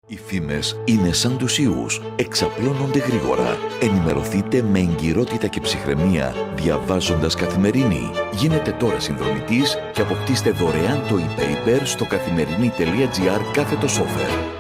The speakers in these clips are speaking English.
Οι φήμες είναι σαν τους ιούς, εξαπλώνονται γρήγορα. Ενημερωθείτε με εγκυρότητα και ψυχραιμία διαβάζοντας Καθημερινή. Γίνετε τώρα συνδρομητής και αποκτήστε δωρεάν το e-paper στο καθημερινή.gr/offer.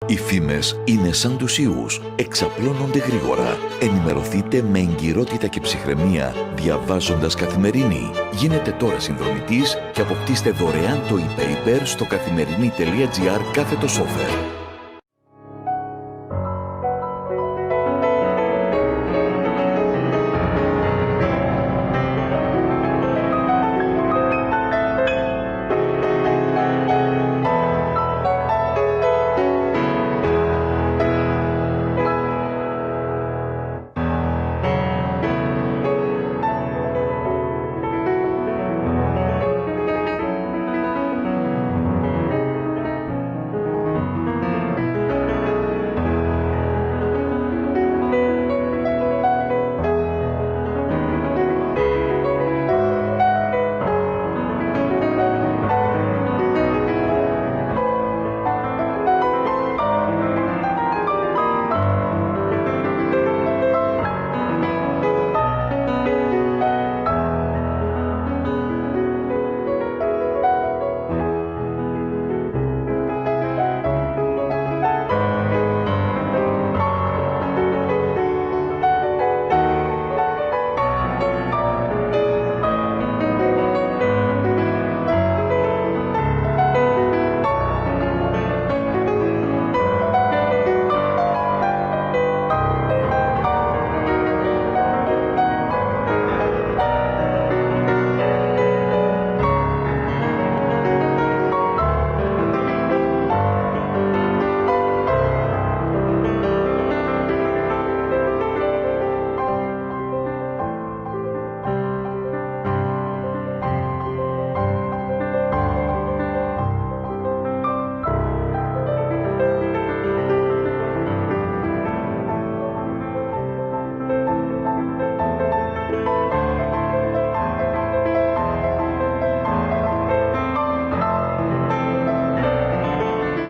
Οι φήμες είναι σαν τους ιούς, εξαπλώνονται γρήγορα. Ενημερωθείτε με εγκυρότητα και ψυχραιμία διαβάζοντας Καθημερινή. Γίνετε τώρα συνδρομητής και αποκτήστε δωρεάν το e-paper στο καθημερινή.gr/offer.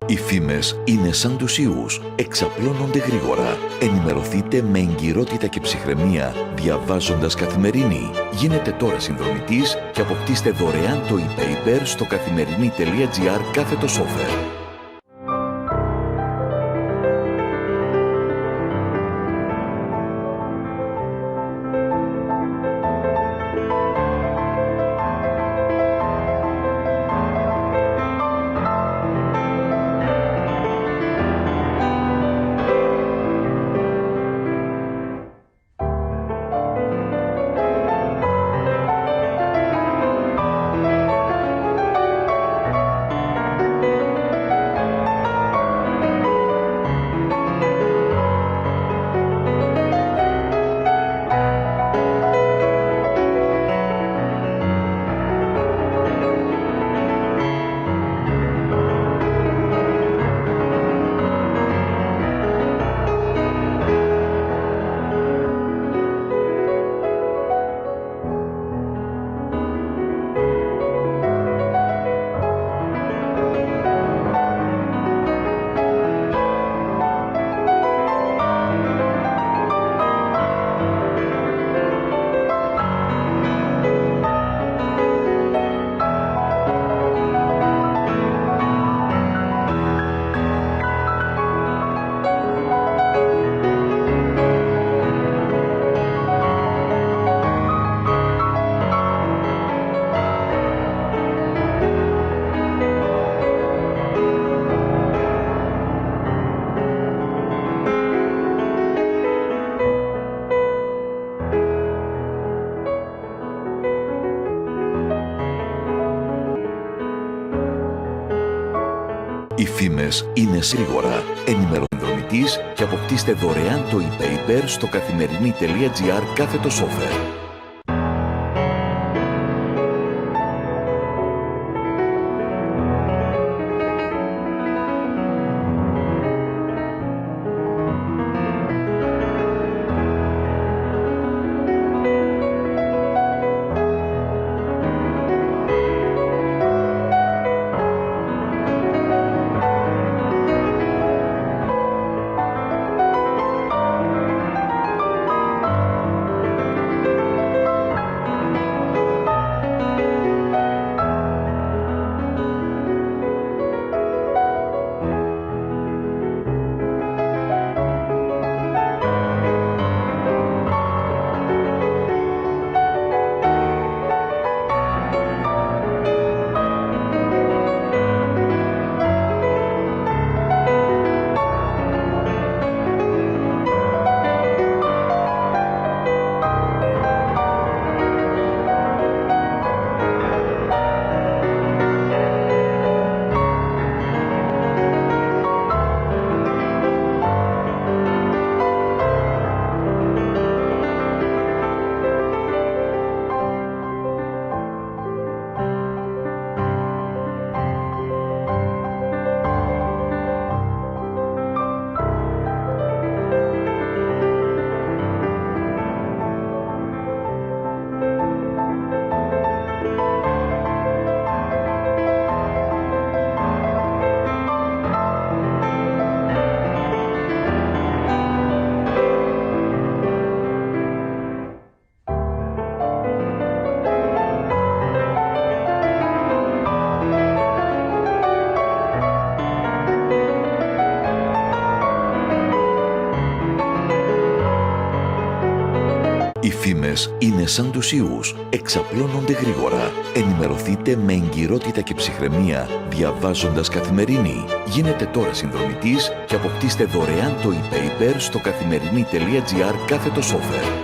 Οι φήμες είναι σαν τους ιούς, εξαπλώνονται γρήγορα. Ενημερωθείτε με εγκυρότητα και ψυχραιμία διαβάζοντας Καθημερινή. Γίνετε τώρα συνδρομητής και αποκτήστε δωρεάν το e-paper στο καθημερινή.gr/offer. Οι φήμες είναι σίγουρα. Ενημερωθείτε και αποκτήστε δωρεάν το e-paper στο καθημερινή.gr/offer. Οι φήμες είναι σαν τους ιούς, εξαπλώνονται γρήγορα. Ενημερωθείτε με εγκυρότητα και ψυχραιμία διαβάζοντας Καθημερινή. Γίνετε τώρα συνδρομητής και αποκτήστε δωρεάν το e-paper στο καθημερινή.gr/offer.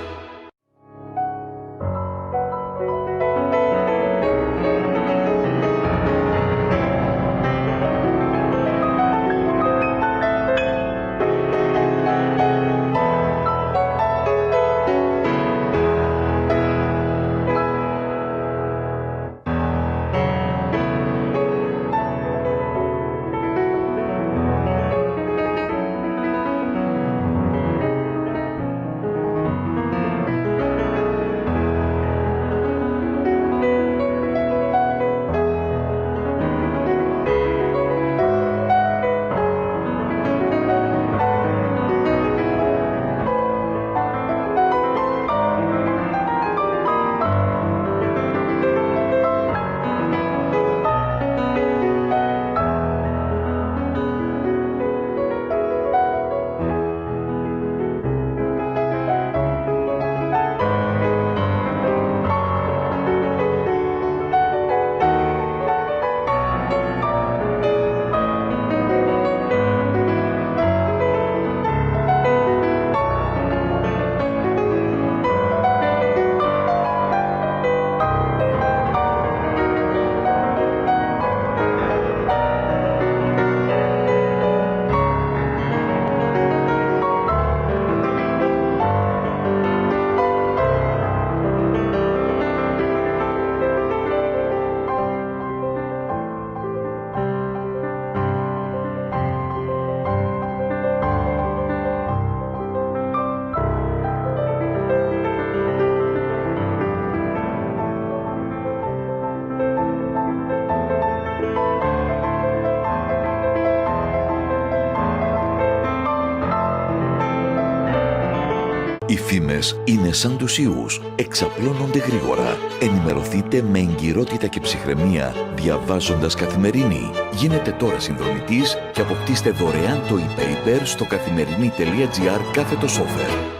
Οι φήμες είναι σαν τους ιούς, εξαπλώνονται γρήγορα. Ενημερωθείτε με εγκυρότητα και ψυχραιμία διαβάζοντας Καθημερινή. Γίνετε τώρα συνδρομητής και αποκτήστε δωρεάν το e-paper στο καθημερινή.gr κάθετος offer.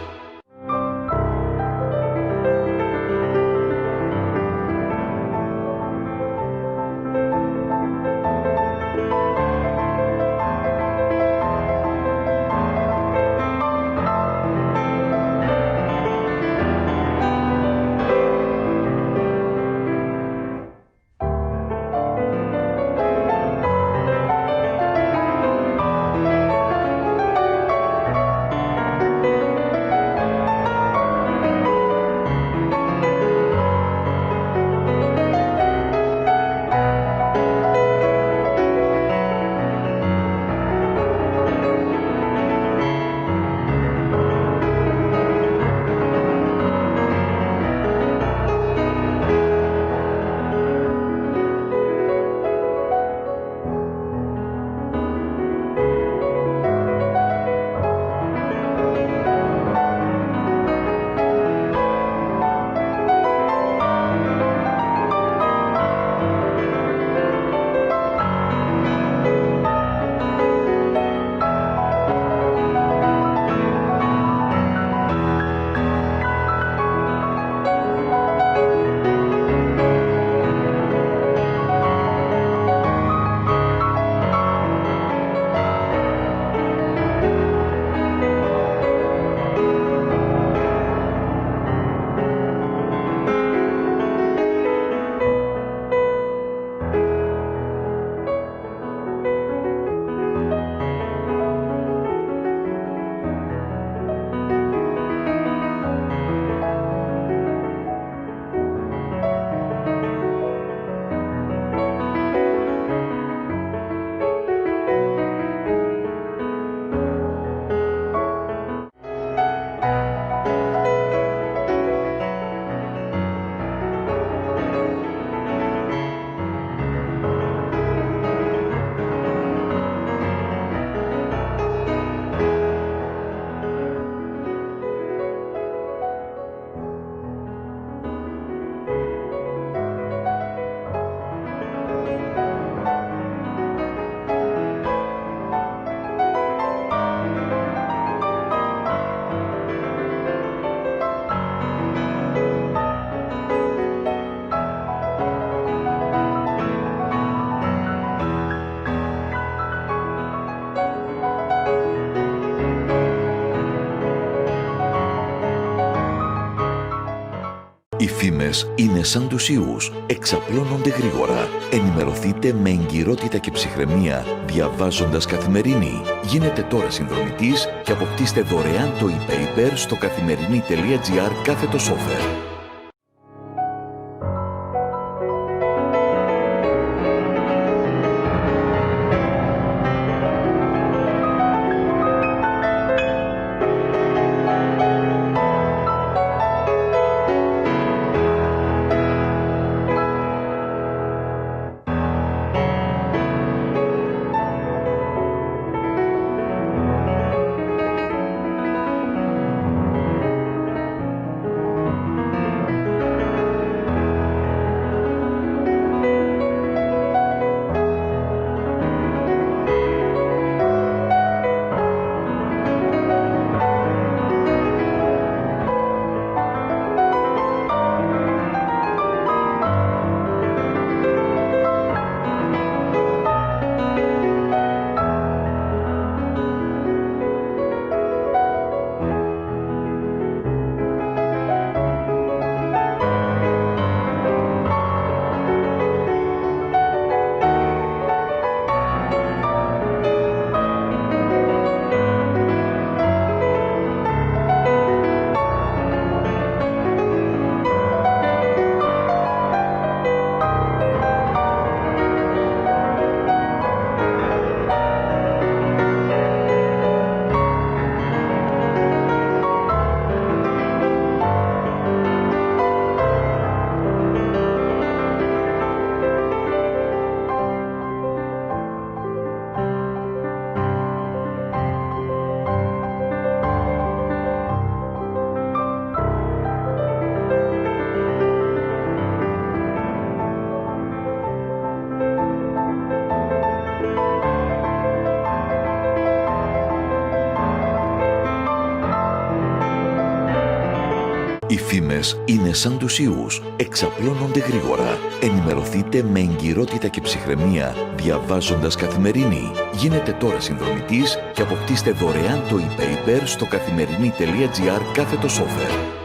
Οι φήμες είναι σαν τους ιούς, εξαπλώνονται γρήγορα. Ενημερωθείτε με εγκυρότητα και ψυχραιμία διαβάζοντας Καθημερινή. Γίνετε τώρα συνδρομητής και αποκτήστε δωρεάν το e-paper στο καθημερινή.gr κάθετος offer. Οι φήμες είναι σαν τους ιούς, εξαπλώνονται γρήγορα. Ενημερωθείτε με εγκυρότητα και ψυχραιμία διαβάζοντας Καθημερινή. Γίνετε τώρα συνδρομητής και αποκτήστε δωρεάν το e-paper στο καθημερινή.gr κάθετος offer.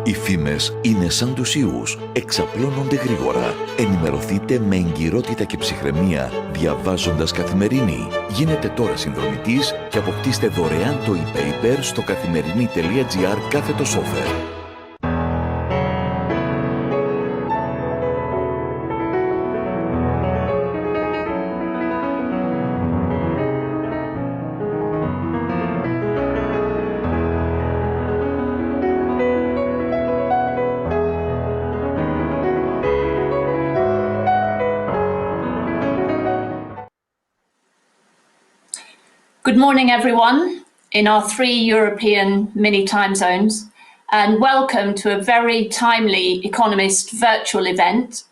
Οι φήμες είναι σαν τους ιούς, εξαπλώνονται γρήγορα. Ενημερωθείτε με εγκυρότητα και ψυχραιμία διαβάζοντας Καθημερινή. Γίνετε τώρα συνδρομητής και αποκτήστε δωρεάν το e-paper στο καθημερινή.gr κάθετος offer. Good morning, everyone, in our 3 European mini time zones, and welcome to a very timely Economist virtual event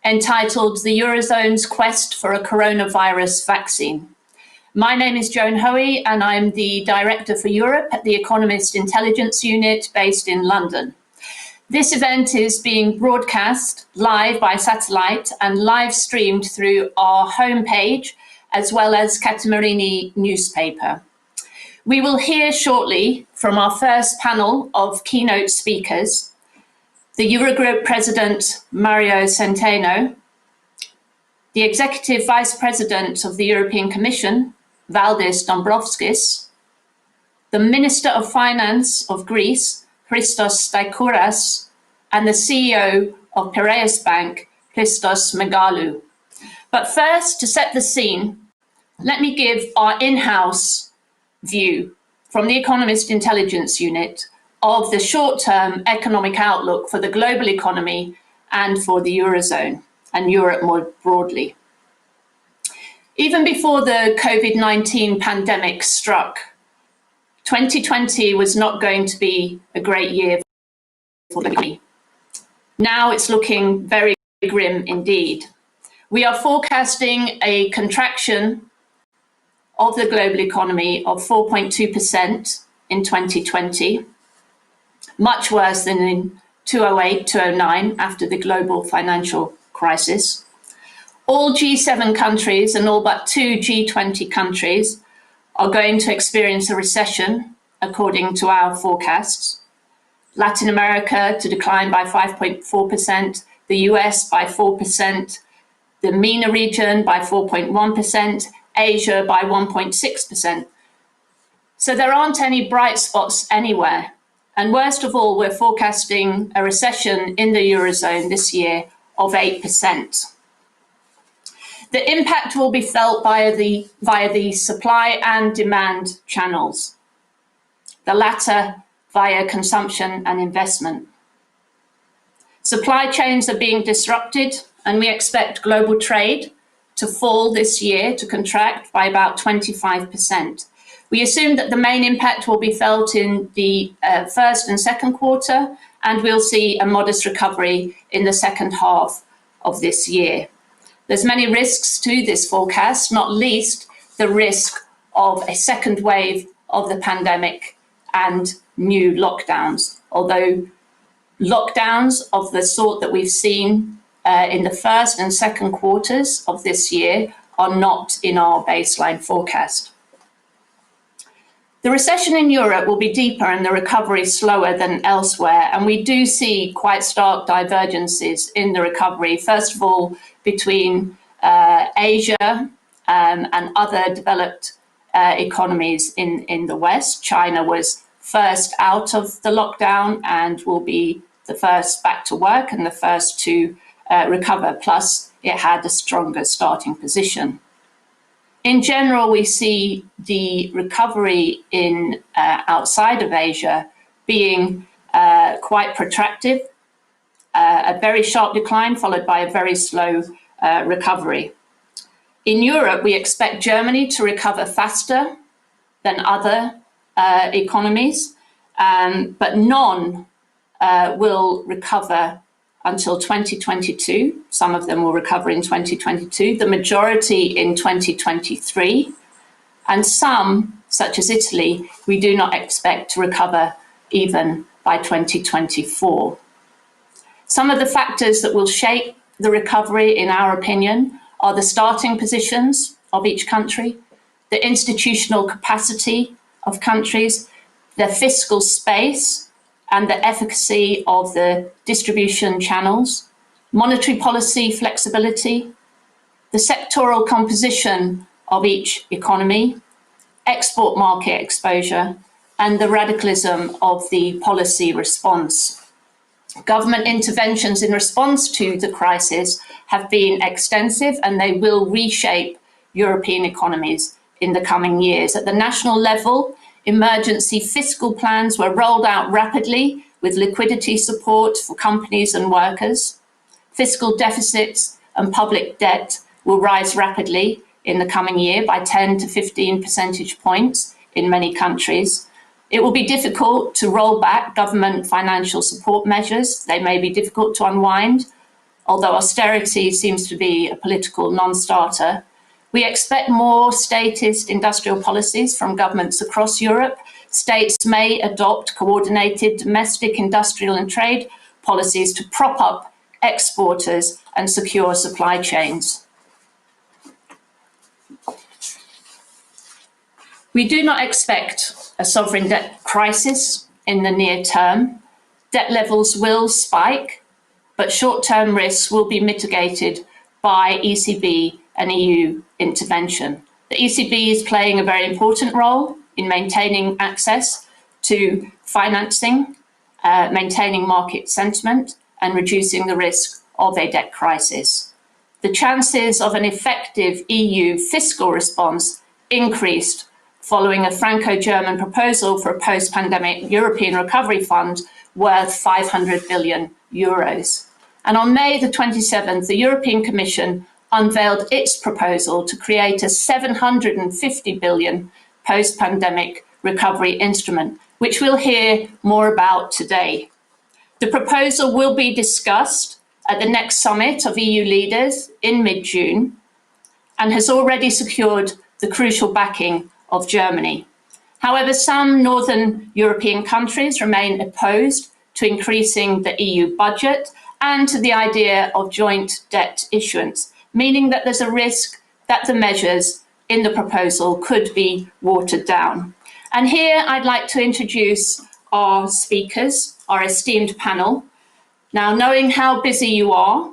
entitled The Eurozone's Quest for a Coronavirus Vaccine. My name is Joan Hoey, and I'm the Director for Europe at the Economist Intelligence Unit based in London. This event is being broadcast live by satellite and live streamed through our homepage, as well as Katamarini newspaper. We will hear shortly from our first panel of keynote speakers, the Eurogroup President Mario Centeno, the Executive Vice President of the European Commission, Valdis Dombrovskis, the Minister of Finance of Greece, Christos Staikouras, and the CEO of Piraeus Bank, Christos Megalou. But first, to set the scene, let me give our in-house view from the Economist Intelligence Unit of the short-term economic outlook for the global economy and for the Eurozone and Europe more broadly. Even before the COVID-19 pandemic struck, 2020 was not going to be a great year for the economy. Now it's looking very grim indeed. We are forecasting a contraction of the global economy of 4.2% in 2020, much worse than in 2008-2009 after the global financial crisis. All G7 countries and all but 2 G20 countries are going to experience a recession, according to our forecasts. Latin America to decline by 5.4%, the US by 4%, the MENA region by 4.1%, Asia by 1.6%. So there aren't any bright spots anywhere. And worst of all, we're forecasting a recession in the Eurozone this year of 8%. The impact will be felt via the supply and demand channels, the latter via consumption and investment. Supply chains are being disrupted, and we expect global trade to fall this year, to contract by about 25%. We assume that the main impact will be felt in the first and second quarter, and we'll see a modest recovery in the second half of this year. There's many risks to this forecast, not least the risk of a second wave of the pandemic and new lockdowns, although lockdowns of the sort that we've seen in the first and second quarters of this year are not in our baseline forecast. The recession in Europe will be deeper and the recovery slower than elsewhere, and we do see quite stark divergences in the recovery, first of all, between Asia and other developed economies in the West. China was first out of the lockdown and will be the first back to work and the first to recover, plus it had a stronger starting position. In general, we see the recovery in outside of Asia being quite protracted, a very sharp decline followed by a very slow recovery. In Europe, we expect Germany to recover faster than other economies, but none will recover until 2022. Some of them will recover in 2022, the majority in 2023, and some, such as Italy, we do not expect to recover even by 2024. Some of the factors that will shape the recovery, in our opinion, are the starting positions of each country, the institutional capacity of countries, their fiscal space, and the efficacy of the distribution channels, monetary policy flexibility, the sectoral composition of each economy, export market exposure, and the radicalism of the policy response. Government interventions in response to the crisis have been extensive, and they will reshape European economies in the coming years. At the national level, emergency fiscal plans were rolled out rapidly with liquidity support for companies and workers. Fiscal deficits and public debt will rise rapidly in the coming year by 10 to 15 percentage points in many countries. It will be difficult to roll back government financial support measures. They may be difficult to unwind, although austerity seems to be a political non-starter. We expect more statist industrial policies from governments across Europe. States may adopt coordinated domestic industrial and trade policies to prop up exporters and secure supply chains. We do not expect a sovereign debt crisis in the near term. Debt levels will spike, but short-term risks will be mitigated by ECB and EU intervention. The ECB is playing a very important role in maintaining access to financing, maintaining market sentiment, and reducing the risk of a debt crisis. The chances of an effective EU fiscal response increased following a Franco-German proposal for a post-pandemic European Recovery Fund worth 500 billion euros. And on May the 27th, the European Commission unveiled its proposal to create a 750 billion post-pandemic recovery instrument, which we'll hear more about today. The proposal will be discussed at the next summit of EU leaders in mid-June and has already secured the crucial backing of Germany. However, some Northern European countries remain opposed to increasing the EU budget and to the idea of joint debt issuance, meaning that there's a risk that the measures in the proposal could be watered down. And here I'd like to introduce our speakers, our esteemed panel. Now, knowing how busy you are,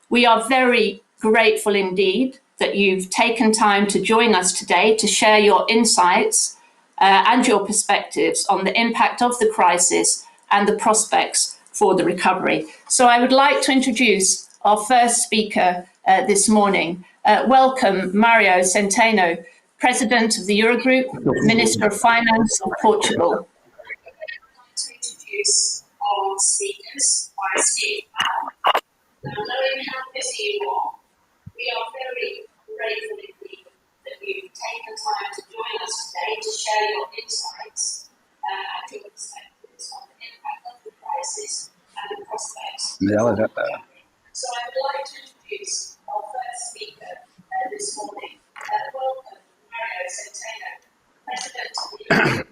we are very grateful indeed that you've taken time to join us today to share your insights and your perspectives on the impact of the crisis and the prospects for the recovery. So I would like to introduce our first speaker this morning. Welcome, Mario Centeno, President of the Eurogroup, Minister of Finance of Portugal. To introduce our speakers via Skype now. Knowing how busy you are, we are very grateful indeed that you've taken time to join us today to share your insights and your perspectives on the impact of the crisis and the prospects. So I would like to introduce our first speaker this morning. Welcome, Mario Centeno, President of the Eurogroup.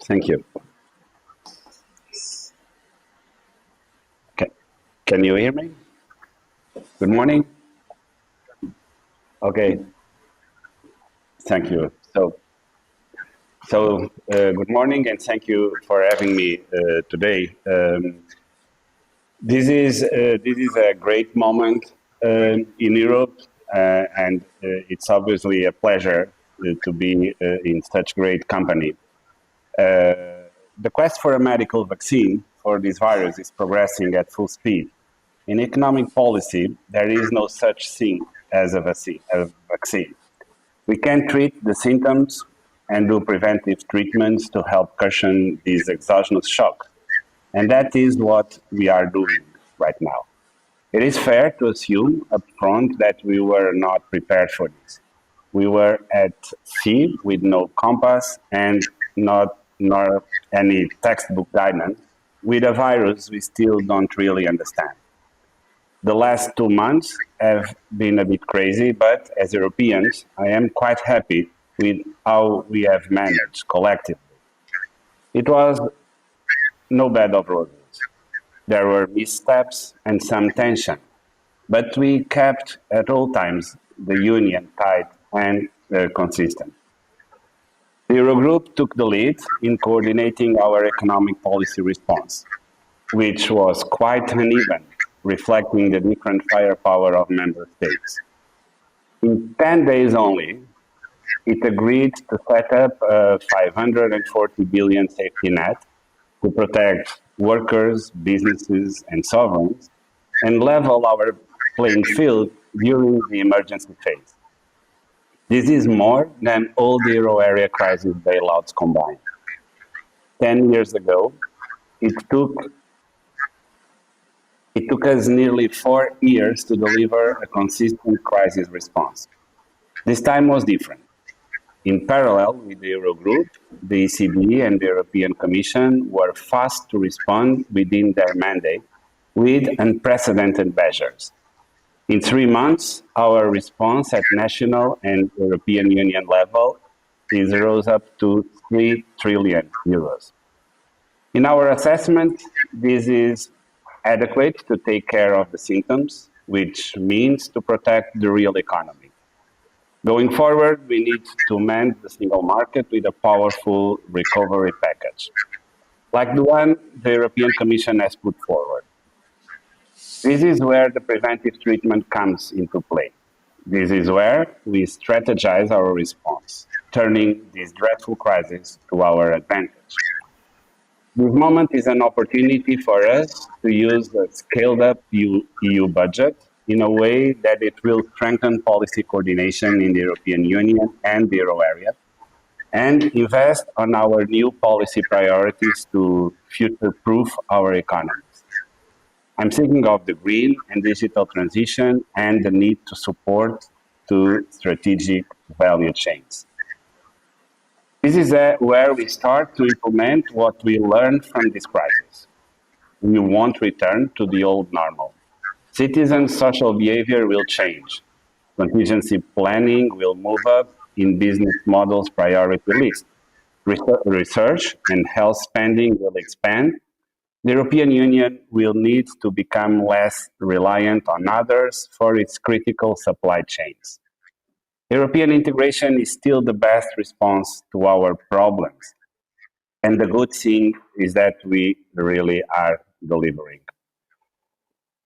Thank you. Can you hear me? Good morning. Okay. Thank you. So good morning, and thank you for having me today. This is a great moment in Europe, and it's obviously a pleasure to be in such great company. The quest for a medical vaccine for this virus is progressing at full speed. In economic policy, there is no such thing as a vaccine. We can treat the symptoms and do preventive treatments to help cushion these exogenous shocks. And that is what we are doing right now. It is fair to assume upfront that we were not prepared for this. We were at sea with no compass and nor any textbook guidance, with a virus we still don't really understand. The last 2 months have been a bit crazy, but as Europeans, I am quite happy with how we have managed collectively. It was no bed of roses. There were missteps and some tension, but we kept at all times the union tight and consistent. The Eurogroup took the lead in coordinating our economic policy response, which was quite uneven, reflecting the different firepower of member states. In 10 days only, it agreed to set up a 540 billion safety net to protect workers, businesses, and sovereigns, and level our playing field during the emergency phase. This is more than all the euro area crisis bailouts combined. 10 years ago, it took us nearly 4 years to deliver a consistent crisis response. This time was different. In parallel with the Eurogroup, the ECB and the European Commission were fast to respond within their mandate with unprecedented measures. In 3 months, our response at national and European Union level rose up to 3 trillion euros. In our assessment, this is adequate to take care of the symptoms, which means to protect the real economy. Going forward, we need to mend the single market with a powerful recovery package, like the one the European Commission has put forward. This is where the preventive treatment comes into play. This is where we strategize our response, turning this dreadful crisis to our advantage. This moment is an opportunity for us to use the scaled-up EU budget in a way that it will strengthen policy coordination in the European Union and the euro area, and invest on our new policy priorities to future-proof our economies. I'm thinking of the green and digital transition and the need to support to strategic value chains. This is where we start to implement what we learned from this crisis. We won't return to the old normal. Citizens' social behavior will change. Contingency planning will move up in business models' priority list. Research and health spending will expand. The European Union will need to become less reliant on others for its critical supply chains. European integration is still the best response to our problems. And the good thing is that we really are delivering.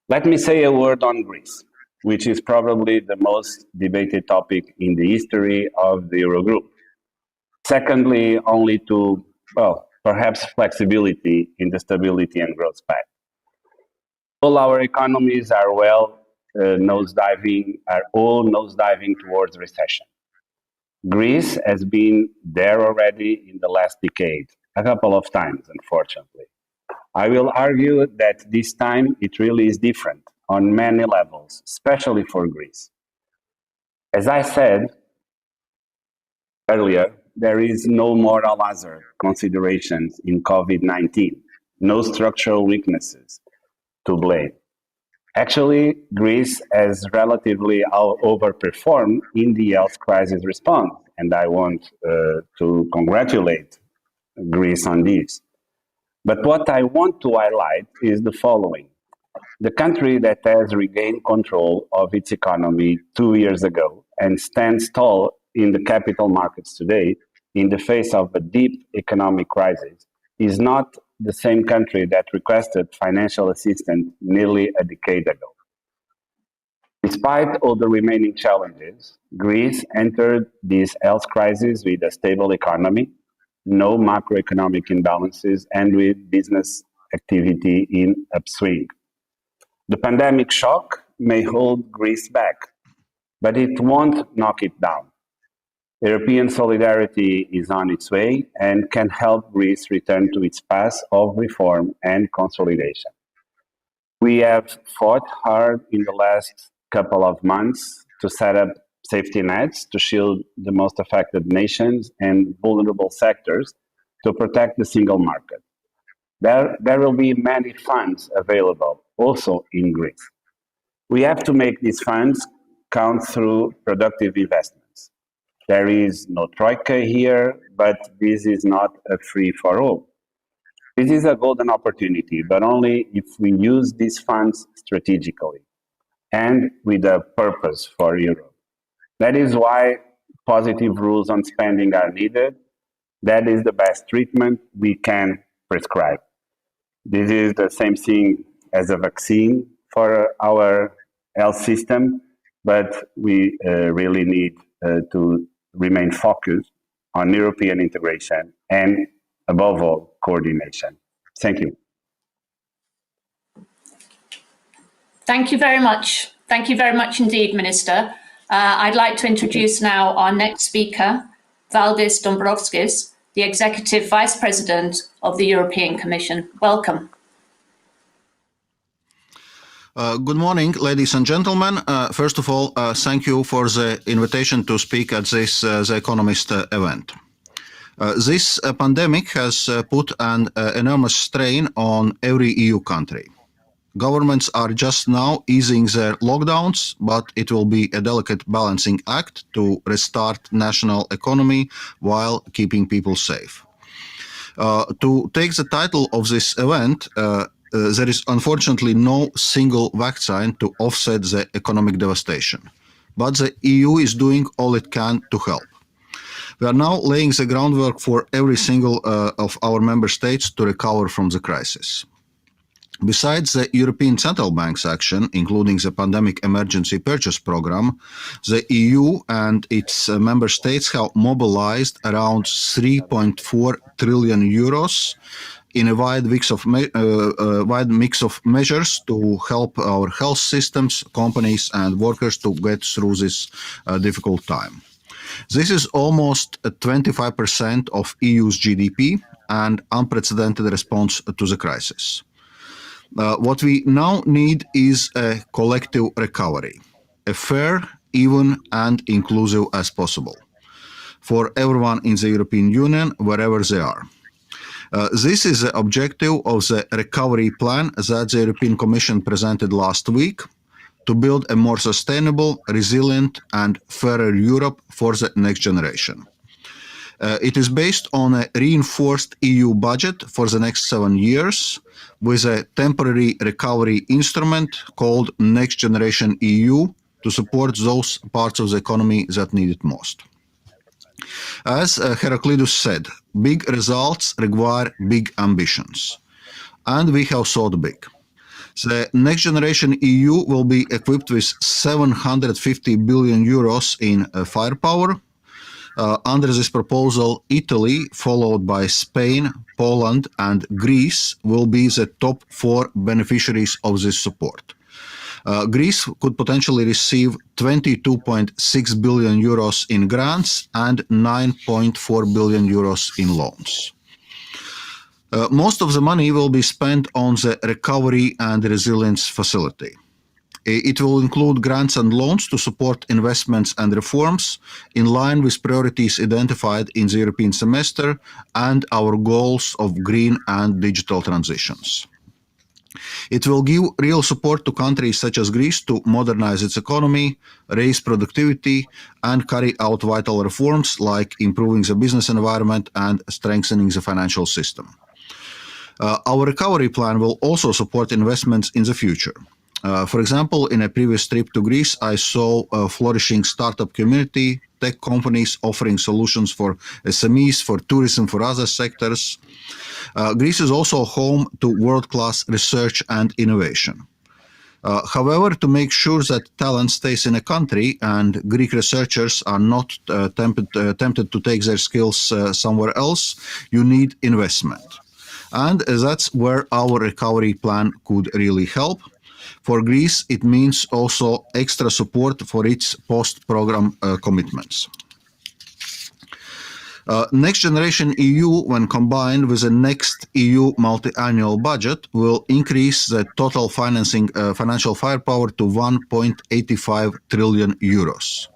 Let me say a word on Greece, which is probably the most debated topic in the history of the Eurogroup. Secondly, only to, perhaps flexibility in the Stability and Growth Pact. All our economies are all nosediving towards recession. Greece has been there already in the last decade, a couple of times, unfortunately. I will argue that this time it really is different on many levels, especially for Greece. As I said earlier, there is no moral hazard considerations in COVID-19, no structural weaknesses to blame. Actually, Greece has relatively overperformed in the health crisis response, and I want to congratulate Greece on this. But what I want to highlight is the following. The country that has regained control of its economy 2 years ago and stands tall in the capital markets today in the face of a deep economic crisis is not the same country that requested financial assistance nearly a decade ago. Despite all the remaining challenges, Greece entered this health crisis with a stable economy, no macroeconomic imbalances, and with business activity in upswing. The pandemic shock may hold Greece back, but it won't knock it down. European solidarity is on its way and can help Greece return to its path of reform and consolidation. We have fought hard in the last couple of months to set up safety nets to shield the most affected nations and vulnerable sectors to protect the single market. There will be many funds available also in Greece. We have to make these funds count through productive investments. There is no troika here, but this is not a free-for-all. This is a golden opportunity, but only if we use these funds strategically and with a purpose for Europe. That is why positive rules on spending are needed. That is the best treatment we can prescribe. This is the same thing as a vaccine for our health system, but we really need to remain focused on European integration and, above all, coordination. Thank you. Thank you very much. Thank you very much indeed, Minister. I'd like to introduce now our next speaker, Valdis Dombrovskis, the Executive Vice President of the European Commission. Welcome. Good morning, ladies and gentlemen. First of all, thank you for the invitation to speak at this The Economist event. This pandemic has put an enormous strain on every EU country. Governments are just now easing their lockdowns, but it will be a delicate balancing act to restart national economy while keeping people safe. To take the title of this event, there is unfortunately no single vaccine to offset the economic devastation, but the EU is doing all it can to help. We are now laying the groundwork for every single of our member states to recover from the crisis. Besides the European Central Bank's action, including the Pandemic Emergency Purchase Programme, the EU and its member states have mobilized around 3.4 trillion euros in a wide mix of measures to help our health systems, companies and workers to get through this difficult time. This is almost 25% of EU's GDP and unprecedented response to the crisis. What we now need is a collective recovery, a fair, even and inclusive as possible, for everyone in the European Union, wherever they are. This is the objective of the recovery plan that the European Commission presented last week to build a more sustainable, resilient and fairer Europe for the next generation. It is based on a reinforced EU budget for the next 7 years with a temporary recovery instrument called Next Generation EU to support those parts of the economy that need it most. As Heraclitus said, big results require big ambitions. And we have thought big. The Next Generation EU will be equipped with 750 billion euros in firepower, Under this proposal, Italy, followed by Spain, Poland, and Greece, will be the top 4 beneficiaries of this support. Greece could potentially receive 22.6 billion euros in grants and 9.4 billion euros in loans. Most of the money will be spent on the Recovery and Resilience Facility. It will include grants and loans to support investments and reforms in line with priorities identified in the European semester and our goals of green and digital transitions. It will give real support to countries such as Greece to modernize its economy, raise productivity, and carry out vital reforms like improving the business environment and strengthening the financial system. Our recovery plan will also support investments in the future. For example, in a previous trip to Greece, I saw a flourishing startup community, tech companies offering solutions for SMEs, for tourism, for other sectors. Greece is also home to world-class research and innovation. However, to make sure that talent stays in a country and Greek researchers are not tempted to take their skills somewhere else, you need investment. And that's where our recovery plan could really help. For Greece, it means also extra support for its post-program commitments. Next Generation EU, when combined with the next EU multi-annual budget, will increase the total financial firepower to 1.85 trillion euros.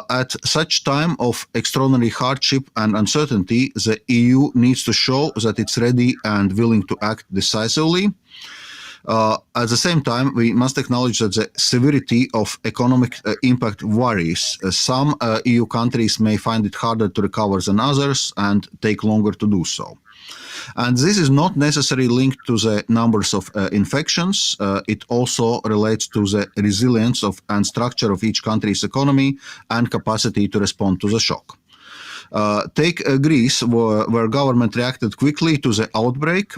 At such time of extraordinary hardship and uncertainty, the EU needs to show that it's ready and willing to act decisively. At the same time, we must acknowledge that the severity of economic impact varies. Some EU countries may find it harder to recover than others and take longer to do so. And this is not necessarily linked to the numbers of infections. It also relates to the resilience and structure of each country's economy and capacity to respond to the shock. Take Greece, where government reacted quickly to the outbreak.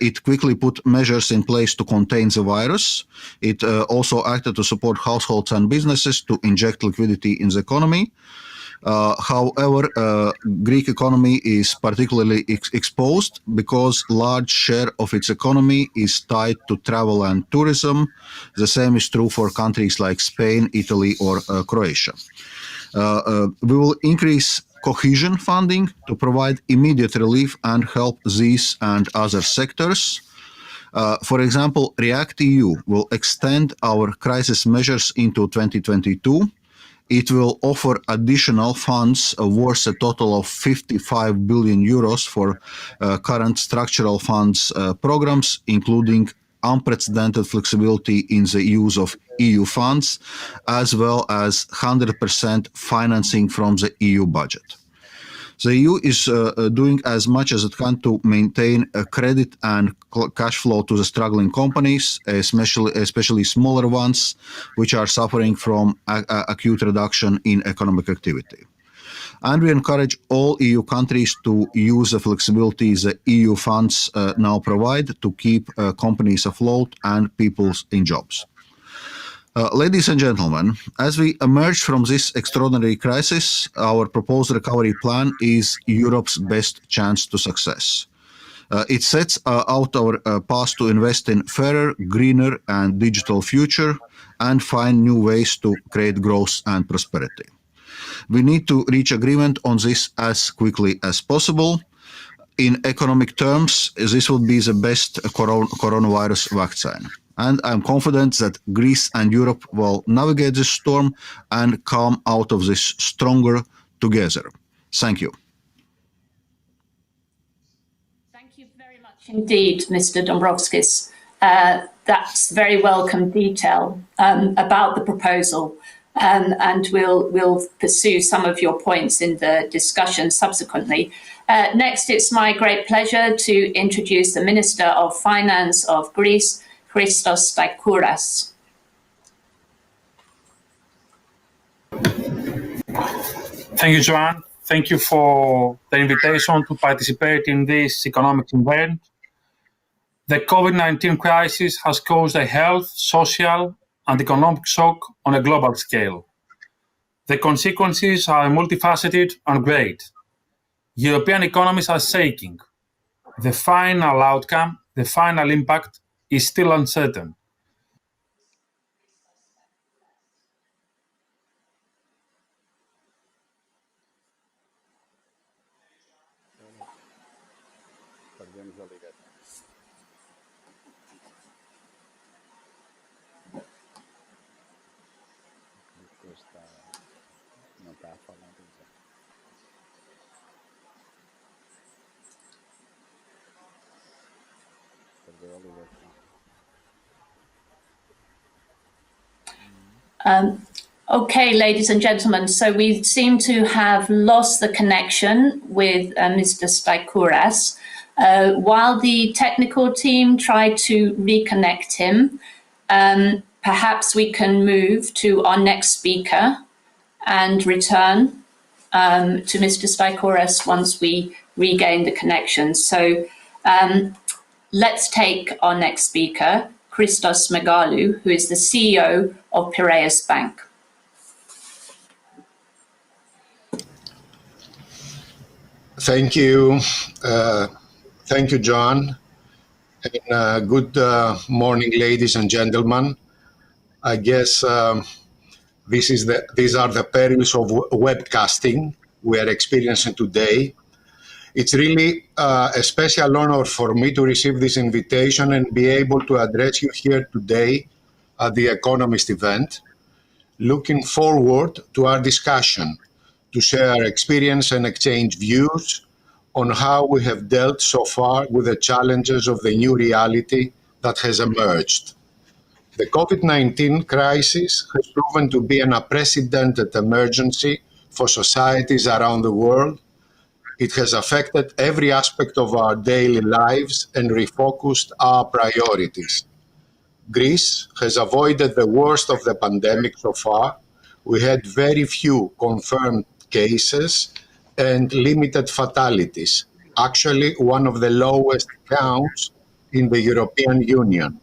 It quickly put measures in place to contain the virus. It also acted to support households and businesses to inject liquidity in the economy. However, Greek economy is particularly exposed because large share of its economy is tied to travel and tourism. The same is true for countries like Spain, Italy, or Croatia. We will increase cohesion funding to provide immediate relief and help these and other sectors. For example, REACT-EU will extend our crisis measures into 2022. It will offer additional funds worth a total of 55 billion euros for current structural funds programs, including unprecedented flexibility in the use of EU funds, as well as 100% financing from the EU budget. The EU is doing as much as it can to maintain a credit and cash flow to the struggling companies, especially smaller ones, which are suffering from acute reduction in economic activity. And we encourage all EU countries to use the flexibility the EU funds now provide to keep companies afloat and people in jobs. Ladies and gentlemen, as we emerge from this extraordinary crisis, our proposed recovery plan is Europe's best chance to success. It sets out our path to invest in fairer, greener, and digital future and find new ways to create growth and prosperity. We need to reach agreement on this as quickly as possible. In economic terms, this would be the best coronavirus vaccine. And I'm confident that Greece and Europe will navigate this storm and come out of this stronger together. Thank you. Thank you very much indeed, Mr. Dombrovskis. That's very welcome detail about the proposal. And we'll pursue some of your points in the discussion subsequently. Next, it's my great pleasure to introduce the Minister of Finance of Greece, Christos Staikouras. Thank you, Joanne. Thank you for the invitation to participate in this economic event. The COVID-19 crisis has caused a health, social, and economic shock on a global scale. The consequences are multifaceted and great. European economies are shaking. The final outcome, the final impact, is still uncertain. Okay, ladies and gentlemen, so we seem to have lost the connection with Mr. Staikouras. While the technical team try to reconnect him, perhaps we can move to our next speaker and return to Mr. Staikouras once we regain the connection. So let's take our next speaker, Christos Megalou, who is the CEO of Piraeus Bank. Thank you. Thank you, John. And good morning, ladies and gentlemen. I guess these are the perils of webcasting we are experiencing today. It's really a special honor for me to receive this invitation and be able to address you here today at the Economist event. Looking forward to our discussion, to share experience and exchange views on how we have dealt so far with the challenges of the new reality that has emerged. The COVID-19 crisis has proven to be an unprecedented emergency for societies around the world. It has affected every aspect of our daily lives and refocused our priorities. Greece has avoided the worst of the pandemic so far. We had very few confirmed cases and limited fatalities, actually one of the lowest counts in the European Union.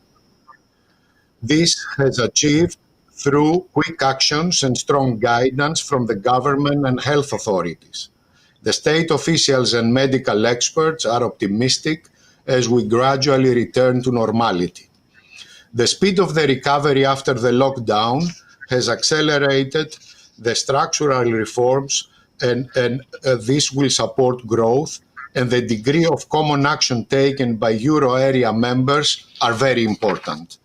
This has achieved through quick actions and strong guidance from the government and health authorities. The state officials and medical experts are optimistic as we gradually return to normality. The speed of the recovery after the lockdown has accelerated the structural reforms and this will support growth, and the degree of common action taken by euro area members are very important.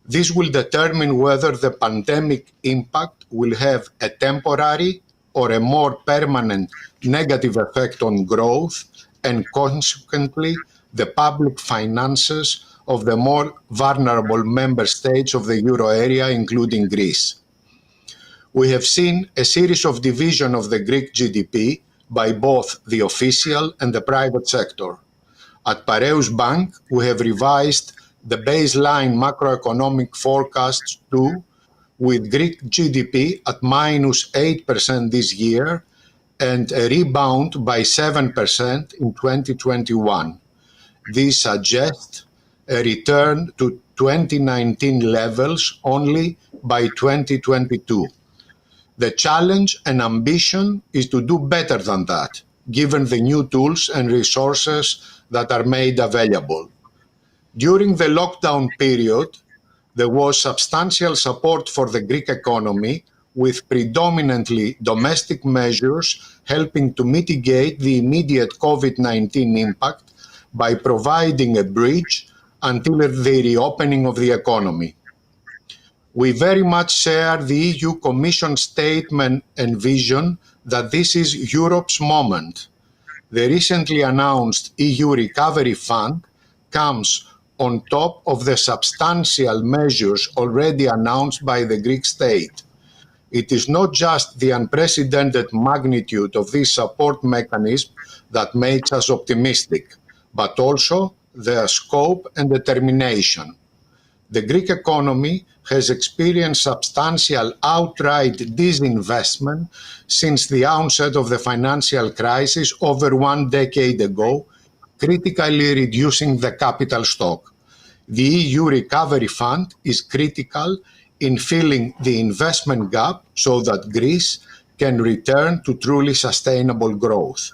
This will determine whether the pandemic impact will have a temporary or a more permanent negative effect on growth and consequently the public finances of the more vulnerable member states of the euro area, including Greece. We have seen a series of division of the Greek GDP by both the official and the private sector. At Piraeus Bank, we have revised the baseline macroeconomic forecasts too, with Greek GDP at -8% this year and a rebound by 7% in 2021. This suggests a return to 2019 levels only by 2022. The challenge and ambition is to do better than that, given the new tools and resources that are made available. During the lockdown period, there was substantial support for the Greek economy, with predominantly domestic measures helping to mitigate the immediate COVID-19 impact by providing a bridge until the reopening of the economy. We very much share the EU Commission statement and vision that this is Europe's moment. The recently announced EU Recovery Fund comes on top of the substantial measures already announced by the Greek state. It is not just the unprecedented magnitude of this support mechanism that makes us optimistic, but also their scope and determination. The Greek economy has experienced substantial outright disinvestment since the onset of the financial crisis over 1 decade ago, critically reducing the capital stock. The EU Recovery Fund is critical in filling the investment gap so that Greece can return to truly sustainable growth.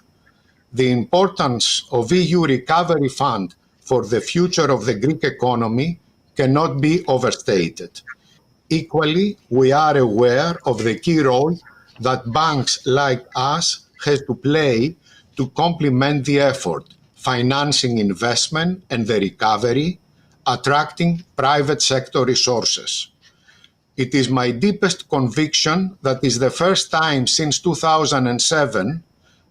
The importance of EU Recovery Fund for the future of the Greek economy cannot be overstated. Equally, we are aware of the key role that banks like us has to play to complement the effort, financing investment and the recovery, attracting private sector resources. It is my deepest conviction that it is the first time since 2007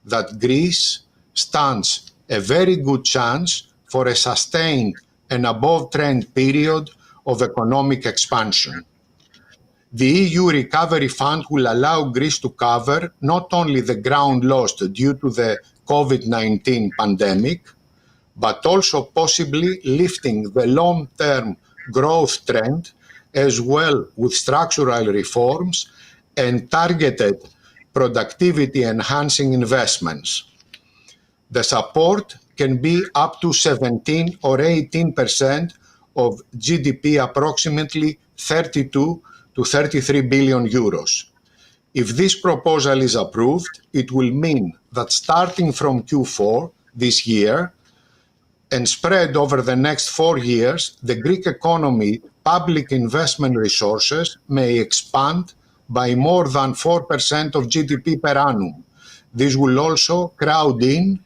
that Greece stands a very good chance for a sustained and above-trend period of economic expansion. The EU Recovery Fund will allow Greece to cover not only the ground lost due to the COVID-19 pandemic, but also possibly lifting the long-term growth trend as well with structural reforms and targeted productivity-enhancing investments. The support can be up to 17 or 18% of GDP, approximately 32 to 33 billion euros. If this proposal is approved, it will mean that starting from Q4 this year and spread over the next 4 years, the Greek economy public investment resources may expand by more than 4% of GDP per annum. This will also crowd in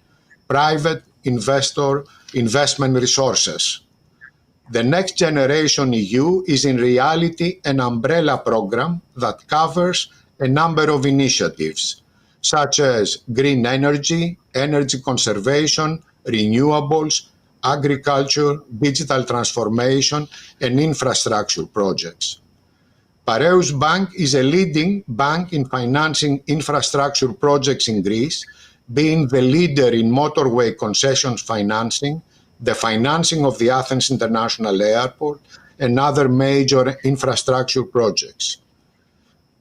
private investor investment resources. The Next Generation EU is in reality an umbrella program that covers a number of initiatives, such as green energy, energy conservation, renewables, agriculture, digital transformation, and infrastructure projects. Piraeus Bank is a leading bank in financing infrastructure projects in Greece, being the leader in motorway concessions financing, the financing of the Athens International Airport, and other major infrastructure projects.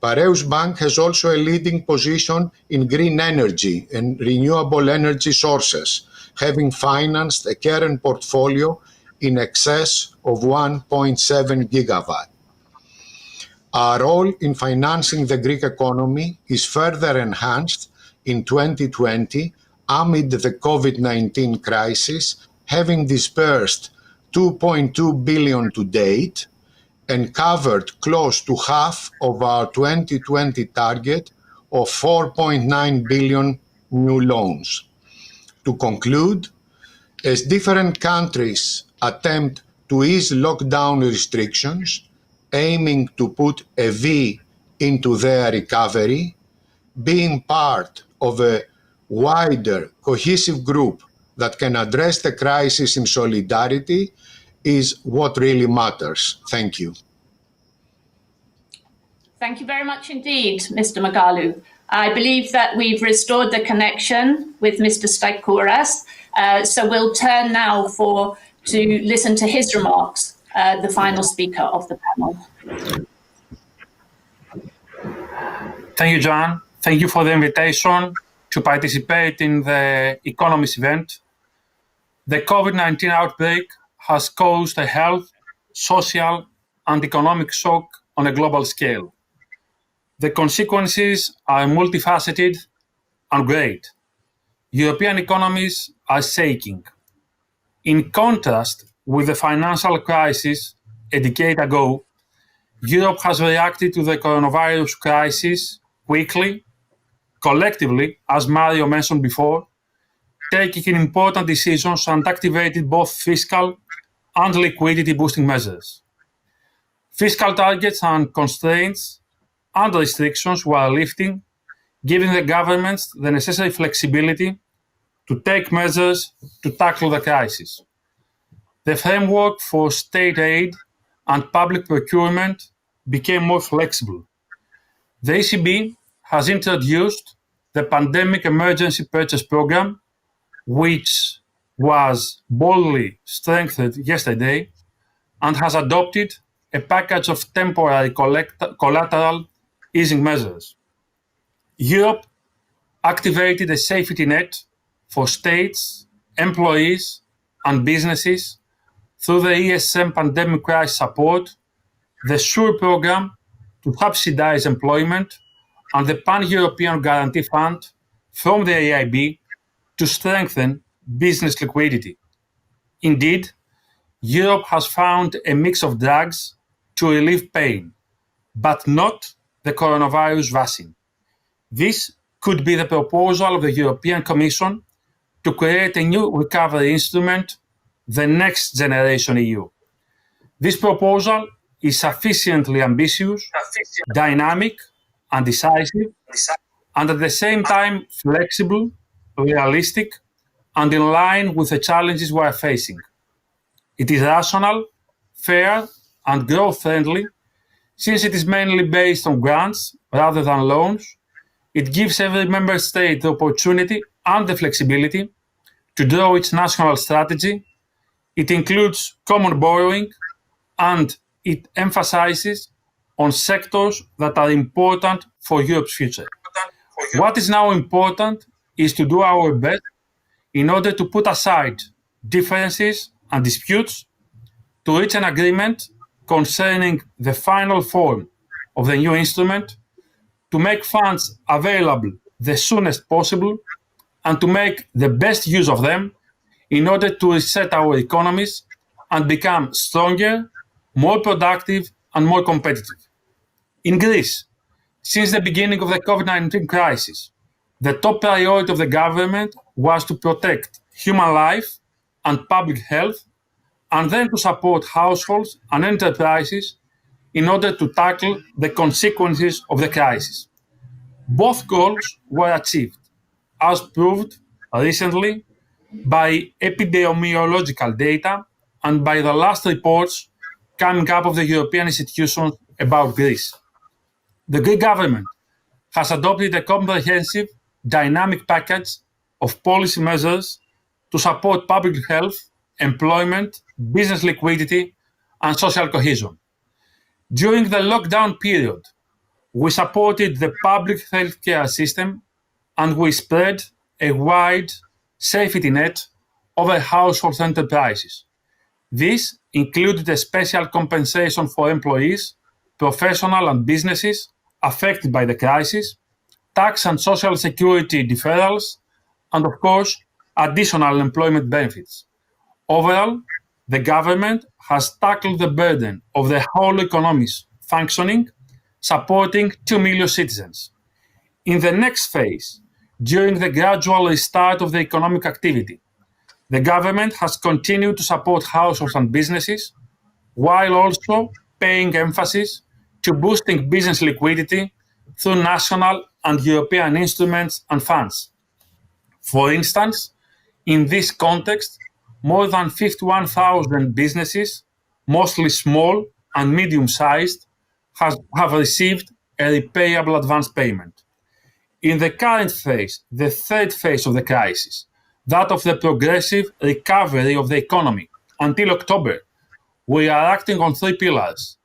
Piraeus Bank has also a leading position in green energy and renewable energy sources, having financed a current portfolio in excess of 1.7 gigawatt. Our role in financing the Greek economy is further enhanced in 2020 amid the COVID-19 crisis, having dispersed 2.2 billion to date and covered close to half of our 2020 target of 4.9 billion new loans. To conclude, as different countries attempt to ease lockdown restrictions, aiming to put a V into their recovery, being part of a wider, cohesive group that can address the crisis in solidarity is what really matters. Thank you. Thank you very much indeed, Mr. Magalu. I believe that we've restored the connection with Mr. Staikouras, so we'll turn now to listen to his remarks, the final speaker of the panel. Thank you, John. Thank you for the invitation to participate in the Economist event. The COVID-19 outbreak has caused a health, social, and economic shock on a global scale. The consequences are multifaceted and great. European economies are shaking. In contrast with the financial crisis a decade ago, Europe has reacted to the coronavirus crisis quickly, collectively, as Mario mentioned before, taking important decisions and activated both fiscal and liquidity boosting measures. Fiscal targets and constraints and restrictions were lifting, giving the governments the necessary flexibility to take measures to tackle the crisis. The framework for state aid and public procurement became more flexible. The ECB has introduced the Pandemic Emergency Purchase Programme, which was boldly strengthened yesterday, and has adopted a package of temporary collateral easing measures. Europe activated a safety net for states, employees, and businesses through the ESM pandemic crisis support, the SURE program to subsidize employment and the Pan-European Guarantee Fund from the EIB to strengthen business liquidity. Indeed, Europe has found a mix of drugs to relieve pain, but not the coronavirus vaccine. This could be the proposal of the European Commission to create a new recovery instrument, the Next Generation EU. This proposal is sufficiently ambitious, dynamic, and decisive, and at the same time flexible, realistic, and in line with the challenges we are facing. It is rational, fair, and growth-friendly, since it is mainly based on grants rather than loans. It gives every member state the opportunity and the flexibility to draw its national strategy. It includes common borrowing, and it emphasizes on sectors that are important for Europe's future. What is now important is to do our best in order to put aside differences and disputes to reach an agreement concerning the final form of the new instrument, to make funds available the soonest possible, and to make the best use of them in order to reset our economies and become stronger, more productive, and more competitive. In Greece, since the beginning of the COVID-19 crisis, the top priority of the government was to protect human life and public health, and then to support households and enterprises in order to tackle the consequences of the crisis. Both goals were achieved, as proved recently by epidemiological data and by the last reports coming up of the European institutions about Greece. The Greek government has adopted a comprehensive, dynamic package of policy measures to support public health, employment, business liquidity, and social cohesion. During the lockdown period, we supported the public healthcare system, and we spread a wide safety net over household enterprises. This included a special compensation for employees, professional and businesses affected by the crisis, tax and social security deferrals, and of course, additional employment benefits. Overall, the government has tackled the burden of the whole economy's functioning, supporting 2 million citizens. In the next phase, during the gradual restart of the economic activity, the government has continued to support households and businesses, while also paying emphasis to boosting business liquidity through national and European instruments and funds. For instance, in this context, more than 51,000 businesses, mostly small and medium-sized, have received a repayable advance payment. In the current phase, the third phase of the crisis, that of the progressive recovery of the economy until October, we are acting on three pillars.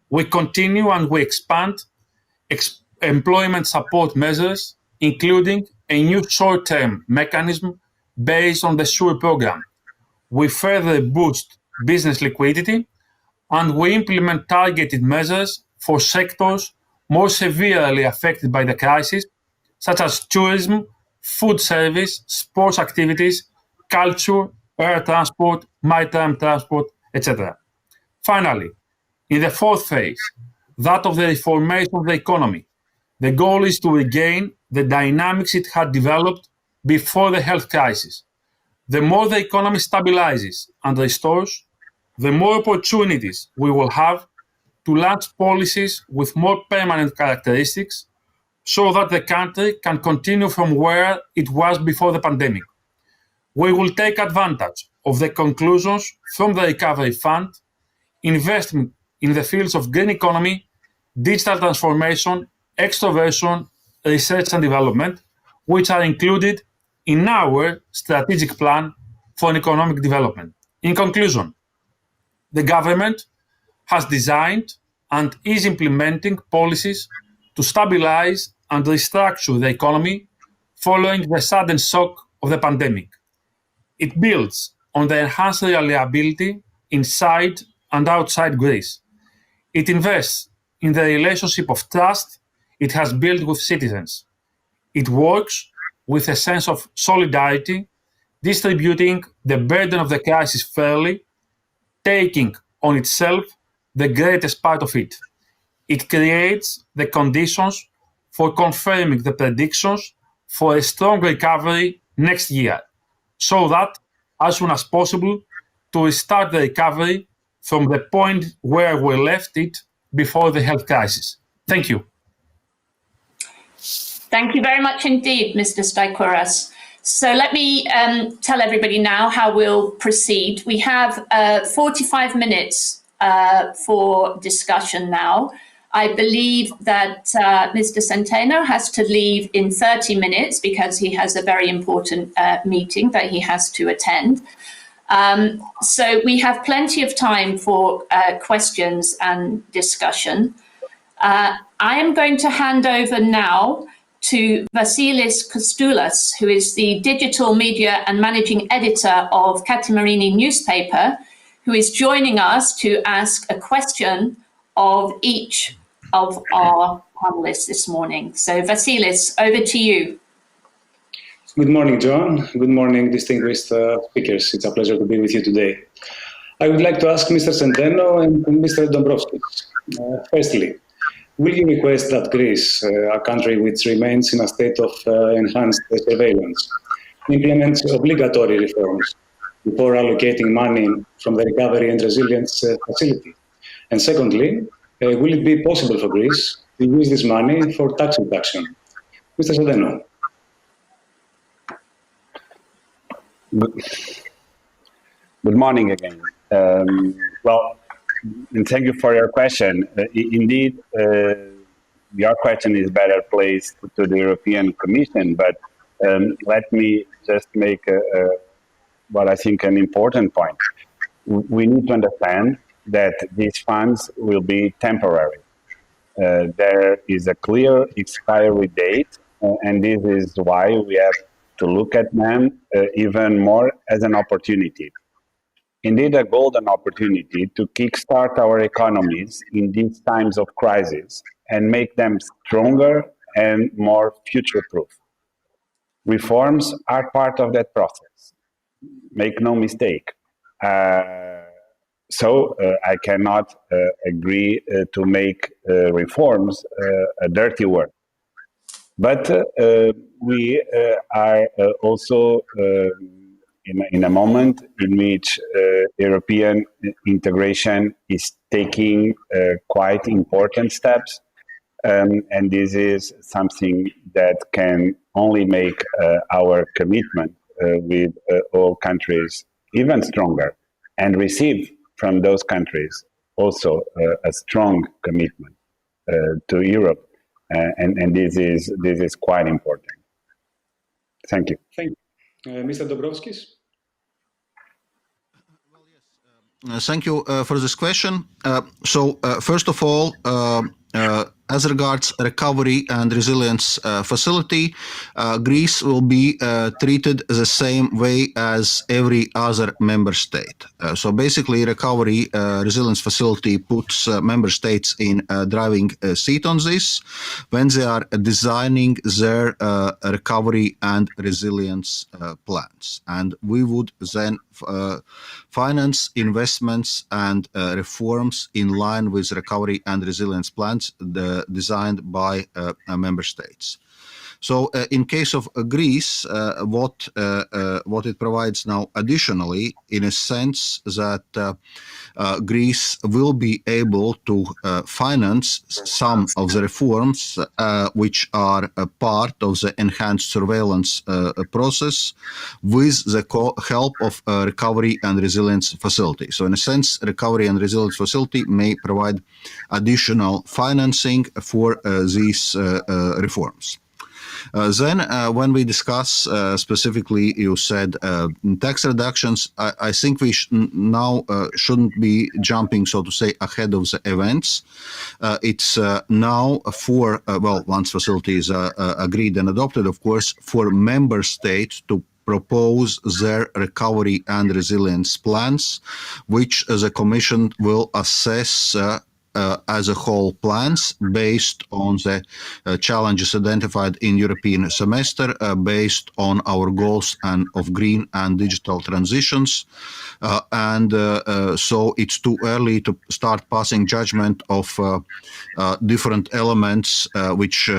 We continue and we expand employment support measures, including a new short-term mechanism based on the SURE program. We further boost business liquidity, and we implement targeted measures for sectors more severely affected by the crisis, such as tourism, food service, sports activities, culture, air transport, maritime transport, etc. Finally, in the fourth phase, that of the reformation of the economy, the goal is to regain the dynamics it had developed before the health crisis. The more the economy stabilizes and restores, the more opportunities we will have to launch policies with more permanent characteristics so that the country can continue from where it was before the pandemic. We will take advantage of the conclusions from the Recovery Fund, investment in the fields of green economy, digital transformation, extroversion, research and development, which are included in our strategic plan for economic development. In conclusion, the government has designed and is implementing policies to stabilize and restructure the economy following the sudden shock of the pandemic. It builds on the enhanced reliability inside and outside Greece. It invests in the relationship of trust it has built with citizens. It works with a sense of solidarity, distributing the burden of the crisis fairly, taking on itself the greatest part of it. It creates the conditions for confirming the predictions for a strong recovery next year, so that, as soon as possible, to restart the recovery from the point where we left it before the health crisis. Thank you. Thank you very much indeed, Mr. Staikouras. So let me tell everybody now how we'll proceed. We have 45 minutes for discussion now. I believe that Mr. Centeno has to leave in 30 minutes because he has a very important meeting that he has to attend. So we have plenty of time for questions and discussion. I am going to hand over now to Vasilis Kostoulas, who is the digital media and managing editor of Kathimerini newspaper, who is joining us to ask a question of each of our panelists this morning. So Vasilis, over to you. Good morning, John. Good morning, distinguished speakers. It's a pleasure to be with you today. I would like to ask Mr. Centeno and Mr. Dombrovskis. Firstly, will you request that Greece, a country which remains in a state of enhanced surveillance, implements obligatory reforms before allocating money from the Recovery and Resilience Facility? And secondly, will it be possible for Greece to use this money for tax reduction? Mr. Centeno. Good morning again. Well, and thank you for your question. Indeed, your question is better placed to the European Commission, but let me just make what I think an important point. We need to understand that these funds will be temporary. There is a clear expiry date, and this is why we have to look at them even more as an opportunity. Indeed, a golden opportunity to kickstart our economies in these times of crisis and make them stronger and more future-proof. Reforms are part of that process. Make no mistake. So I cannot agree to make reforms a dirty word. But we are also in a moment in which European integration is taking quite important steps. And this is something that can only make our commitment with all countries even stronger, and receive from those countries also a strong commitment to Europe. And this is quite important. Thank you. Thank you. Mr. Dombrovskis? Thank you for this question. So first of all, as regards recovery and resilience facility, Greece will be treated the same way as every other member state. So basically, recovery resilience facility puts member states in a driving seat on this when they are designing their recovery and resilience plans. And we would then finance investments and reforms in line with recovery and resilience plans designed by member states. So in case of Greece, what it provides now additionally, in a sense that Greece will be able to finance some of the reforms which are a part of the enhanced surveillance process with the help of Recovery and Resilience Facility. So in a sense, Recovery and Resilience Facility may provide additional financing for these reforms. Then when we discuss specifically, you said tax reductions, I think we now shouldn't be jumping, so to say, ahead of the events. It's now for, well, once facility is agreed and adopted, of course, for member states to propose their recovery and resilience plans, which the Commission will assess as a whole plans based on the challenges identified in European semester, based on our goals and of green and digital transitions. So it's too early to start passing judgment of different elements which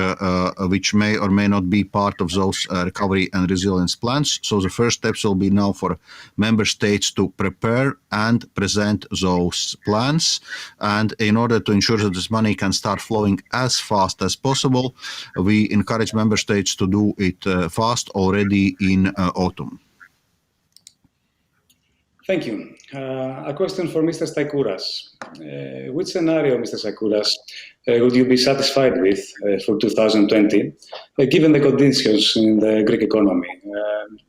may or may not be part of those recovery and resilience plans. So the first steps will be now for member states to prepare and present those plans. And in order to ensure that this money can start flowing as fast as possible, we encourage member states to do it fast already in autumn. Thank you. A question for Mr. Staikouras. Which scenario, Mr. Staikouras, would you be satisfied with for 2020, given the conditions in the Greek economy?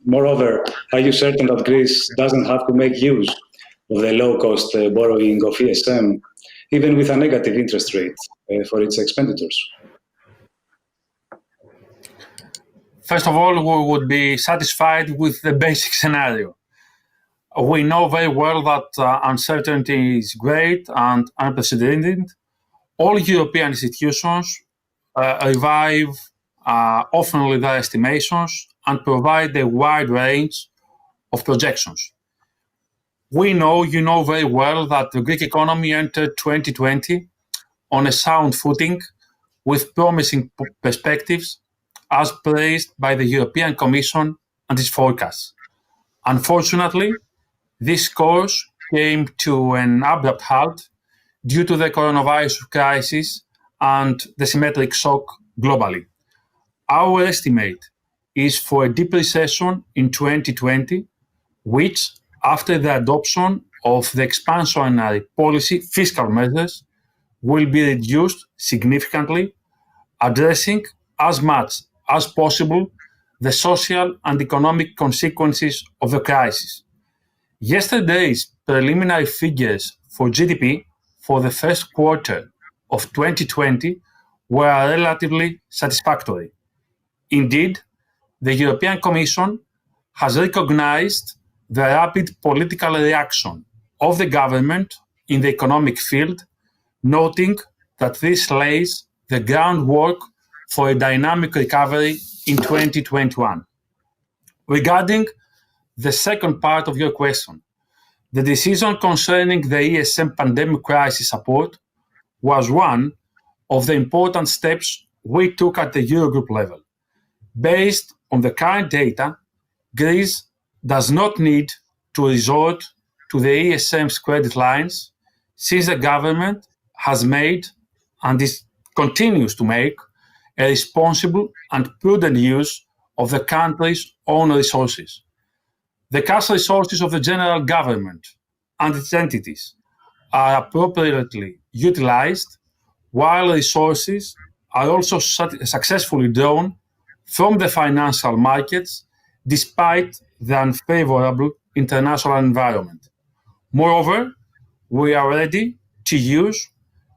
Moreover, are you certain that Greece doesn't have to make use of the low-cost borrowing of ESM, even with a negative interest rate for its expenditures? First of all, we would be satisfied with the basic scenario. We know very well that uncertainty is great and unprecedented. All European institutions revive often their estimations and provide a wide range of projections. We know, you know very well, that the Greek economy entered 2020 on a sound footing with promising perspectives as praised by the European Commission and its forecasts. Unfortunately, this course came to an abrupt halt due to the coronavirus crisis and the symmetric shock globally. Our estimate is for a deep recession in 2020, which, after the adoption of the expansionary policy fiscal measures, will be reduced significantly, addressing as much as possible the social and economic consequences of the crisis. Yesterday's preliminary figures for GDP for the first quarter of 2020 were relatively satisfactory. Indeed, the European Commission has recognized the rapid political reaction of the government in the economic field, noting that this lays the groundwork for a dynamic recovery in 2021. Regarding the second part of your question, the decision concerning the ESM pandemic crisis support was one of the important steps we took at the Eurogroup level. Based on the current data, Greece does not need to resort to the ESM's credit lines, since the government has made and continues to make a responsible and prudent use of the country's own resources. The cash resources of the general government and its entities are appropriately utilized, while resources are also successfully drawn from the financial markets despite the unfavorable international environment. Moreover, we are ready to use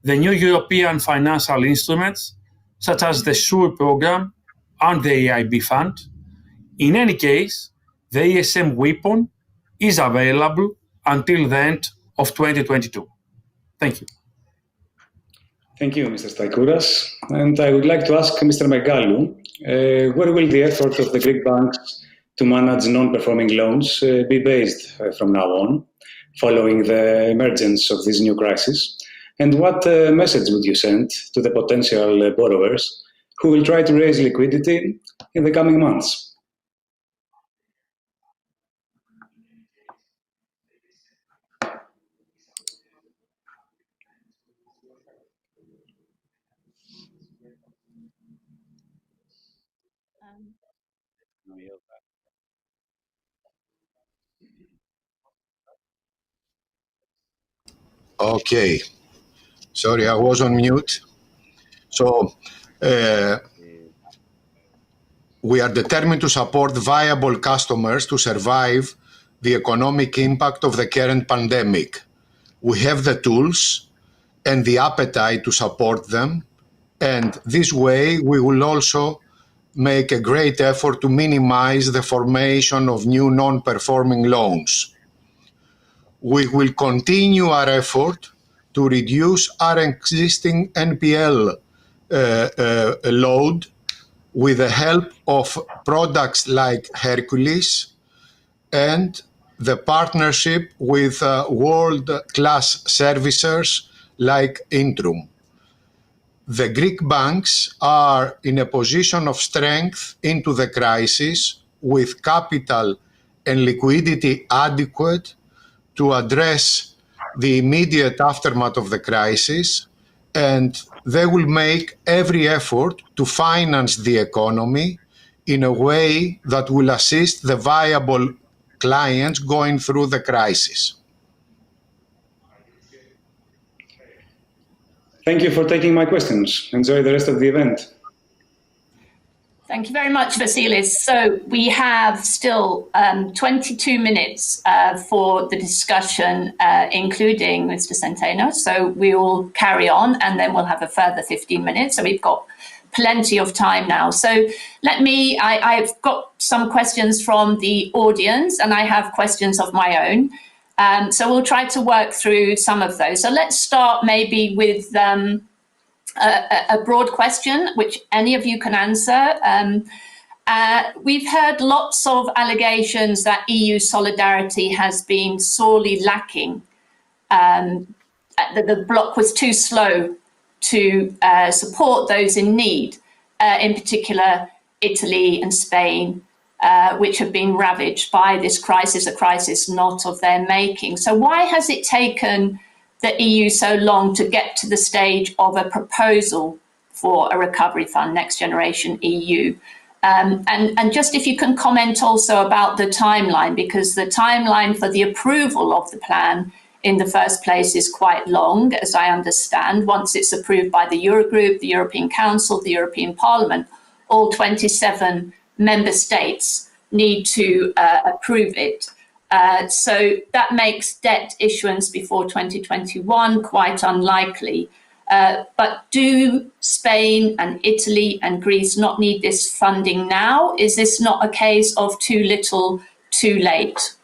the new European financial instruments such as the SURE program and the EIB fund. In any case, the ESM weapon is available until the end of 2022. Thank you. Thank you, Mr. Staikouras. And I would like to ask Mr. Megalou, where will the effort of the Greek banks to manage non-performing loans be based from now on, following the emergence of this new crisis? And what message would you send to the potential borrowers who will try to raise liquidity in the coming months? Okay. Sorry, I was on mute. So we are determined to support viable customers to survive the economic impact of the current pandemic. We have the tools and the appetite to support them, and this way we will also make a great effort to minimize the formation of new non-performing loans. We will continue our effort to reduce our existing NPL load with the help of products like Hercules and the partnership with world-class servicers like Intrum. The Greek banks are in a position of strength into the crisis with capital and liquidity adequate to address the immediate aftermath of the crisis, and they will make every effort to finance the economy in a way that will assist the viable clients going through the crisis. Thank you for taking my questions. Enjoy the rest of the event. Thank you very much, Vasilis. So we have still 22 minutes for the discussion, including Mr. Centeno. So we will carry on and then we'll have a further 15 minutes. So we've got plenty of time now. So I've got some questions from the audience and I have questions of my own. So we'll try to work through some of those. So let's start maybe with a broad question, which any of you can answer. We've heard lots of allegations that EU solidarity has been sorely lacking. The bloc was too slow to support those in need, in particular Italy and Spain, which have been ravaged by this crisis, a crisis not of their making. So why has it taken the EU so long to get to the stage of a proposal for a recovery fund, Next Generation EU? And just if you can comment also about the timeline, because the timeline for the approval of the plan in the first place is quite long, as I understand. Once it's approved by the Eurogroup, the European Council, the European Parliament, all 27 member states need to approve it. So that makes debt issuance before 2021 quite unlikely. But do Spain and Italy and Greece not need this funding now? Is this not a case of too little, too late?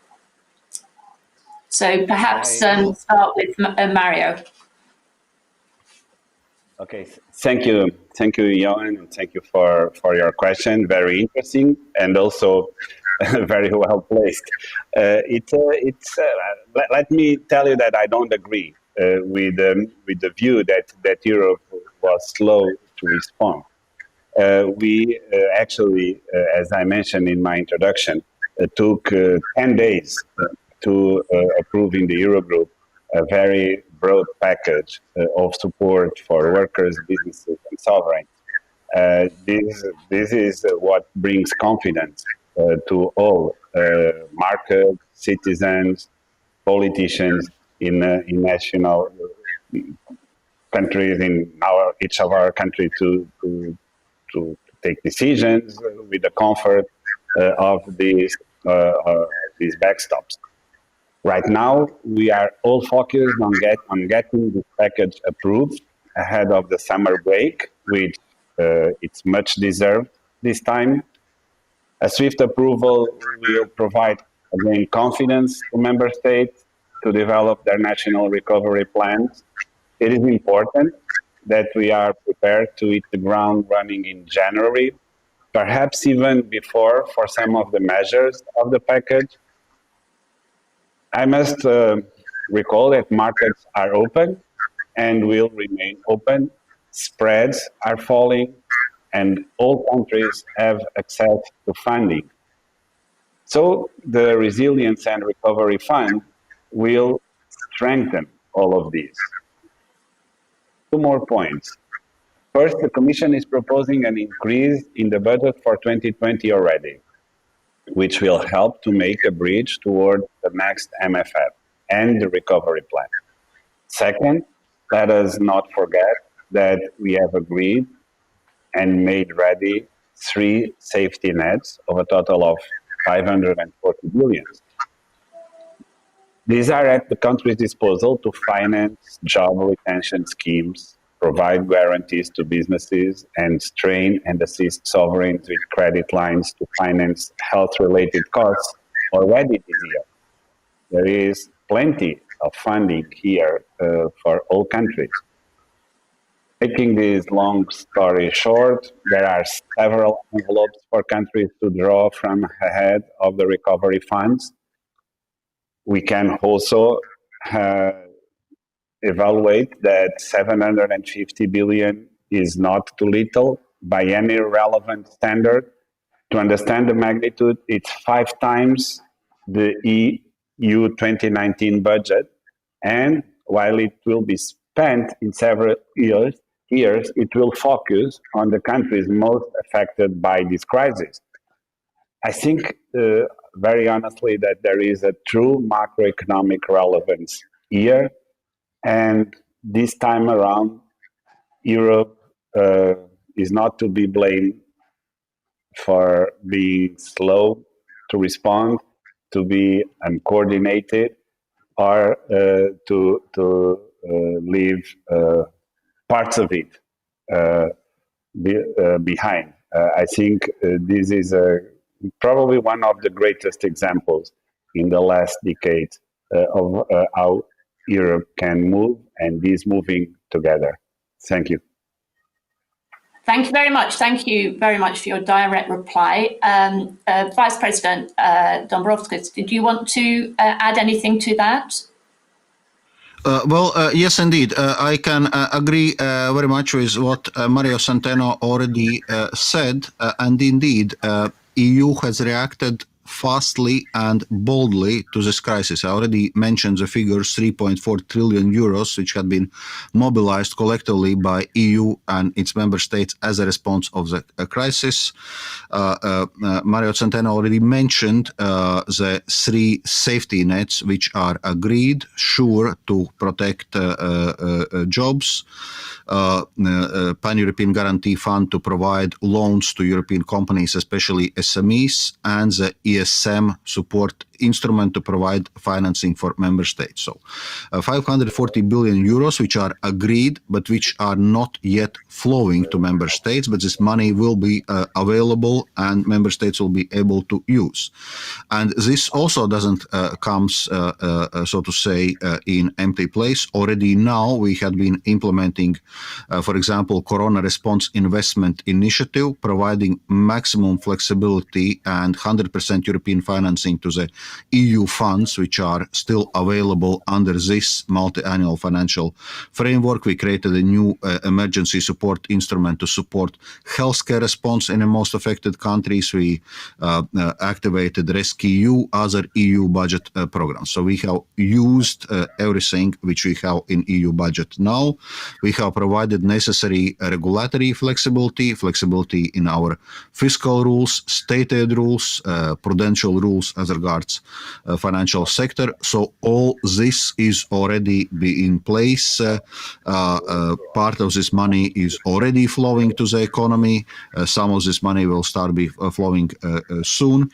So perhaps start with Mario. Okay, thank you, Johan, and thank you for your question. Very interesting and also very well placed. Let me tell you that I don't agree with the view that Europe was slow to respond. We actually, as I mentioned in my introduction, took 10 days to approve in the Eurogroup a very broad package of support for workers, businesses, and sovereigns. This is what brings confidence to all market citizens, politicians in national countries, in each of our countries to take decisions with the comfort of these backstops. Right now, we are all focused on getting this package approved ahead of the summer break, which it's much deserved this time. A swift approval will provide, again, confidence to member states to develop their national recovery plans. It is important that we are prepared to hit the ground running in January, perhaps even before for some of the measures of the package. I must recall that markets are open and will remain open. Spreads are falling and all countries have access to funding. So the Resilience and Recovery Fund will strengthen all of these. Two more points. First, the Commission is proposing an increase in the budget for 2020 already, which will help to make a bridge toward the next MFF and the recovery plan. Second, let us not forget that we have agreed and made ready 3 safety nets of a total of 540 billion. These are at the country's disposal to finance job retention schemes, provide guarantees to businesses, and train and assist sovereigns with credit lines to finance health-related costs already this year. There is plenty of funding here for all countries. Making this long story short, there are several envelopes for countries to draw from ahead of the recovery funds. We can also evaluate that 750 billion is not too little by any relevant standard. To understand the magnitude, it's 5 times the EU 2019 budget. And while it will be spent in several years, it will focus on the countries most affected by this crisis. I think, very honestly, that there is a true macroeconomic relevance here. And this time around, Europe is not to be blamed for being slow to respond, to be uncoordinated, or to leave parts of it behind. I think this is probably one of the greatest examples in the last decade of how Europe can move and is moving together. Thank you. Thank you very much. Thank you very much for your direct reply. Vice President Dombrovskis, did you want to add anything to that? Yes, indeed. I can agree very much with what Mario Centeno already said. And indeed, EU has reacted fastly and boldly to this crisis. I already mentioned the figure 3.4 trillion euros, which had been mobilized collectively by EU and its member states as a response of the crisis. Mario Centeno already mentioned the 3 safety nets, which are agreed, sure, to protect jobs, Pan-European Guarantee Fund to provide loans to European companies, especially SMEs, and the ESM support instrument to provide financing for member states. So 540 billion euros, which are agreed, but which are not yet flowing to member states, but this money will be available and member states will be able to use. And this also doesn't comes, so to say, in empty place. Already now we had been implementing, for example, Corona Response Investment Initiative, providing maximum flexibility and 100% European financing to the EU funds, which are still available under this multi-annual financial framework. We created a new emergency support instrument to support healthcare response in the most affected countries. We activated RescEU, other EU budget programs. So we have used everything which we have in EU budget now. We have provided necessary regulatory flexibility in our fiscal rules, state aid rules, prudential rules as regards financial sector. So all this is already in place. Part of this money is already flowing to the economy. Some of this money will start be flowing soon.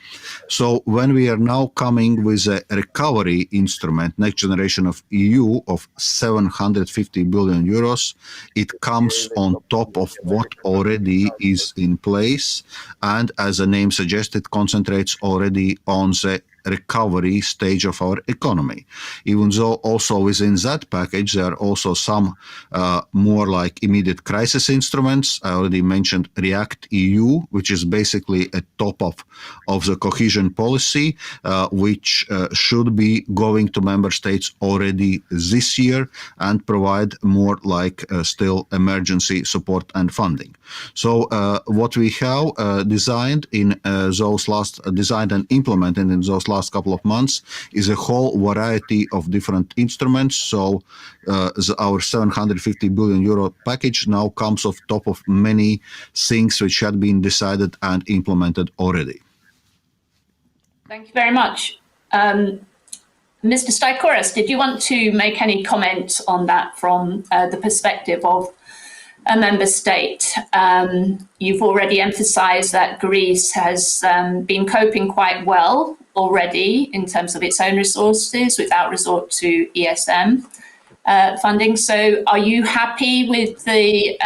So when we are now coming with a recovery instrument, next generation of EU of 750 billion euros, it comes on top of what already is in place, and as the name suggested, concentrates already on the recovery stage of our economy. Even though also within that package there are also some more like immediate crisis instruments. I already mentioned React EU, which is basically a top-up of the cohesion policy, which should be going to member states already this year and provide more like still emergency support and funding. So what we have designed and implemented in those last couple of months is a whole variety of different instruments. So our 750 billion euro package now comes off top of many things which had been decided and implemented already. Thank you very much. Mr. Staikouras, did you want to make any comment on that from the perspective of a member state? You've already emphasized that Greece has been coping quite well already in terms of its own resources without resort to ESM funding. So are you happy with the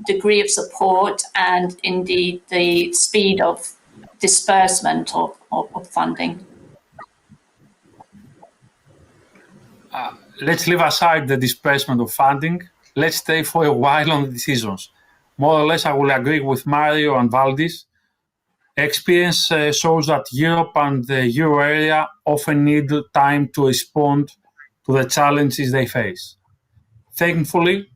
degree of support and indeed the speed of disbursement of funding? let's leave aside the disbursement of funding. Let's stay for a while on the decisions. More or less, I will agree with Mario and Valdis. Experience shows that Europe and the euro area often need time to respond to the challenges they face. Thankfully,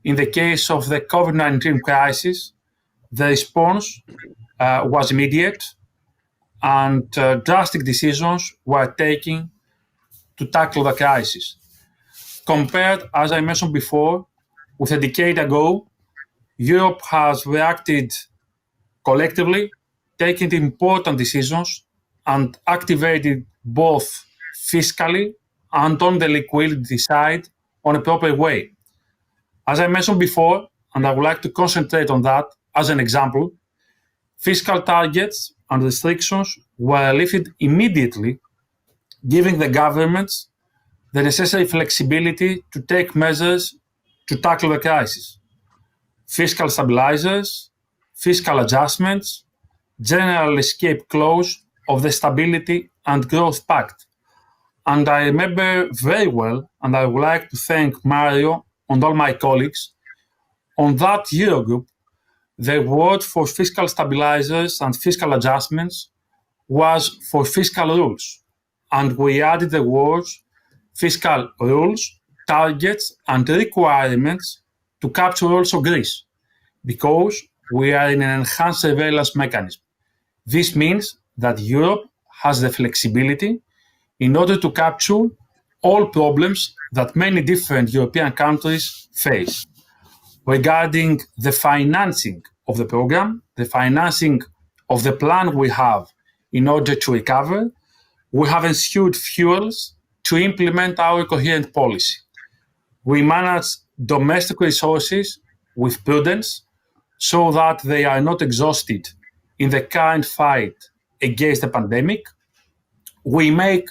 in the case of the COVID-19 crisis, the response was immediate and drastic decisions were taken to tackle the crisis. Compared, as I mentioned before, with a decade ago, Europe has reacted collectively, taking important decisions and activated both fiscally and on the liquidity side on a proper way. As I mentioned before, and I would like to concentrate on that as an example, fiscal targets and restrictions were lifted immediately, giving the governments the necessary flexibility to take measures to tackle the crisis. Fiscal stabilizers, fiscal adjustments, general escape clause of the Stability and Growth Pact. And I remember very well, and I would like to thank Mario and all my colleagues, on that Eurogroup, the word for fiscal stabilizers and fiscal adjustments was for fiscal rules. And we added the words fiscal rules, targets, and requirements to capture also Greece, because we are in an enhanced surveillance mechanism. This means that Europe has the flexibility in order to capture all problems that many different European countries face. Regarding the financing of the program, the financing of the plan we have in order to recover, we have ensured fuels to implement our coherent policy. We manage domestic resources with prudence so that they are not exhausted in the current fight against the pandemic. We make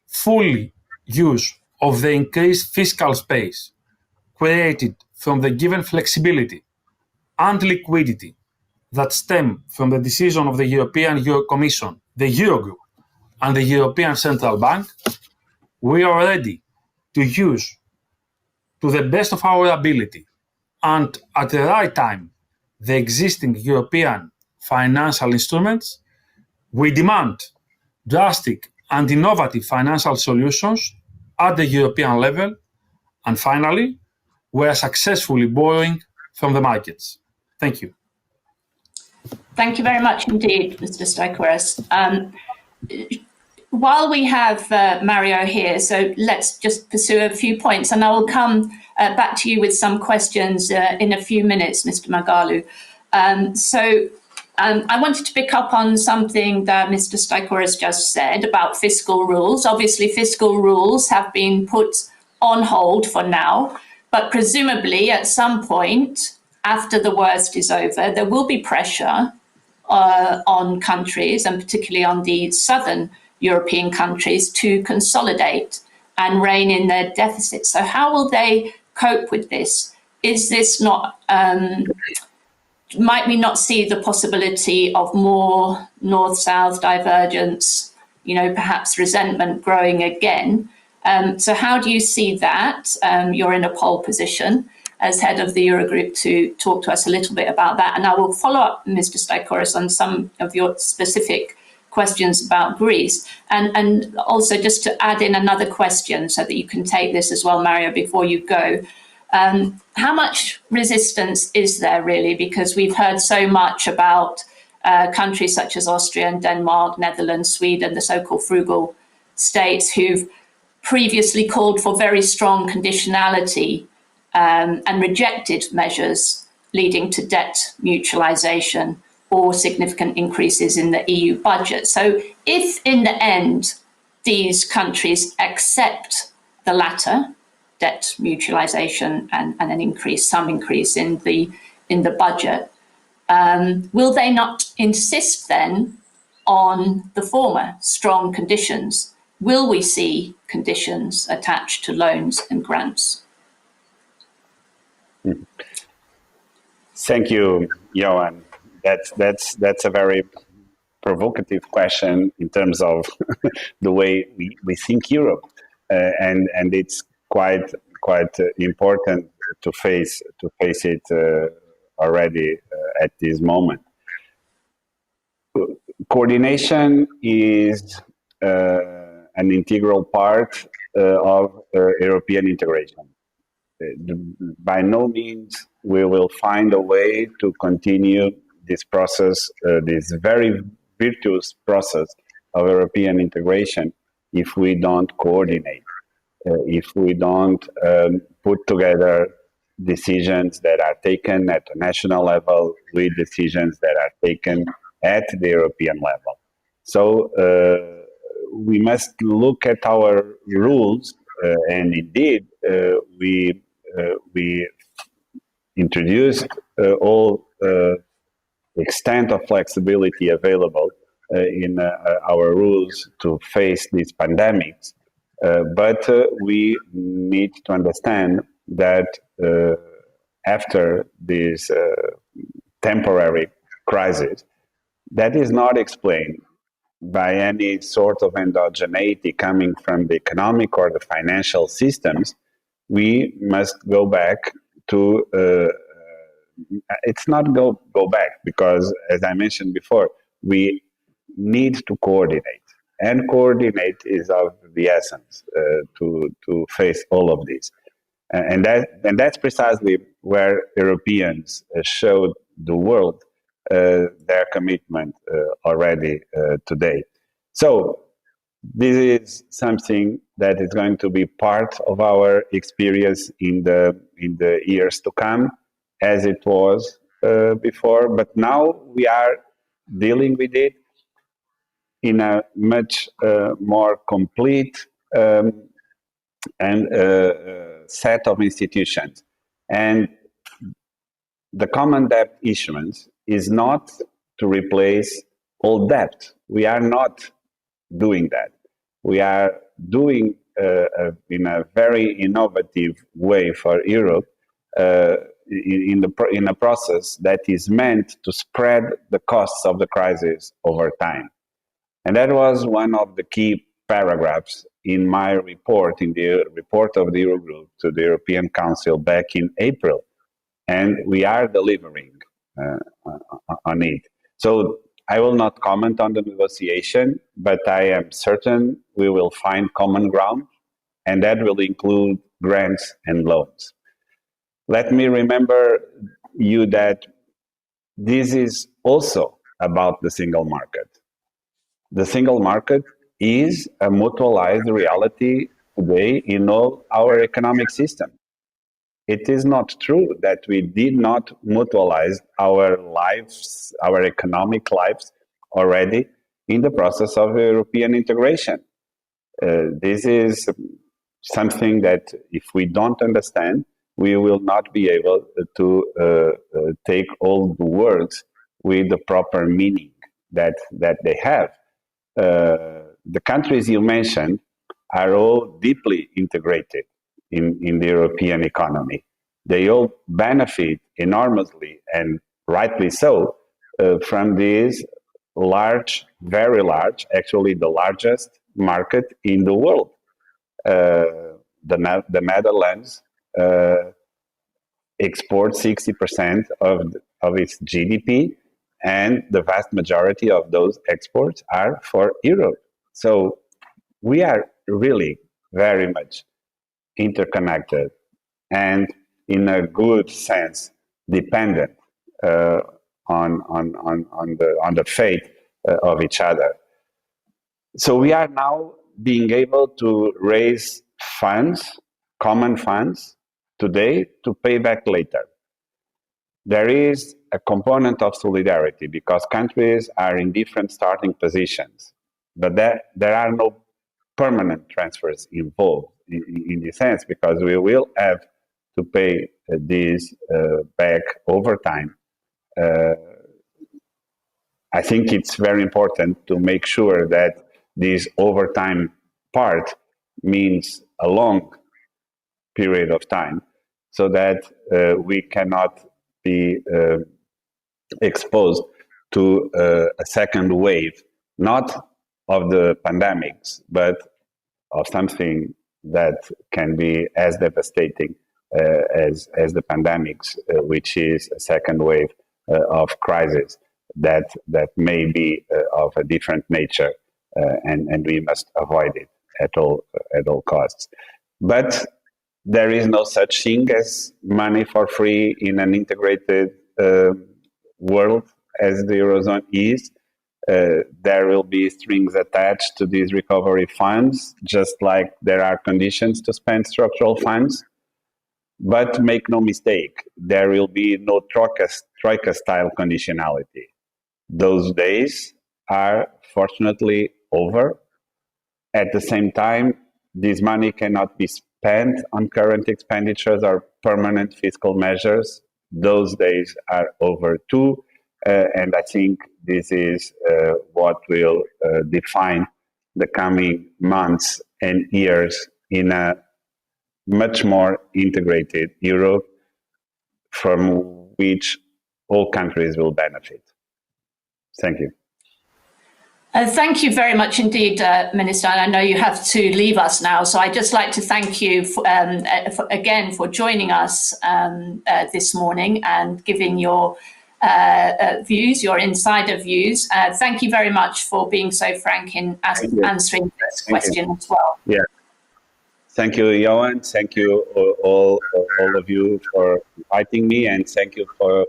fully use of the increased fiscal space created from the given flexibility and liquidity that stem from the decision of the European Commission, the Eurogroup, and the European Central Bank. We are ready to use, to the best of our ability and at the right time, the existing European financial instruments. We demand drastic and innovative financial solutions at the European level. And finally, we are successfully borrowing from the markets. Thank you. Thank you very much indeed, Mr. Stykouras. While we have Mario here, so let's just pursue a few points, and I will come back to you with some questions in a few minutes, Mr. Magalu. I wanted to pick up on something that Mr. Stykouras just said about fiscal rules. Obviously, fiscal rules have been put on hold for now, but presumably at some point after the worst is over, there will be pressure on countries, and particularly on the southern European countries, to consolidate and rein in their deficits. So how will they cope with this? Is this not, might we not see the possibility of more north-south divergence, perhaps resentment growing again? So how do you see that? You're in a pole position as head of the Eurogroup to talk to us a little bit about that. And I will follow up, Mr. Stykouras, on some of your specific questions about Greece. And also just to add in another question so that you can take this as well, Mario, before you go. How much resistance is there really? Because we've heard so much about countries such as Austria and Denmark, Netherlands, Sweden, the so-called frugal states who've previously called for very strong conditionality and rejected measures leading to debt mutualization or significant increases in the EU budget. So if in the end these countries accept the latter, debt mutualization and an increase, some increase in the budget, will they not insist then on the former strong conditions? Will we see conditions attached to loans and grants? Thank you, Johan. That's a very provocative question in terms of the way we think Europe. and it's quite important to face it already at this moment. Coordination is an integral part of European integration. By no means we will find a way to continue this process, this very virtuous process of European integration, if we don't coordinate, if we don't put together decisions that are taken at the national level with decisions that are taken at the European level. So we must look at our rules, and indeed we introduced all extent of flexibility available in our rules to face these pandemics. But we need to understand that after this temporary crisis, that is not explained by any sort of endogeneity coming from the economic or the financial systems. We must go back to, it's not go back, because as I mentioned before, we need to coordinate. And coordinate is of the essence to face all of this. And that's precisely where Europeans showed the world their commitment already today. So this is something that is going to be part of our experience in the years to come, as it was before. But now we are dealing with it in a much more complete and set of institutions. And the common debt issuance is not to replace all debt. We are not doing that. We are doing in a very innovative way for Europe in a process that is meant to spread the costs of the crisis over time. And that was one of the key paragraphs in my report, in the report of the Eurogroup to the European Council back in April. And we are delivering on it. So I will not comment on the negotiation, but I am certain we will find common ground, and that will include grants and loans. Let me remember you that this is also about the single market. The single market is a mutualized reality today in all our economic system. It is not true that we did not mutualize our lives, our economic lives, already in the process of European integration. This is something that if we don't understand, we will not be able to take all the words with the proper meaning that they have. The countries you mentioned are all deeply integrated in the European economy. They all benefit enormously, and rightly so, from this large, very large, actually the largest market in the world. The Netherlands exports 60% of its GDP, and the vast majority of those exports are for Europe. So we are really very much interconnected and, in a good sense, dependent on the fate of each other. So we are now being able to raise funds, common funds, today to pay back later. There is a component of solidarity because countries are in different starting positions, but there are no permanent transfers involved in this sense, because we will have to pay this back over time. I think it's very important to make sure that this overtime part means a long period of time, so that we cannot be exposed to a second wave, not of the pandemics, but of something that can be as devastating as the pandemics, which is a second wave of crisis that may be of a different nature, and we must avoid it at all costs. But there is no such thing as money for free in an integrated world as the Eurozone is. There will be strings attached to these recovery funds, just like there are conditions to spend structural funds. But make no mistake, there will be no Troika-style conditionality. Those days are fortunately over. At the same time, this money cannot be spent on current expenditures or permanent fiscal measures. Those days are over too. And I think this is what will define the coming months and years in a much more integrated Europe from which all countries will benefit. Thank you. Thank you very much indeed, Minister. And I know you have to leave us now, so I'd just like to thank you again for joining us this morning and giving your views, your insider views. Thank you very much for being so frank in answering this question as well. Yeah. Thank you, Johan. Thank you all of you for inviting me, and thank you to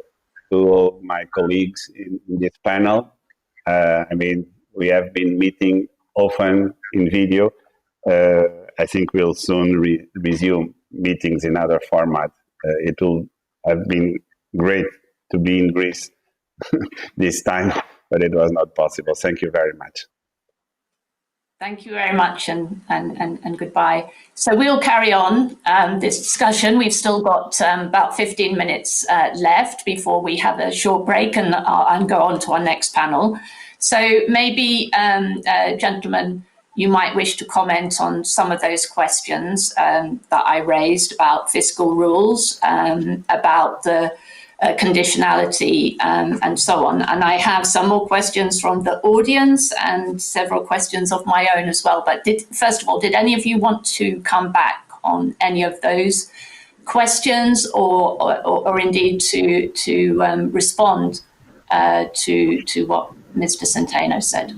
all my colleagues in this panel. I mean, we have been meeting often in video. I think we'll soon resume meetings in other format. It will have been great to be in Greece this time, but it was not possible. Thank you very much. Thank you very much, and goodbye. So we'll carry on this discussion. We've still got about 15 minutes left before we have a short break and go on to our next panel. So maybe, gentlemen, you might wish to comment on some of those questions that I raised about fiscal rules, about the conditionality, and so on. And I have some more questions from the audience and several questions of my own as well. But first of all, did any of you want to come back on any of those questions, or indeed to respond to what Mr. Centeno said?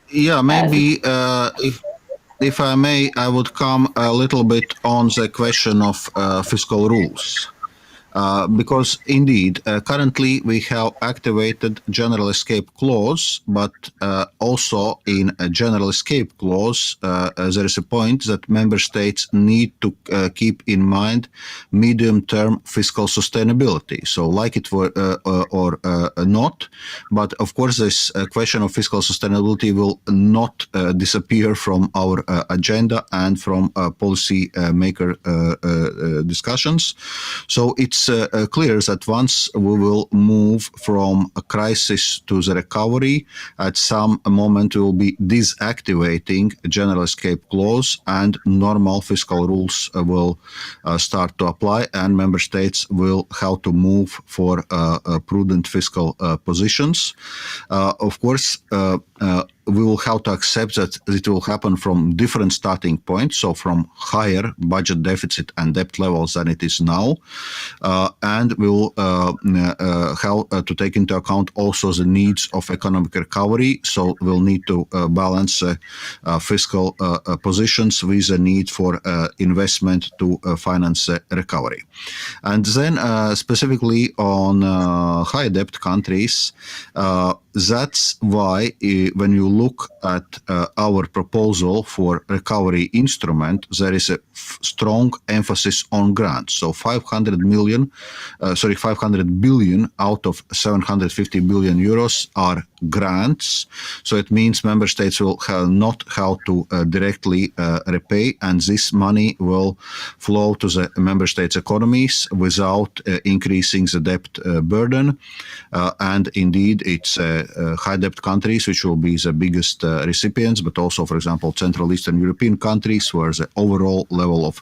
Yeah, maybe if I may, I would come a little bit on the question of fiscal rules. Because indeed, currently we have activated general escape clause, but also in a general escape clause, there is a point that member states need to keep in mind medium-term fiscal sustainability. So like it were or not, but of course this question of fiscal sustainability will not disappear from our agenda and from policy maker discussions. So it's clear that once we will move from a crisis to the recovery, at some moment we will be deactivating a general escape clause and normal fiscal rules will start to apply, and member states will have to move for prudent fiscal positions. Of course, we will have to accept that it will happen from different starting points, so from higher budget deficit and debt levels than it is now, and we will have to take into account also the needs of economic recovery, so we'll need to balance fiscal positions with the need for investment to finance recovery. And then specifically on high debt countries, that's why when you look at our proposal for recovery instrument, there is a strong emphasis on grants. So 500 billion out of 750 billion euros are grants. So it means member states will not have to directly repay, and this money will flow to the member states' economies without increasing the debt burden. And indeed, it's high debt countries which will be the biggest recipients, but also, for example, Central Eastern European countries where the overall level of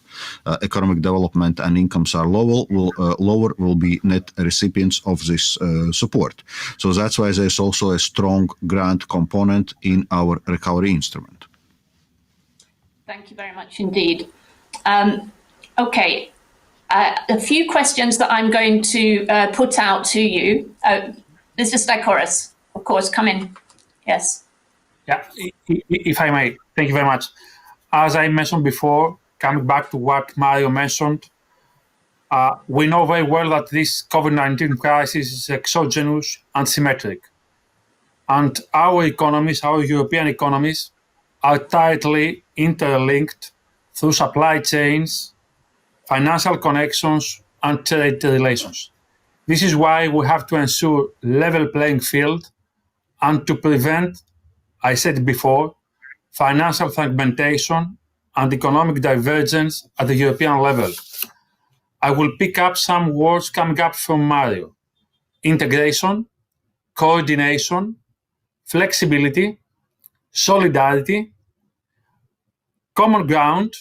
economic development and incomes are lower will be net recipients of this support. So that's why there's also a strong grant component in our recovery instrument. Thank you very much indeed. Okay, a few questions that I'm going to put out to you. Mr. Staikouras, of course, come in. Yes. Yeah, if I may, thank you very much. As I mentioned before, coming back to what Mario mentioned, we know very well that this COVID-19 crisis is exogenous and symmetric. And our economies, our European economies, are tightly interlinked through supply chains, financial connections, and trade relations. This is why we have to ensure level playing field and to prevent, I said before, financial fragmentation and economic divergence at the European level. I will pick up some words coming up from Mario: integration, coordination, flexibility, solidarity, common ground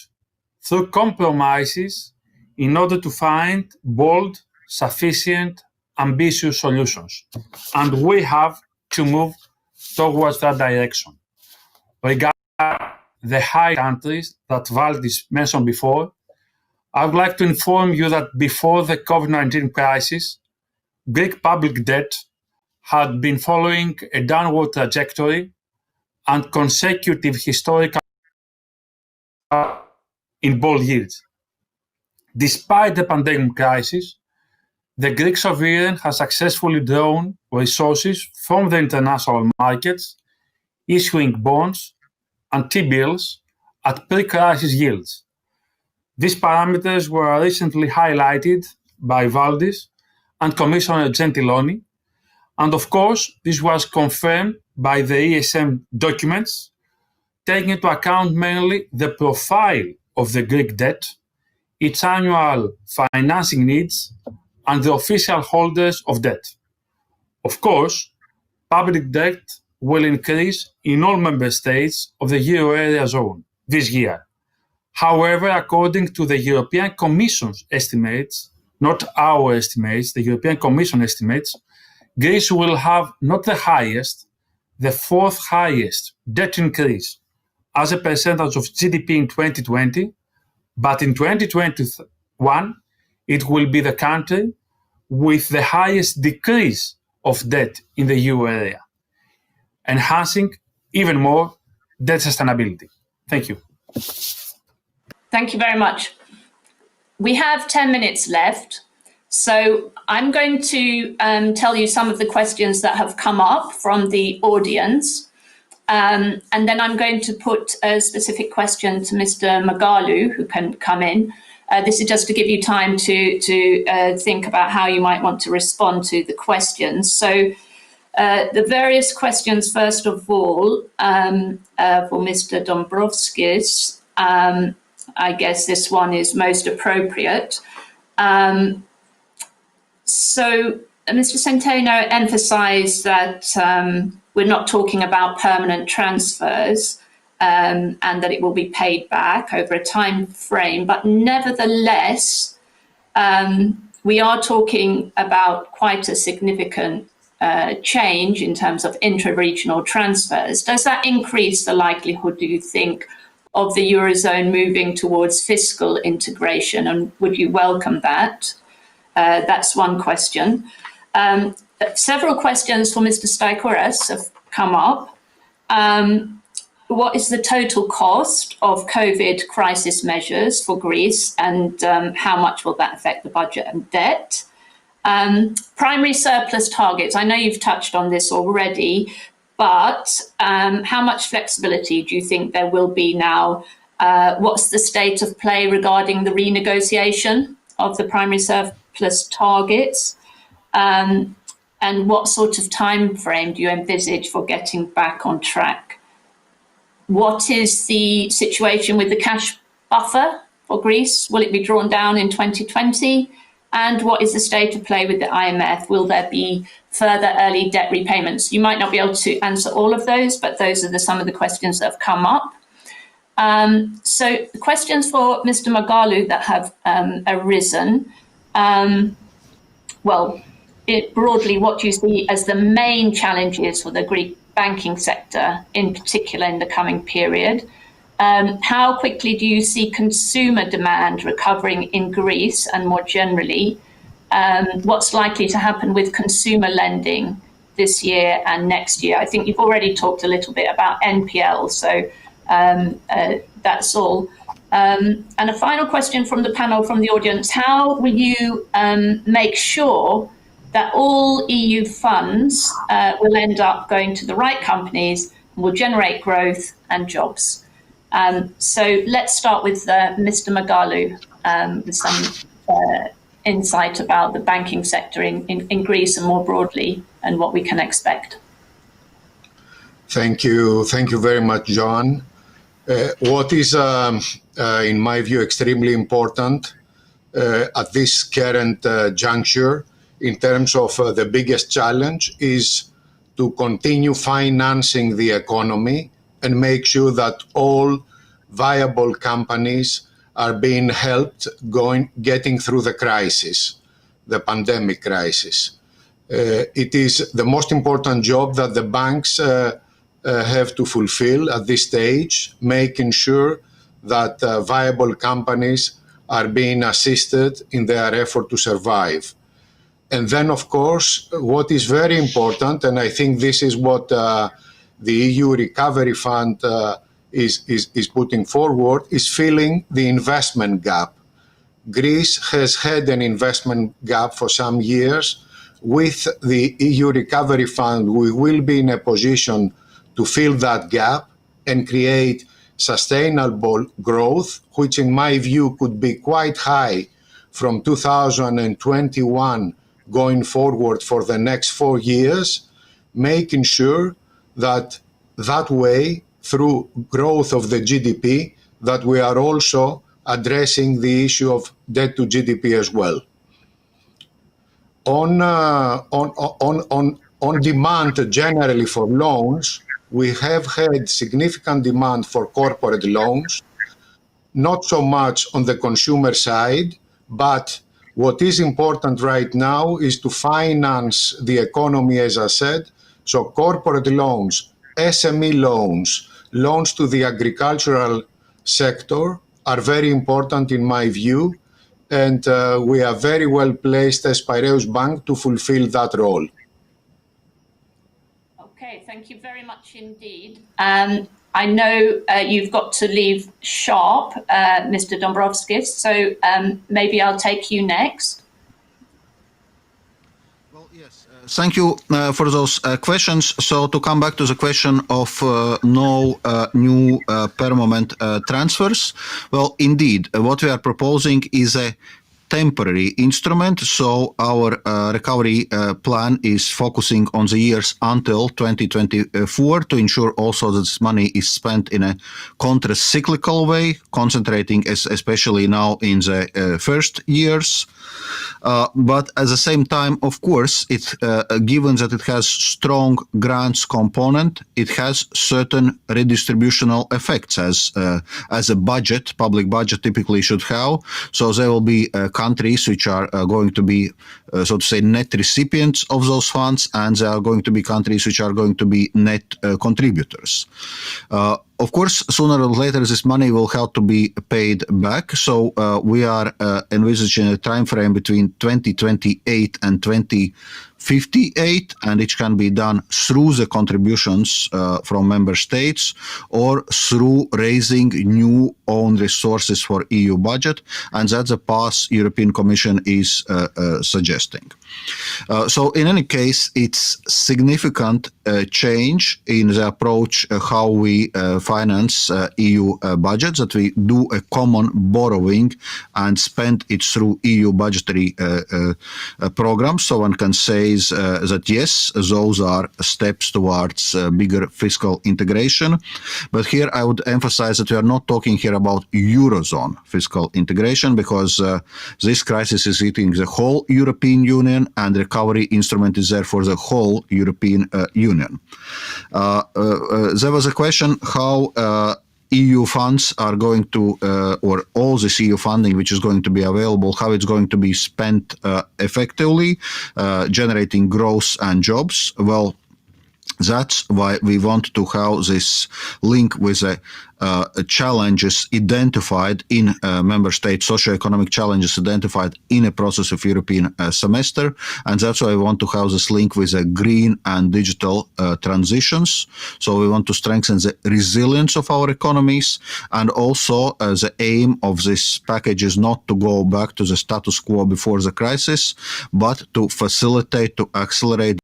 through compromises in order to find bold, sufficient, ambitious solutions. And we have to move towards that direction. Regarding the high countries that Valdis mentioned before, I would like to inform you that before the COVID-19 crisis, Greek public debt had been following a downward trajectory and consecutive historical in bold yields. Despite the pandemic crisis, the Greek sovereign has successfully drawn resources from the international markets, issuing bonds and T-bills at pre-crisis yields. These parameters were recently highlighted by Valdis and Commissioner Gentiloni, and of course, this was confirmed by the ESM documents, taking into account mainly the profile of the Greek debt, its annual financing needs, and the official holders of debt. Of course, public debt will increase in all member states of the euro area zone this year. However, according to the European Commission's estimates, not our estimates, the European Commission estimates, Greece will have not the highest, the fourth highest debt increase as a percentage of GDP in 2020, but in 2021, it will be the country with the highest decrease of debt in the euro area, enhancing even more debt sustainability. Thank you. Thank you very much. We have 10 minutes left, so I'm going to tell you some of the questions that have come up from the audience, and then I'm going to put a specific question to Mr. Magalu, who can come in. This is just to give you time to think about how you might want to respond to the questions. So the various questions, first of all, for Mr. Dombrovskis, I guess this one is most appropriate. So Mr. Centeno emphasized that we're not talking about permanent transfers and that it will be paid back over a time frame, but nevertheless, we are talking about quite a significant change in terms of intra-regional transfers. Does that increase the likelihood, do you think, of the Eurozone moving towards fiscal integration, and would you welcome that? That's one question. Several questions for Mr. Staikouras have come up. What is the total cost of COVID crisis measures for Greece, and how much will that affect the budget and debt? Primary surplus targets, I know you've touched on this already, but how much flexibility do you think there will be now? What's the state of play regarding the renegotiation of the primary surplus targets? And what sort of time frame do you envisage for getting back on track? What is the situation with the cash buffer for Greece? Will it be drawn down in 2020? And what is the state of play with the IMF? Will there be further early debt repayments? You might not be able to answer all of those, but those are some of the questions that have come up. So the questions for Mr. Magalu that have arisen. Broadly, what do you see as the main challenges for the Greek banking sector, in particular in the coming period? how quickly do you see consumer demand recovering in Greece and more generally? What's likely to happen with consumer lending this year and next year? I think you've already talked a little bit about NPL, so that's all. And a final question from the panel, from the audience: how will you make sure that all EU funds will end up going to the right companies and will generate growth and jobs? So let's start with Mr. Magalu with some insight about the banking sector in Greece and more broadly, and what we can expect. Thank you very much, John. What is, in my view, extremely important at this current juncture in terms of the biggest challenge is to continue financing the economy and make sure that all viable companies are being helped getting through the crisis, the pandemic crisis. It is the most important job that the banks have to fulfill at this stage, making sure that viable companies are being assisted in their effort to survive. And then, of course, what is very important, and I think this is what the EU Recovery Fund is putting forward, is filling the investment gap. Greece has had an investment gap for some years. With the EU Recovery Fund, we will be in a position to fill that gap and create sustainable growth, which in my view could be quite high from 2021 going forward for the next 4 years, making sure that way, through growth of the GDP, that we are also addressing the issue of debt to GDP as well. On demand generally for loans, we have had significant demand for corporate loans, not so much on the consumer side, but what is important right now is to finance the economy, as I said. So corporate loans, SME loans, loans to the agricultural sector are very important in my view, and we are very well placed as Piraeus Bank to fulfill that role. Okay, thank you very much indeed. I know you've got to leave sharp, Mr. Dombrovskis, so maybe I'll take you next. Well, yes, thank you for those questions. So to come back to the question of no new permanent transfers, well, indeed, what we are proposing is a temporary instrument. So our recovery plan is focusing on the years until 2024 to ensure also that this money is spent in a counter-cyclical way, concentrating especially now in the first years. But at the same time, of course, given that it has strong grants component, it has certain redistributional effects as a budget, public budget typically should have. So there will be countries which are going to be, so to say, net recipients of those funds, and there are going to be countries which are going to be net contributors. Of course, sooner or later, this money will have to be paid back. So we are envisaging a time frame between 2028 and 2058, and it can be done through the contributions from member states or through raising new own resources for EU budget, and that's the path European Commission is suggesting. So in any case, it's significant change in the approach how we finance EU budget, that we do a common borrowing and spend it through EU budgetary programs. So one can say that yes, those are steps towards bigger fiscal integration. But here I would emphasize that we are not talking here about Eurozone fiscal integration, because this crisis is hitting the whole European Union, and the recovery instrument is there for the whole European Union. There was a question how EU funds are going to, or all this EU funding which is going to be available, how it's going to be spent effectively, generating growth and jobs. Well, That's why we want to have this link with challenges identified in member states, socio-economic challenges identified in a process of European semester. And that's why we want to have this link with green and digital transitions. So we want to strengthen the resilience of our economies. And also the aim of this package is not to go back to the status quo before the crisis, but to facilitate, to accelerate.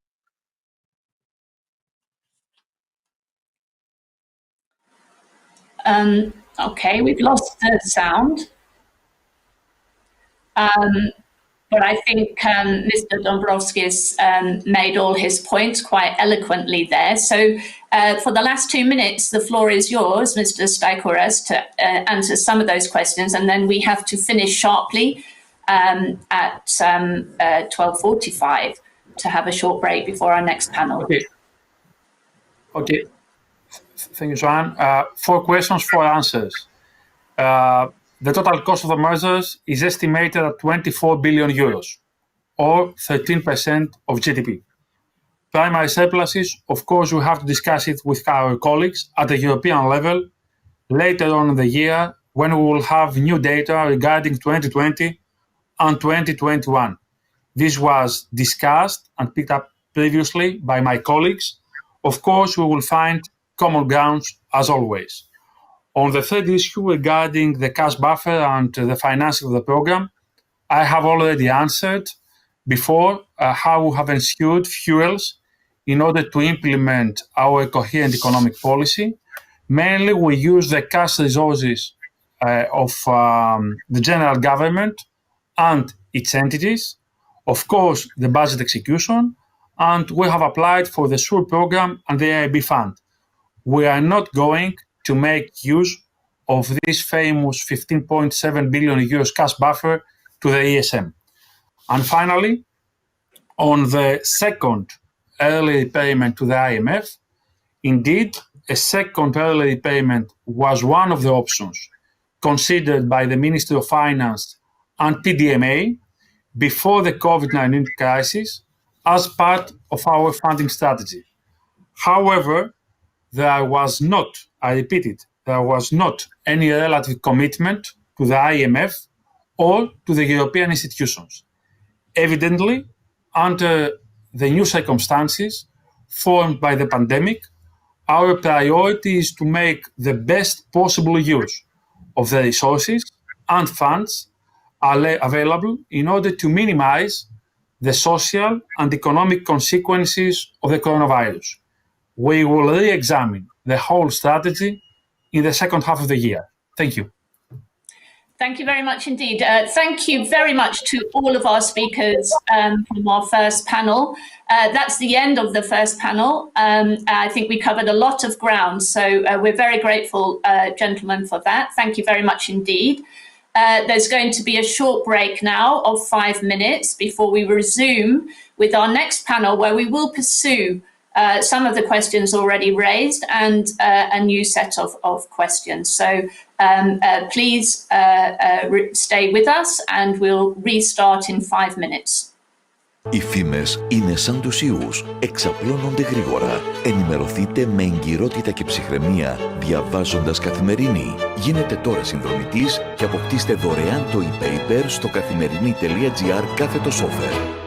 Okay, we've lost the sound. But I think Mr. Dombrovskis made all his points quite eloquently there. So for the last 2 minutes, the floor is yours, Mr. Staikouras, to answer some of those questions. And then we have to finish sharply at 12:45 to have a short break before our next panel. Okay. Thank you, Joanne. 4 questions, 4 answers. The total cost of the measures is estimated at 24 billion euros, or 13% of GDP. Primary surpluses, of course, we have to discuss it with our colleagues at the European level later on in the year when we will have new data regarding 2020 and 2021. This was discussed and picked up previously by my colleagues. Of course, we will find common grounds as always. On the third issue regarding the cash buffer and the financing of the program, I have already answered before how we have ensured fuels in order to implement our coherent economic policy. Mainly, we use the cash resources of the general government and its entities, of course, the budget execution, and we have applied for the SURE program and the EIB fund. We are not going to make use of this famous 15.7 billion euros cash buffer to the ESM. And finally, on the second early repayment to the IMF, indeed, a second early repayment was one of the options considered by the Ministry of Finance and PDMA before the COVID-19 crisis as part of our funding strategy. However, there was not, I repeat it, there was not any relative commitment to the IMF or to the European institutions. Evidently, under the new circumstances formed by the pandemic, our priority is to make the best possible use of the resources and funds available in order to minimize the social and economic consequences of the coronavirus. We will re-examine the whole strategy in the second half of the year. Thank you. Thank you very much indeed. Thank you very much to all of our speakers from our first panel. That's the end of the first panel. I think we covered a lot of ground, so we're very grateful, gentlemen, for that. Thank you very much indeed. There's going to be a short break now of 5 minutes before we resume with our next panel, where we will pursue some of the questions already raised and a new set of questions. So please stay with us and we'll restart in 5 minutes. Οι φήμες είναι σαν τους ιούς, εξαπλώνονται γρήγορα. Ενημερωθείτε με εγκυρότητα και ψυχραιμία διαβάζοντας Καθημερινή. Γίνετε τώρα συνδρομητής και αποκτήστε δωρεάν το e-paper στο καθημερινή.gr/offer.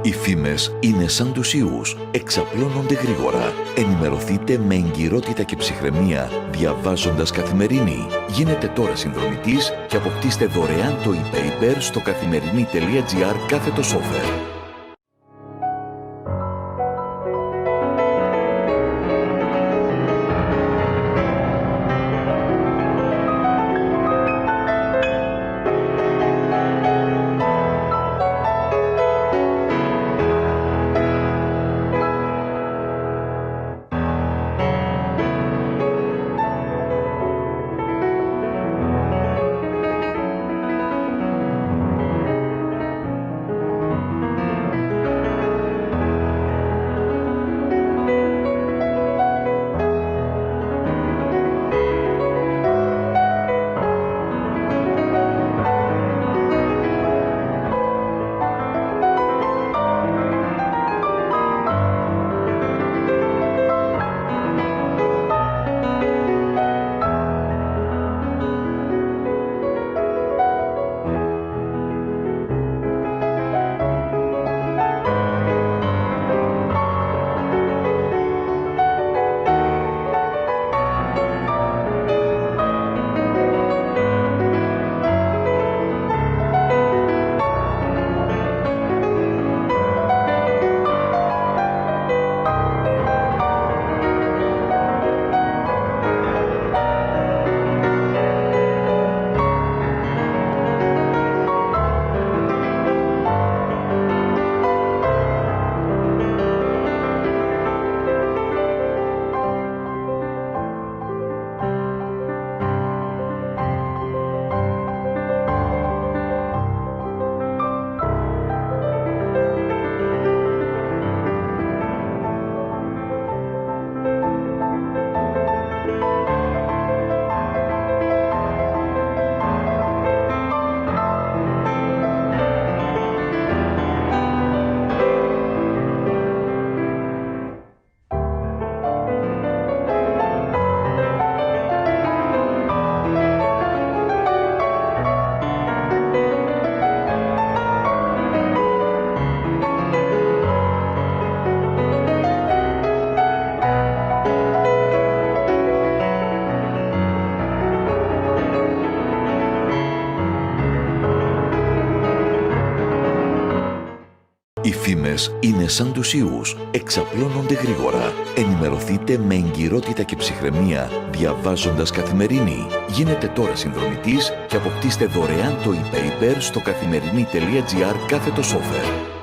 Οι φήμες είναι σαν τους ιούς, εξαπλώνονται γρήγορα. Ενημερωθείτε με εγκυρότητα και ψυχραιμία διαβάζοντας Καθημερινή. Γίνετε τώρα συνδρομητής και αποκτήστε δωρεάν το e-paper στο καθημερινή.gr/offer. Οι φήμες είναι σαν τους ιούς, εξαπλώνονται γρήγορα. Ενημερωθείτε με εγκυρότητα και ψυχραιμία διαβάζοντας Καθημερινή. Γίνετε τώρα συνδρομητής και αποκτήστε δωρεάν το e-paper στο καθημερινή.gr/offer.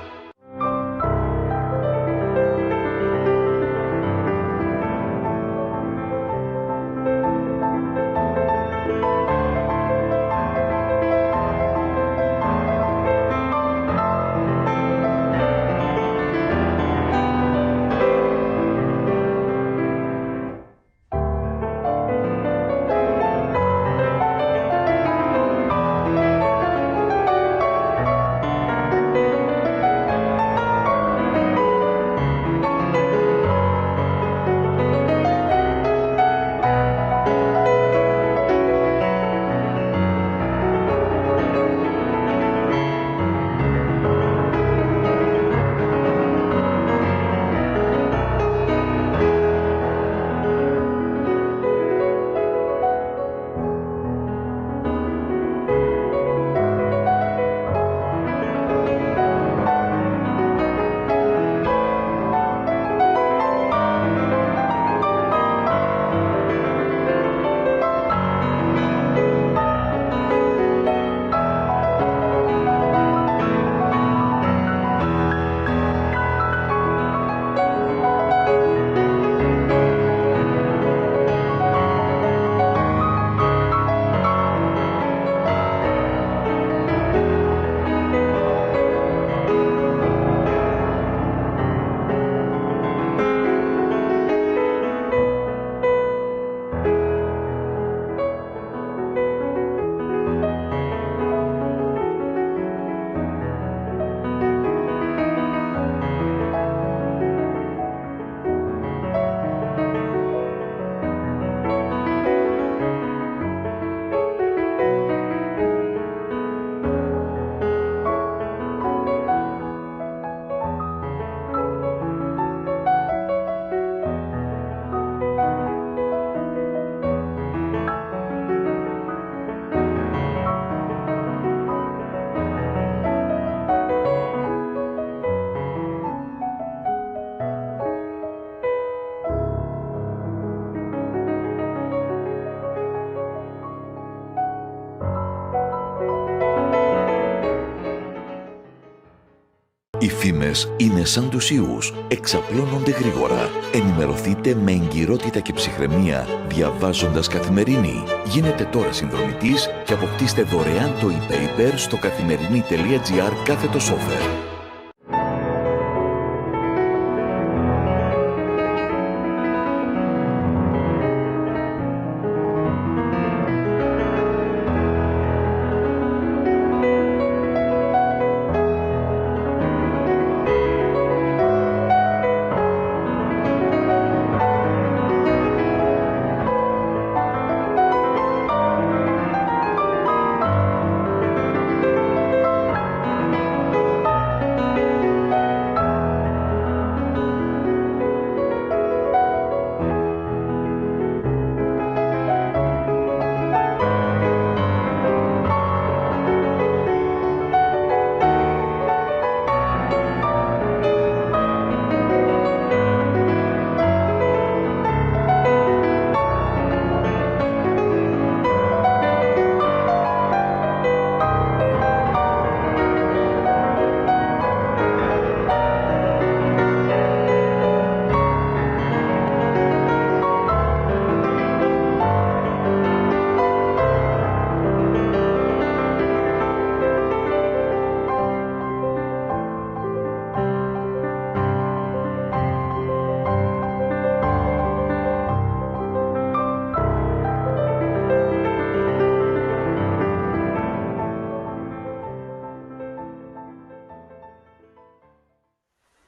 Οι φήμες είναι σαν τους ιούς, εξαπλώνονται γρήγορα. Ενημερωθείτε με εγκυρότητα και ψυχραιμία διαβάζοντας Καθημερινή. Γίνετε τώρα συνδρομητής και αποκτήστε δωρεάν το e-paper στο καθημερινή.gr/offer.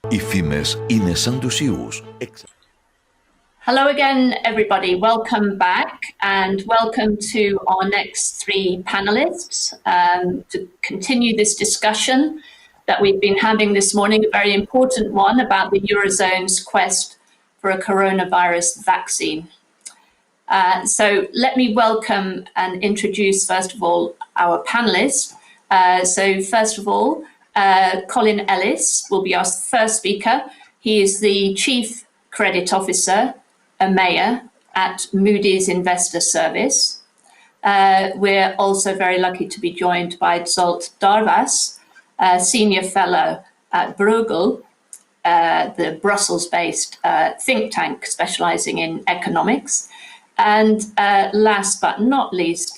Οι φήμες είναι σαν τους ιούς. Hello again, everybody. Welcome back and welcome to our next three panelists to continue this discussion that we've been having this morning, a very important one about the Eurozone's quest for a coronavirus vaccine. So let me welcome and introduce, first of all, our panelists. So first of all, Colin Ellis will be our first speaker. He is the Chief Credit Officer, EMEA, at Moody's Investor Service. We're also very lucky to be joined by Zsolt Darvas, Senior Fellow at Bruegel, the Brussels-based think tank specializing in economics. And last but not least,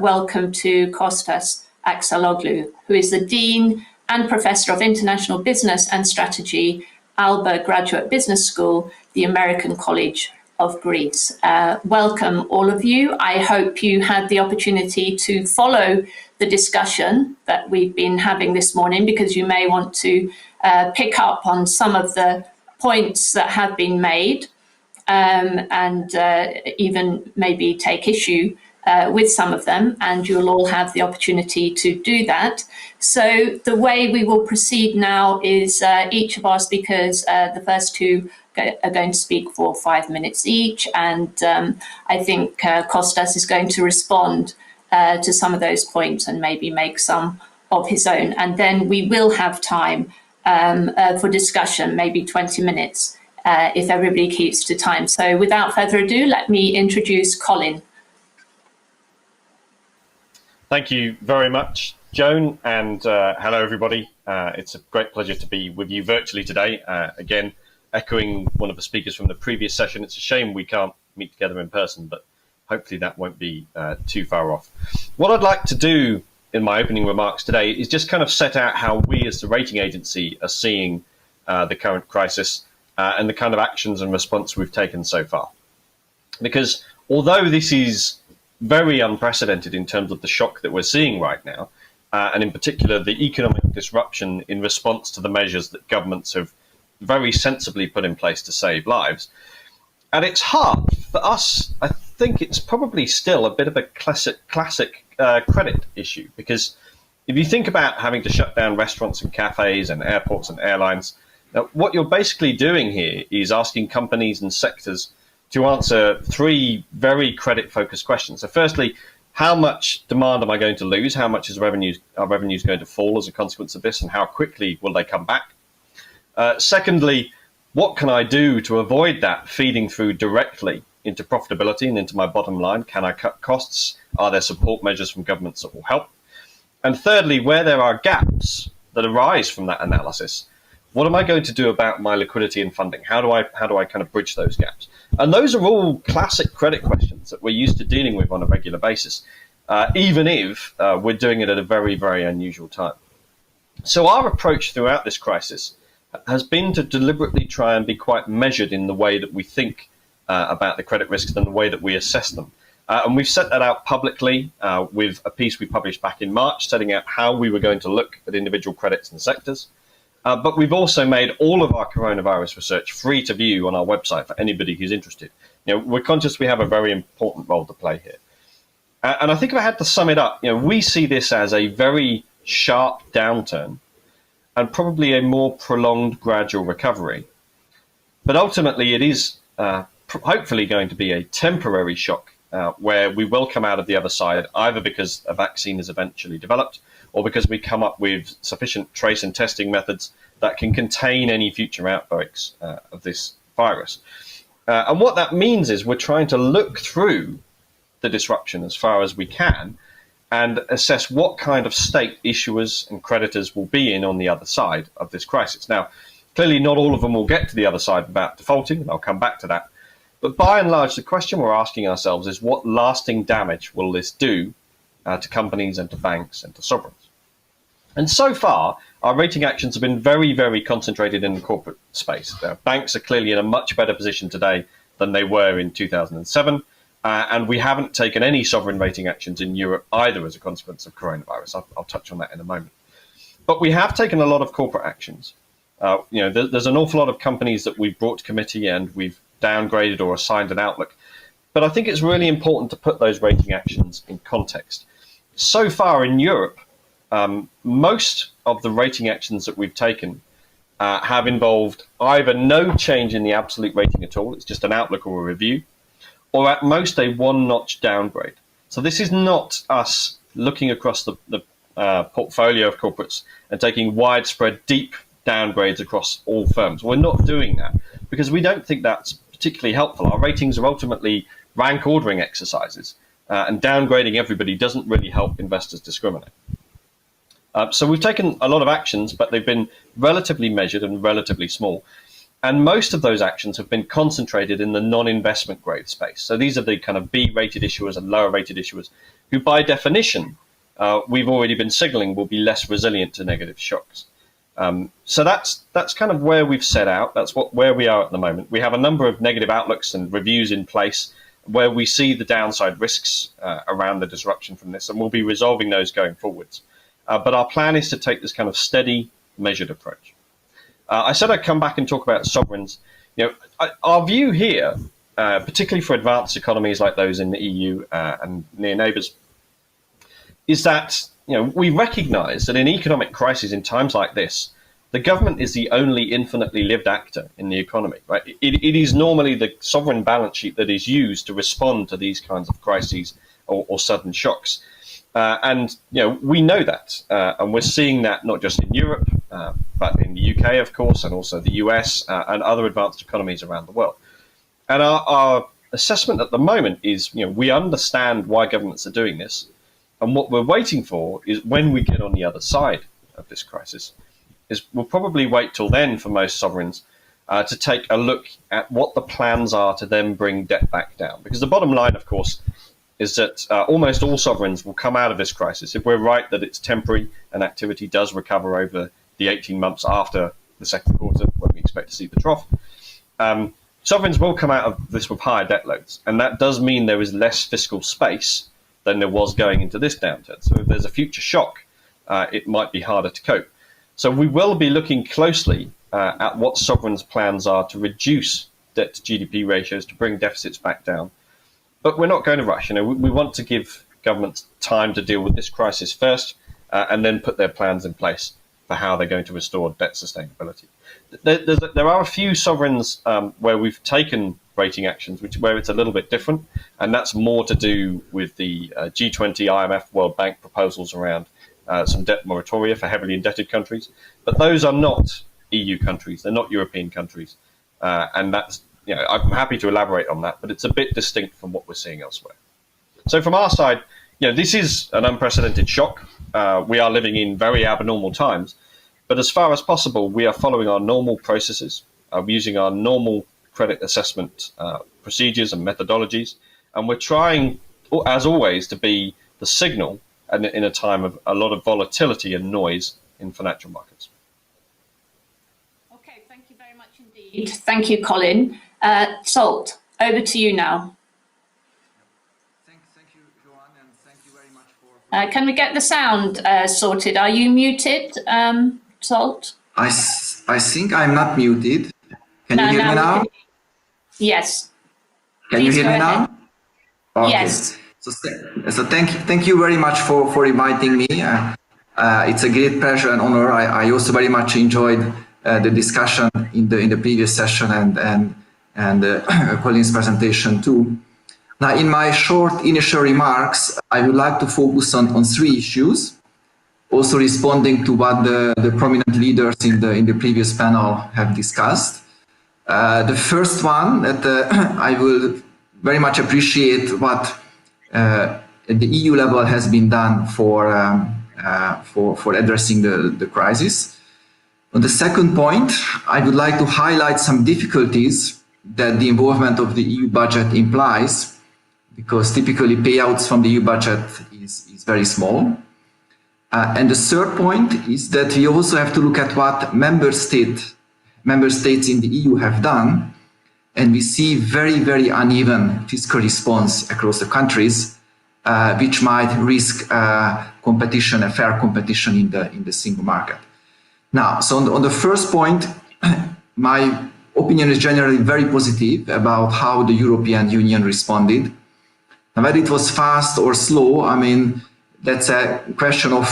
welcome to Kostas Axaloglu, who is the Dean and Professor of International Business and Strategy, Alba Graduate Business School, the American College of Greece. Welcome, all of you. I hope you had the opportunity to follow the discussion that we've been having this morning, because you may want to pick up on some of the points that have been made and even maybe take issue with some of them, and you'll all have the opportunity to do that. So the way we will proceed now is each of our speakers, the first two are going to speak for 5 minutes each, and I think Kostas is going to respond to some of those points and maybe make some of his own, and then we will have time for discussion, maybe 20 minutes, if everybody keeps to time. So without further ado, let me introduce Colin. Thank you very much, Joan, and hello, everybody. It's a great pleasure to be with you virtually today. Again, echoing one of the speakers from the previous session, it's a shame we can't meet together in person, but hopefully that won't be too far off. What I'd like to do in my opening remarks today is just kind of set out how we as the rating agency are seeing the current crisis and the kind of actions and response we've taken so far. Because although this is very unprecedented in terms of the shock that we're seeing right now, and in particular the economic disruption in response to the measures that governments have very sensibly put in place to save lives. At its heart, for us, I think it's probably still a bit of a classic credit issue, because if you think about having to shut down restaurants and cafes and airports and airlines, what you're basically doing here is asking companies and sectors to answer three very credit-focused questions. So firstly, how much demand am I going to lose? How much are revenues going to fall as a consequence of this, and how quickly will they come back? Secondly, what can I do to avoid that feeding through directly into profitability and into my bottom line? Can I cut costs? Are there support measures from governments that will help? And thirdly, where there are gaps, that arise from that analysis. What am I going to do about my liquidity and funding? How do I kind of bridge those gaps? And those are all classic credit questions that we're used to dealing with on a regular basis, even if we're doing it at a very, very unusual time. So our approach throughout this crisis has been to deliberately try and be quite measured in the way that we think about the credit risks and the way that we assess them. And we've set that out publicly with a piece we published back in March, setting out how we were going to look at individual credits and sectors. But we've also made all of our coronavirus research free to view on our website for anybody who's interested. We're conscious we have a very important role to play here. And I think if I had to sum it up, we see this as a very sharp downturn and probably a more prolonged gradual recovery. But ultimately, it is hopefully going to be a temporary shock where we will come out of the other side, either because a vaccine is eventually developed or because we come up with sufficient trace and testing methods that can contain any future outbreaks of this virus. And what that means is we're trying to look through the disruption as far as we can and assess what kind of state issuers and creditors will be in on the other side of this crisis. Now, clearly not all of them will get to the other side without defaulting, and I'll come back to that. But by and large, the question we're asking ourselves is what lasting damage will this do to companies and to banks and to sovereigns? And so far, our rating actions have been very, very concentrated in the corporate space. Banks are clearly in a much better position today than they were in 2007. And we haven't taken any sovereign rating actions in Europe either as a consequence of coronavirus. I'll touch on that in a moment. But we have taken a lot of corporate actions. There's an awful lot of companies that we've brought to committee and we've downgraded or assigned an outlook. But I think it's really important to put those rating actions in context. So far in Europe, most of the rating actions that we've taken have involved either no change in the absolute rating at all, it's just an outlook or a review, or at most a one-notch downgrade. So this is not us looking across the portfolio of corporates and taking widespread, deep downgrades across all firms. We're not doing that because we don't think that's particularly helpful. Our ratings are ultimately rank ordering exercises, and downgrading everybody doesn't really help investors discriminate. So we've taken a lot of actions, but they've been relatively measured and relatively small. And most of those actions have been concentrated in the non-investment grade space. So these are the kind of B-rated issuers and lower-rated issuers who, by definition, we've already been signaling will be less resilient to negative shocks. So that's kind of where we've set out. That's where we are at the moment. We have a number of negative outlooks and reviews in place where we see the downside risks around the disruption from this, and we'll be resolving those going forwards. But our plan is to take this kind of steady, measured approach. I said I'd come back and talk about sovereigns. Our view here, particularly for advanced economies like those in the EU and near neighbours, is that we recognise that in economic crises in times like this, the government is the only infinitely lived actor in the economy. Right? It is normally the sovereign balance sheet that is used to respond to these kinds of crises or sudden shocks. And we know that, and we're seeing that not just in Europe, but in the UK, of course, and also the US and other advanced economies around the world. And our assessment at the moment is, we understand why governments are doing this, and what we're waiting for is when we get on the other side of this crisis, is we'll probably wait till then for most sovereigns to take a look at what the plans are to then bring debt back down. Because the bottom line, of course, is that almost all sovereigns will come out of this crisis. If we're right that it's temporary and activity does recover over the 18 months after the second quarter, when we expect to see the trough, sovereigns will come out of this with higher debt loads. And that does mean there is less fiscal space than there was going into this downturn. So if there's a future shock, it might be harder to cope. So we will be looking closely at what sovereigns' plans are to reduce debt to GDP ratios, to bring deficits back down. But we're not going to rush. We want to give governments time to deal with this crisis first, and then put their plans in place for how they're going to restore debt sustainability. There are a few sovereigns where we've taken rating actions, where it's a little bit different, and that's more to do with the G20, IMF, World Bank proposals around some debt moratoria for heavily indebted countries. But those are not EU countries; they're not European countries, and that's. I'm happy to elaborate on that, but it's a bit distinct from what we're seeing elsewhere. So from our side, this is an unprecedented shock. We are living in very abnormal times, But as far as possible, we are following our normal processes, using our normal credit assessment procedures and methodologies, and we're trying, as always, to be the signal in a time of a lot of volatility and noise in financial markets. Okay, thank you very much indeed. Thank you, Colin. Salt, over to you now. Thank you, Joanne, and thank you very much for... Can we get the sound sorted? Are you muted, Salt? I think I'm not muted. Can you hear me now? Yes. Can you hear me now? Okay. Yes. So thank you very much for inviting me. It's a great pleasure and honor. I also very much enjoyed the discussion in the previous session and Colin's presentation too. Now, in my short initial remarks, I would like to focus on three issues, also responding to what the prominent leaders in the previous panel have discussed. The first one that I will very much appreciate what at the EU level has been done for addressing the crisis. On the second point, I would like to highlight some difficulties that the involvement of the EU budget implies, because typically payouts from the EU budget is very small. And the third point is that we also have to look at what member states in the EU have done, and we see very, very uneven fiscal response across the countries, which might risk competition, a fair competition in the single market. Now, so on the first point, my opinion is generally very positive about how the European Union responded. Now, whether it was fast or slow, I mean, that's a question of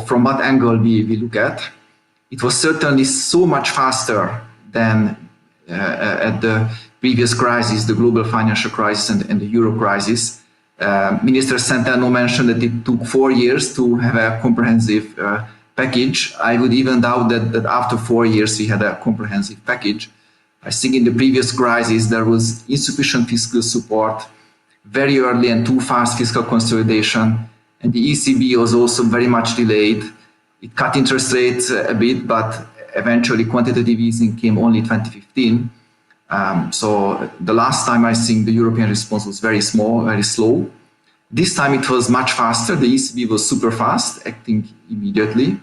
from what angle we look at. It was certainly so much faster than at the previous crisis, the global financial crisis and the euro crisis. Minister Centeno mentioned that it took 4 years to have a comprehensive package. I would even doubt that after 4 years we had a comprehensive package. I think in the previous crisis there was insufficient fiscal support, very early and too fast fiscal consolidation, and the ECB was also very much delayed. It cut interest rates a bit, but eventually quantitative easing came only 2015. So the last time I think the European response was very small, very slow. This time it was much faster. The ECB was super fast, acting immediately.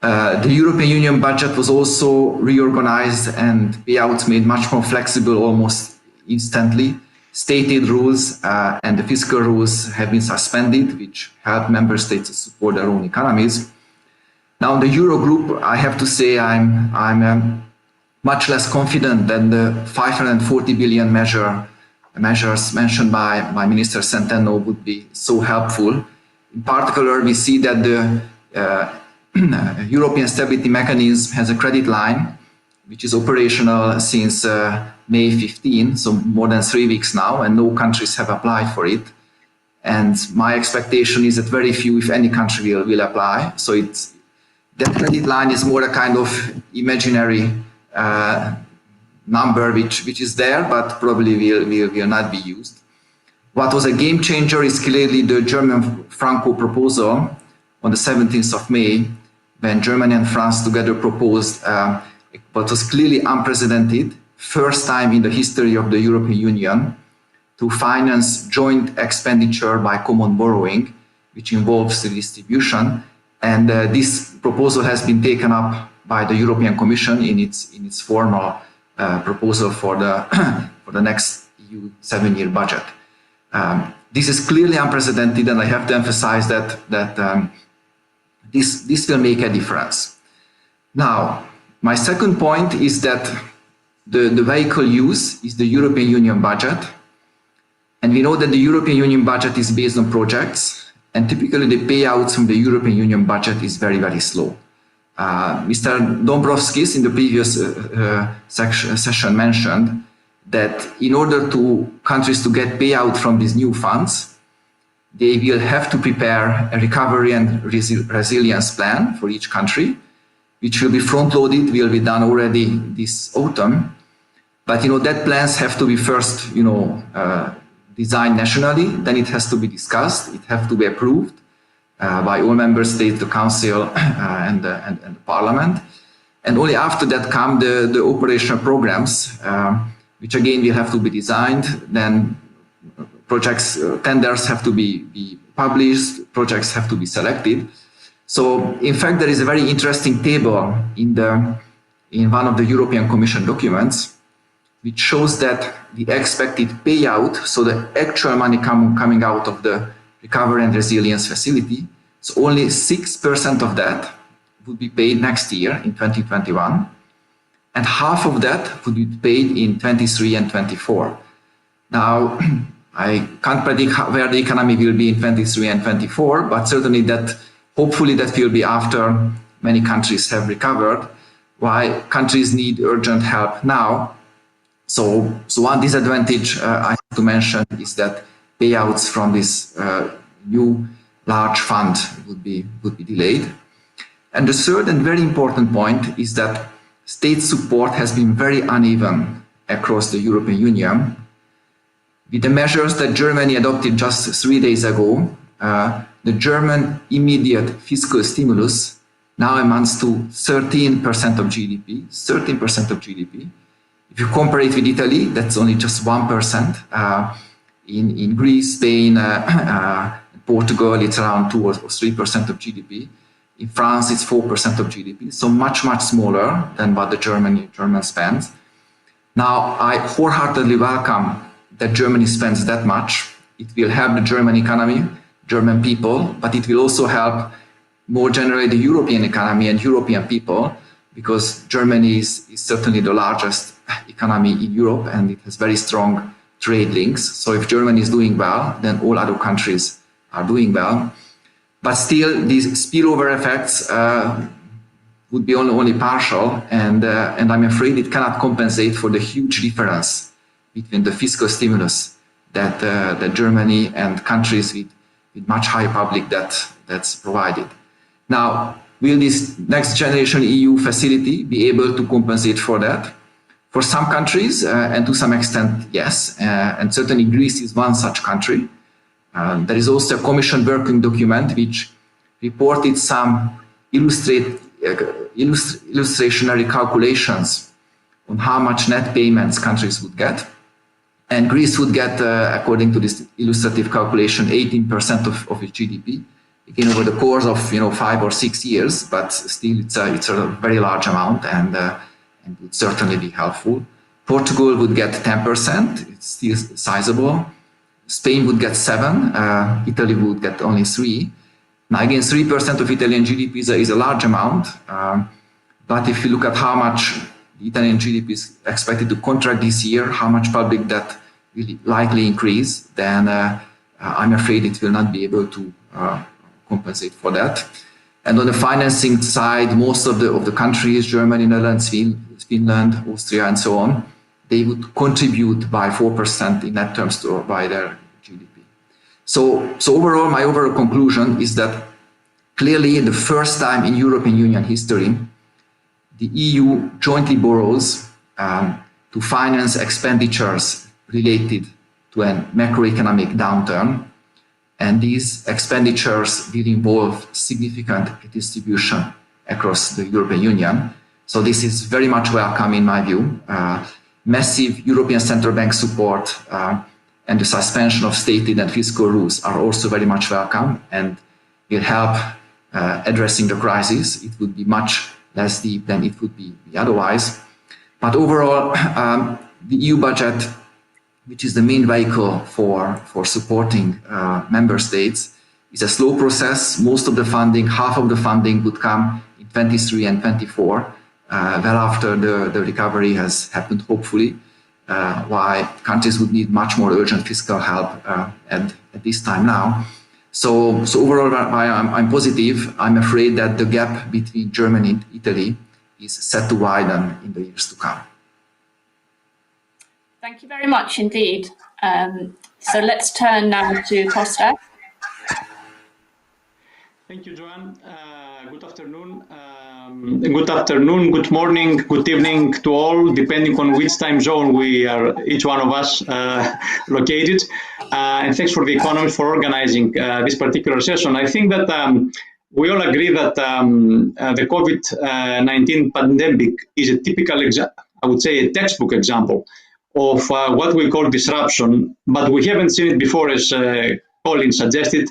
The European Union budget was also reorganized and payouts made much more flexible almost instantly. Stated rules and the fiscal rules have been suspended, which help member states to support their own economies. Now, in the Eurogroup, I have to say I'm much less confident than the 540 billion measures mentioned by Minister Centeno would be so helpful. In particular, we see that the European Stability Mechanism has a credit line, which is operational since May 15, so more than 3 weeks now, and no countries have applied for it. And my expectation is that very few, if any country will apply. So that credit line is more a kind of imaginary number which is there, but probably will not be used. What was a game changer is clearly the German Franco proposal on the 17th of May, when Germany and France together proposed what was clearly unprecedented, first time in the history of the European Union, to finance joint expenditure by common borrowing, which involves redistribution. And this proposal has been taken up by the European Commission in its formal proposal for the next EU 7-year budget. This is clearly unprecedented, and I have to emphasize that this will make a difference. Now, my second point is that the vehicle used is the European Union budget. And we know that the European Union budget is based on projects, and typically the payouts from the European Union budget is very, very slow. Mr. Dombrovskis in the previous session mentioned that in order to countries to get payout from these new funds, they will have to prepare a recovery and resilience plan for each country, which will be front-loaded, will be done already this autumn. But that plans have to be first, designed nationally, then it has to be discussed, it has to be approved, by all member states, the Council, and the Parliament. And only after that come the operational programs, which again will have to be designed. Then projects, tenders have to be published, projects have to be selected. So in fact, there is a very interesting table in one of the European Commission documents, which shows that the expected payout, so the actual money coming out of the Recovery and Resilience Facility, so only 6% of that would be paid next year in 2021, and half of that would be paid in 23 and 24. Now, I can't predict where the economy will be in 23 and 24, but certainly that, hopefully that will be after many countries have recovered, why countries need urgent help now. So one disadvantage I have to mention is that payouts from this new large fund would be delayed. And the third and very important point is that state support has been very uneven across the European Union. With the measures that Germany adopted just 3 days ago, the German immediate fiscal stimulus now amounts to 13% of GDP, 13% of GDP. If you compare it with Italy, that's only just 1%. In Greece, Spain, Portugal, it's around 2 or 3% of GDP. In France, it's 4% of GDP, so much, much smaller than what the German spends. Now, I wholeheartedly welcome that Germany spends that much. It will help the German economy, German people, but it will also help more generally the European economy and European people, because Germany is certainly the largest economy in Europe and it has very strong trade links. So if Germany is doing well, then all other countries are doing well. But still, these spillover effects would be only partial, and I'm afraid it cannot compensate for the huge difference between the fiscal stimulus that Germany and countries with much higher public debt that's provided. Now, will this next generation EU facility be able to compensate for that? For some countries, and to some extent, yes, and certainly Greece is one such country. There is also a Commission working document which reported some illustrationary calculations on how much net payments countries would get. And Greece would get, according to this illustrative calculation, 18% of its GDP, again over the course of 5 or 6 years, but still it's a very large amount and would certainly be helpful. Portugal would get 10%, it's still sizable. Spain would get 7%, Italy would get only 3%. Now again, 3% of Italian GDP is a large amount, but if you look at how much the Italian GDP is expected to contract this year, how much public debt will likely increase, then I'm afraid it will not be able to compensate for that. And on the financing side, most of the countries, Germany, Netherlands, Finland, Austria, and so on, they would contribute by 4% in net terms by their GDP. So overall, my overall conclusion is that clearly the first time in European Union history, the EU jointly borrows to finance expenditures related to a macroeconomic downturn. And these expenditures will involve significant distribution across the European Union. So this is very much welcome in my view. Massive European Central Bank support and the suspension of stated and fiscal rules are also very much welcome and will help addressing the crisis. It would be much less deep than it would be otherwise. But overall, the EU budget, which is the main vehicle for supporting member states, is a slow process. Most of the funding, half of the funding would come in 23 and 24, well after the recovery has happened, hopefully, why countries would need much more urgent fiscal help at this time now. So overall, I'm positive. I'm afraid that the gap between Germany and Italy is set to widen in the years to come. Thank you very much indeed. So let's turn now to Costa. Thank you, Joan. Good afternoon. Good afternoon, good morning, good evening to all, depending on which time zone we are, each one of us, located. And thanks for the Economist for organizing this particular session. I think that we all agree that the COVID-19 pandemic is a typical, I would say, a textbook example of what we call disruption, but we haven't seen it before, as Colin suggested,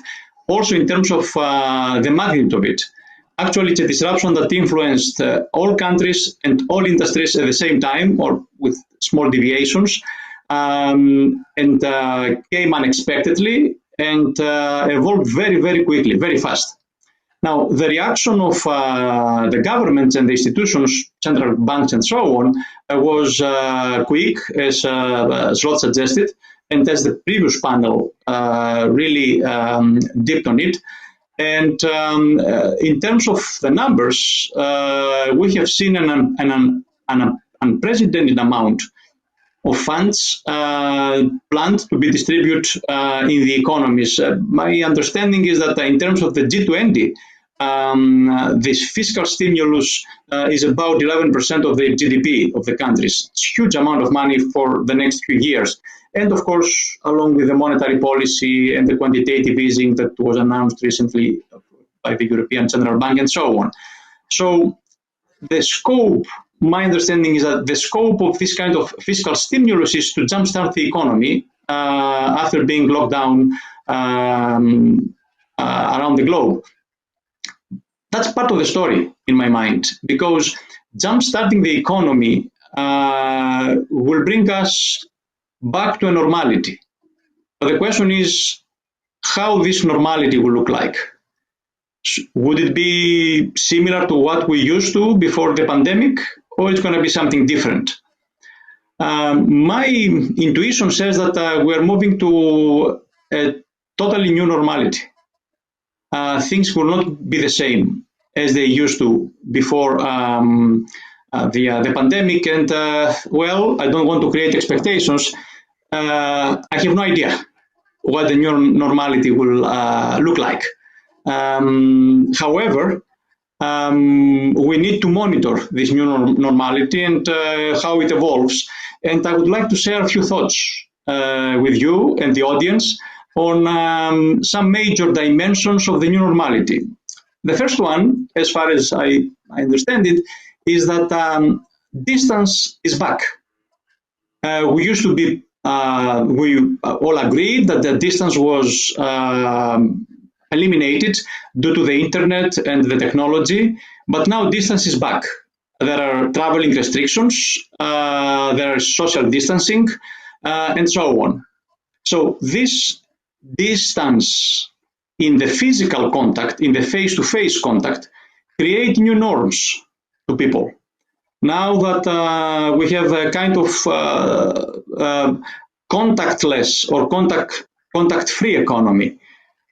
also in terms of the magnitude of it. Actually, it's a disruption that influenced all countries and all industries at the same time, or with small deviations, and came unexpectedly and evolved very, very quickly, very fast. Now, the reaction of the governments and the institutions, central banks and so on, was quick, as Slot suggested, and as the previous panel really dipped on it. And in terms of the numbers, we have seen an unprecedented amount of funds planned to be distributed in the economies. My understanding is that in terms of the G20, this fiscal stimulus is about 11% of the GDP of the countries. It's a huge amount of money for the next few years. And of course, along with the monetary policy and the quantitative easing that was announced recently by the European Central Bank and so on. So the scope, my understanding is that the scope of this kind of fiscal stimulus is to jumpstart the economy after being locked down around the globe. That's part of the story in my mind, because jumpstarting the economy will bring us back to a normality. But the question is how this normality will look like. Would it be similar to what we used to before the pandemic, or it's going to be something different? My intuition says that we're moving to a totally new normality. Things will not be the same as they used to before the pandemic. And well, I don't want to create expectations. I have no idea what the new normality will look like. However, we need to monitor this new normality and how it evolves. And I would like to share a few thoughts with you and the audience on some major dimensions of the new normality. The first one, as far as I understand it, is that distance is back. We used to be, we all agreed that the distance was eliminated due to the internet and the technology, but now distance is back. There are traveling restrictions, there is social distancing, and so on. So this distance in the physical contact, in the face-to-face contact, create new norms to people. Now that we have a kind of contactless or contact-free economy,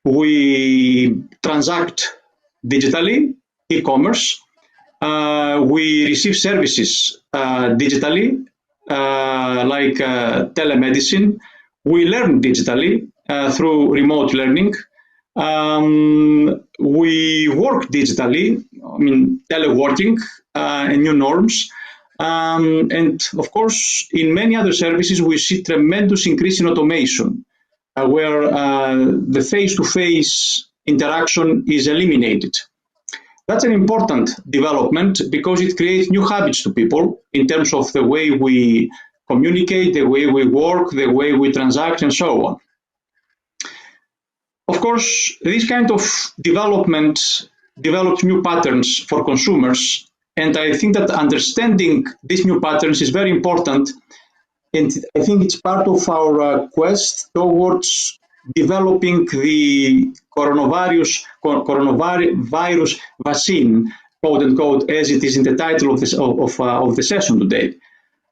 we transact digitally, e-commerce, we receive services digitally, like telemedicine, we learn digitally through remote learning, we work digitally, I mean, teleworking and new norms. And of course, in many other services, we see tremendous increase in automation, where the face-to-face interaction is eliminated. That's an important development because it creates new habits to people in terms of the way we communicate, the way we work, the way we transact, and so on. Of course, this kind of development develops new patterns for consumers, and I think that understanding these new patterns is very important, and I think it's part of our quest towards developing the coronavirus vaccine, quote unquote, as it is in the title of this of the session today.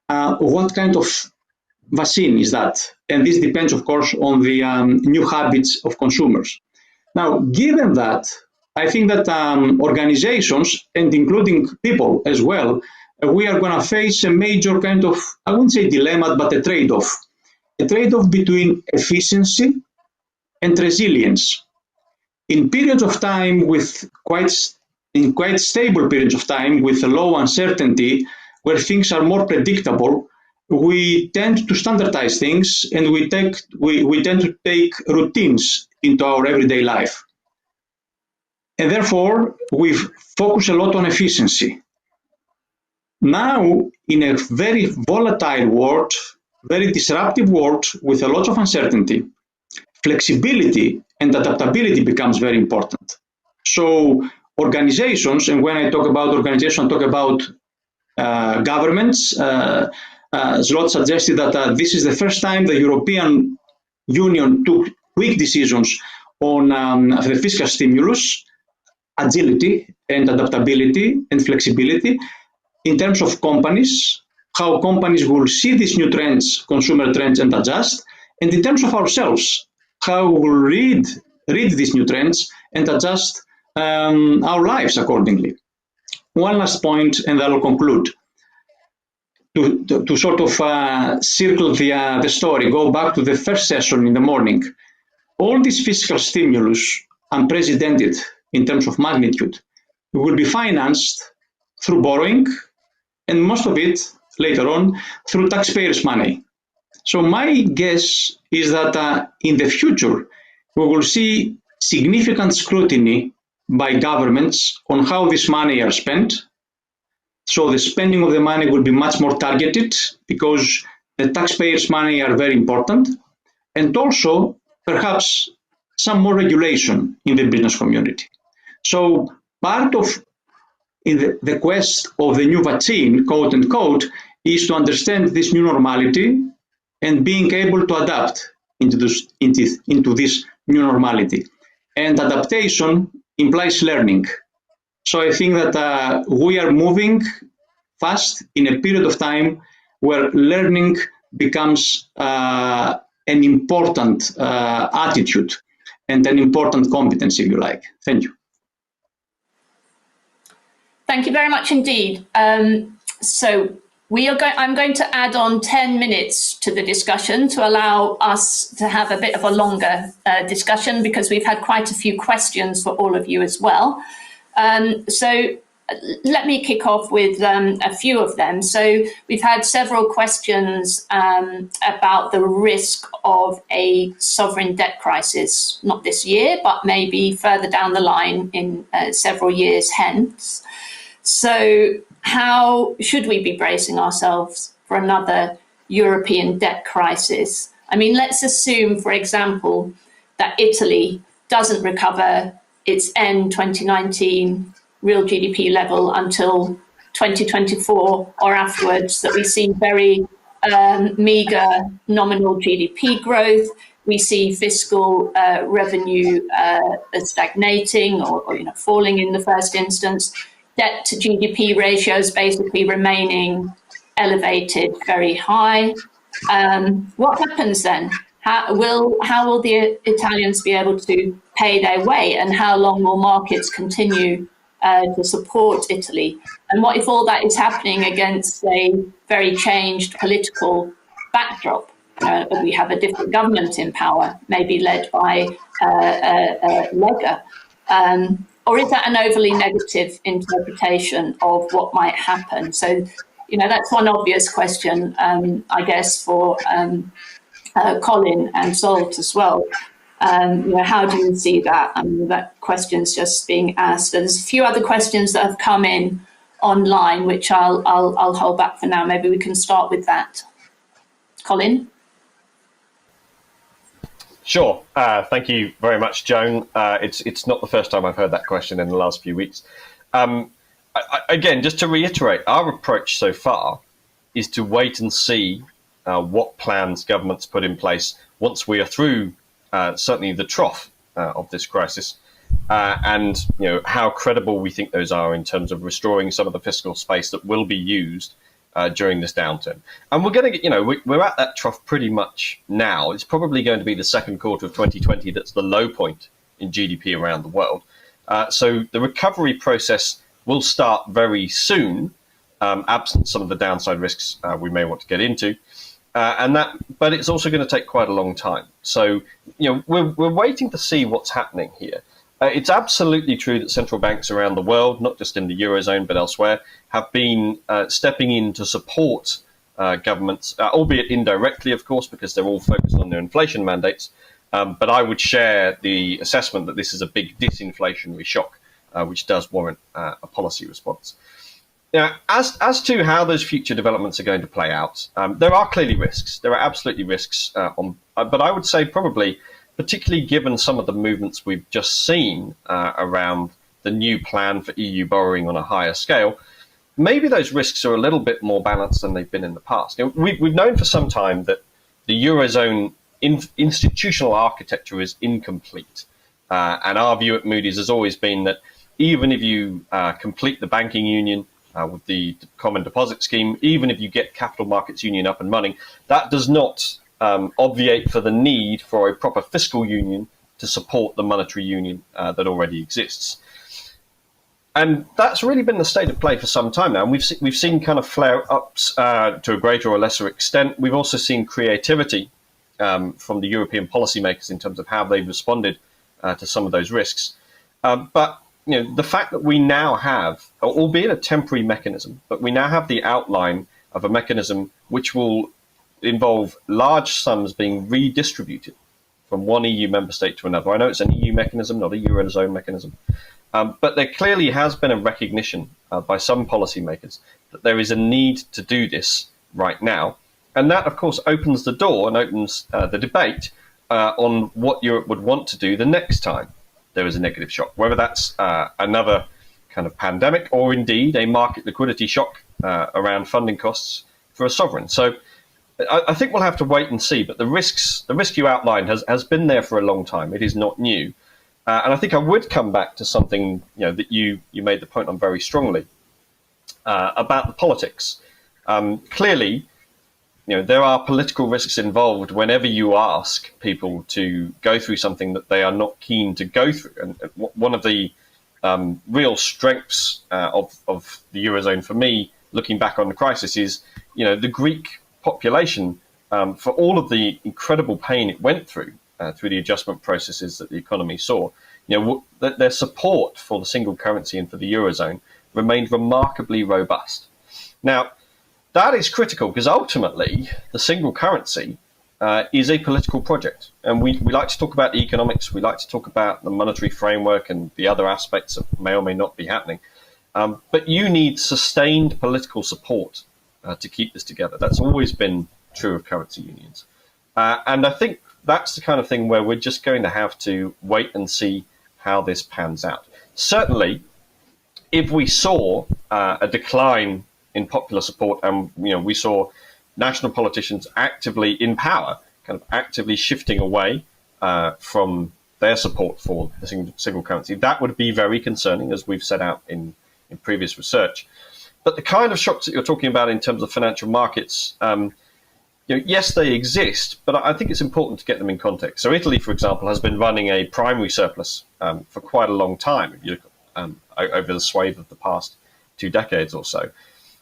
What kind of vaccine is that? And this depends, of course, on the new habits of consumers. Now, given that, I think that organizations, and including people as well, we are going to face a major kind of, I wouldn't say dilemma, but a trade-off between efficiency and resilience. In periods of time with quite in quite stable periods of time with a low uncertainty, where things are more predictable, we tend to standardize things, and we tend to take routines into our everyday life. And therefore, we focus a lot on efficiency. Now, in a very volatile world, very disruptive world with a lot of uncertainty, flexibility and adaptability becomes very important. So organizations, and when I talk about organizations, I talk about governments. Zlot suggested that this is the first time the European Union took quick decisions on the fiscal stimulus, agility and adaptability and flexibility in terms of companies, how companies will see these new trends, consumer trends, and adjust, and in terms of ourselves, how we will read these new trends and adjust our lives accordingly. One last point, and I will conclude. To sort of circle the story, go back to the first session in the morning. All this fiscal stimulus, unprecedented in terms of magnitude, will be financed through borrowing, and most of it later on through taxpayers' money. So my guess is that in the future, we will see significant scrutiny by governments on how this money are spent. So the spending of the money will be much more targeted because the taxpayers' money are very important, and also perhaps some more regulation in the business community. So part of the quest of the new vaccine, quote unquote, is to understand this new normality and being able to adapt into this new normality. And adaptation implies learning. So I think that we are moving fast in a period of time where learning becomes an important attitude and an important competence, if you like. Thank you. Thank you very much indeed. So I'm going to add on 10 minutes to the discussion to allow us to have a bit of a longer discussion, because we've had quite a few questions for all of you as well. So let me kick off with a few of them. So we've had several questions about the risk of a sovereign debt crisis, not this year, but maybe further down the line in several years hence. So how should we be bracing ourselves for another European debt crisis? I mean, let's assume, for example, that Italy doesn't recover its end 2019 real GDP level until 2024 or afterwards, that we see very meagre nominal GDP growth. We see fiscal revenue stagnating or falling in the first instance. Debt to GDP ratios basically remaining elevated, very high. What happens then? How will the Italians be able to pay their way, and how long will markets continue to support Italy? And what if all that is happening against a very changed political backdrop? We have a different government in power, maybe led by Lega. Or is that an overly negative interpretation of what might happen? So, that's one obvious question, I guess, for Colin and Zsolt as well. How do you see that? That question's just being asked. There's a few other questions that have come in online, which I'll hold back for now. Maybe we can start with that. Colin? Sure. Thank you very much, Joan. It's not the first time I've heard that question in the last few weeks. Again, just to reiterate, our approach so far is to wait and see what plans governments put in place once we are through certainly the trough of this crisis, and how credible we think those are in terms of restoring some of the fiscal space that will be used during this downturn. And we're going to get, we're at that trough pretty much now. It's probably going to be the second quarter of 2020 that's the low point in GDP around the world. So the recovery process will start very soon, absent some of the downside risks we may want to get into. But it's also going to take quite a long time. So, we're waiting to see what's happening here. It's absolutely true that central banks around the world, not just in the Eurozone but elsewhere, have been stepping in to support governments, albeit indirectly, of course, because they're all focused on their inflation mandates. But I would share the assessment that this is a big disinflationary shock, which does warrant a policy response. Now, as to how those future developments are going to play out, there are clearly risks. There are absolutely risks, but I would say probably, particularly given some of the movements we've just seen around the new plan for EU borrowing on a higher scale, maybe those risks are a little bit more balanced than they've been in the past. You know, we've known for some time that the Eurozone institutional architecture is incomplete. And our view at Moody's has always been that even if you complete the banking union with the common deposit scheme, even if you get capital markets union up and running, that does not obviate for the need for a proper fiscal union to support the monetary union that already exists. And that's really been the state of play for some time now. And we've seen kind of flare-ups to a greater or lesser extent. We've also seen creativity from the European policymakers in terms of how they've responded to some of those risks. But you know, the fact that we now have, albeit a temporary mechanism, but we now have the outline of a mechanism which will involve large sums being redistributed from one EU member state to another. I know it's an EU mechanism, not a Eurozone mechanism. But there clearly has been a recognition by some policymakers that there is a need to do this right now. And that, of course, opens the door and opens the debate on what Europe would want to do the next time there is a negative shock, whether that's another kind of pandemic or indeed a market liquidity shock around funding costs for a sovereign. So I think we'll have to wait and see. But the risk you outlined has been there for a long time. It is not new. And I think I would come back to something that you made the point on very strongly about the politics. Clearly, there are political risks involved whenever you ask people to go through something that they are not keen to go through. And one of the real strengths of the Eurozone for me, looking back on the crisis, is the Greek population, for all of the incredible pain it went through the adjustment processes that the economy saw, their support for the single currency and for the Eurozone remained remarkably robust. Now, that is critical because ultimately the single currency is a political project. And we like to talk about economics, we like to talk about the monetary framework and the other aspects that may or may not be happening. But you need sustained political support to keep this together. That's always been true of currency unions. And I think that's the kind of thing where we're just going to have to wait and see how this pans out. Certainly, if we saw a decline in popular support and we saw national politicians actively in power, kind of actively shifting away from their support for the single currency, that would be very concerning, as we've set out in previous research. But the kind of shocks that you're talking about in terms of financial markets, yes, they exist, but I think it's important to get them in context. So Italy, for example, has been running a primary surplus for quite a long time, if you look over the swathe of the past 2 decades or so.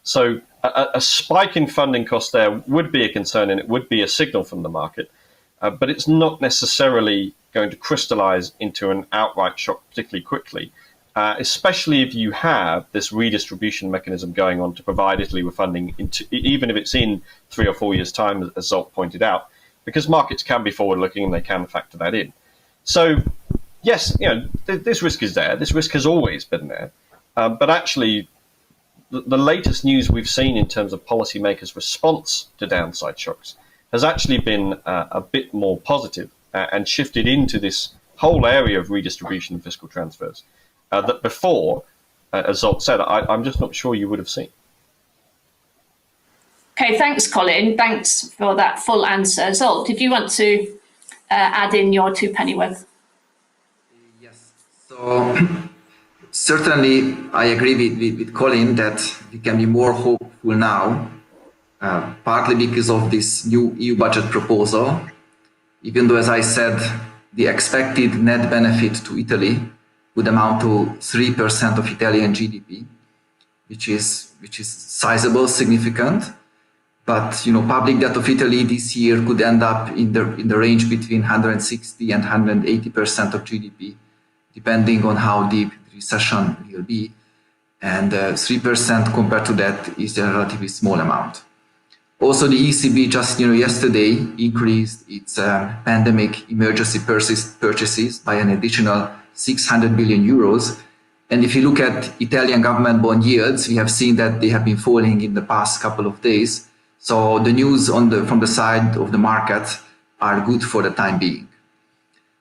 So a spike in funding costs there would be a concern, and it would be a signal from the market, but it's not necessarily going to crystallize into an outright shock particularly quickly, especially if you have this redistribution mechanism going on to provide Italy with funding, even if it's in 3 or 4 years' time, as Zolt pointed out, because markets can be forward-looking and they can factor that in. So, yes, this risk is there. This risk has always been there. But actually, the latest news we've seen in terms of policymakers' response to downside shocks has actually been a bit more positive and shifted into this whole area of redistribution and fiscal transfers that before, as Zolt said, I'm just not sure you would have seen. Okay, thanks, Colin. Thanks for that full answer. Zolt, did you want to add in your 2 pennyworth? Yes. So certainly, I agree with Colin that we can be more hopeful now, partly because of this new EU budget proposal, even though, as I said, the expected net benefit to Italy would amount to 3% of Italian GDP, which is sizable, significant. But public debt of Italy this year could end up in the range between 160 and 180% of GDP, depending on how deep the recession will be. And 3% compared to that is a relatively small amount. Also, the ECB just yesterday increased its pandemic emergency purchases by an additional 600 billion euros. And if you look at Italian government bond yields, we have seen that they have been falling in the past couple of days. So the news from the side of the market are good for the time being.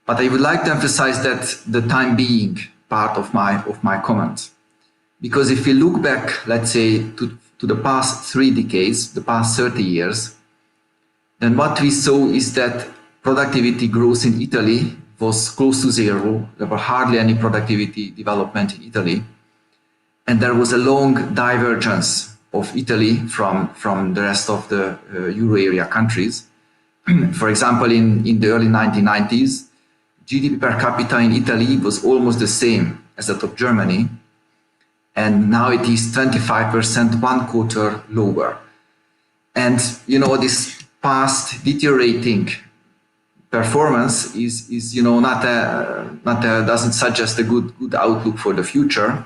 But I would like to emphasize that the time being part of my comment. Because if we look back, let's say, to the past 3 decades, the past 30 years, then what we saw is that productivity growth in Italy was close to zero. There were hardly any productivity development in Italy. And there was a long divergence of Italy from the rest of the Euro area countries. For example, in the early 1990s, GDP per capita in Italy was almost the same as that of Germany. And now it is 25%, 1/4 lower. And this past deteriorating performance is doesn't suggest a good outlook for the future.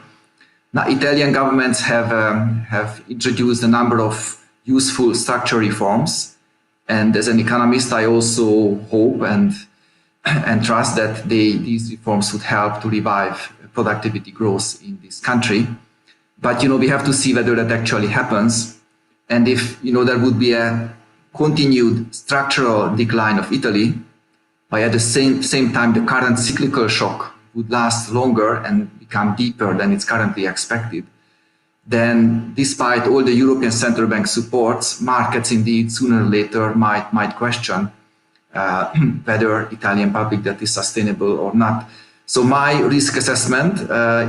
Now, Italian governments have introduced a number of useful structural reforms, and as an economist, I also hope and trust that these reforms would help to revive productivity growth in this country. But we have to see whether that actually happens, and if there would be a continued structural decline of Italy, but at the same time the current cyclical shock would last longer and become deeper than it's currently expected, then despite all the European Central Bank supports, markets indeed sooner or later might question whether Italian public debt is sustainable or not. So my risk assessment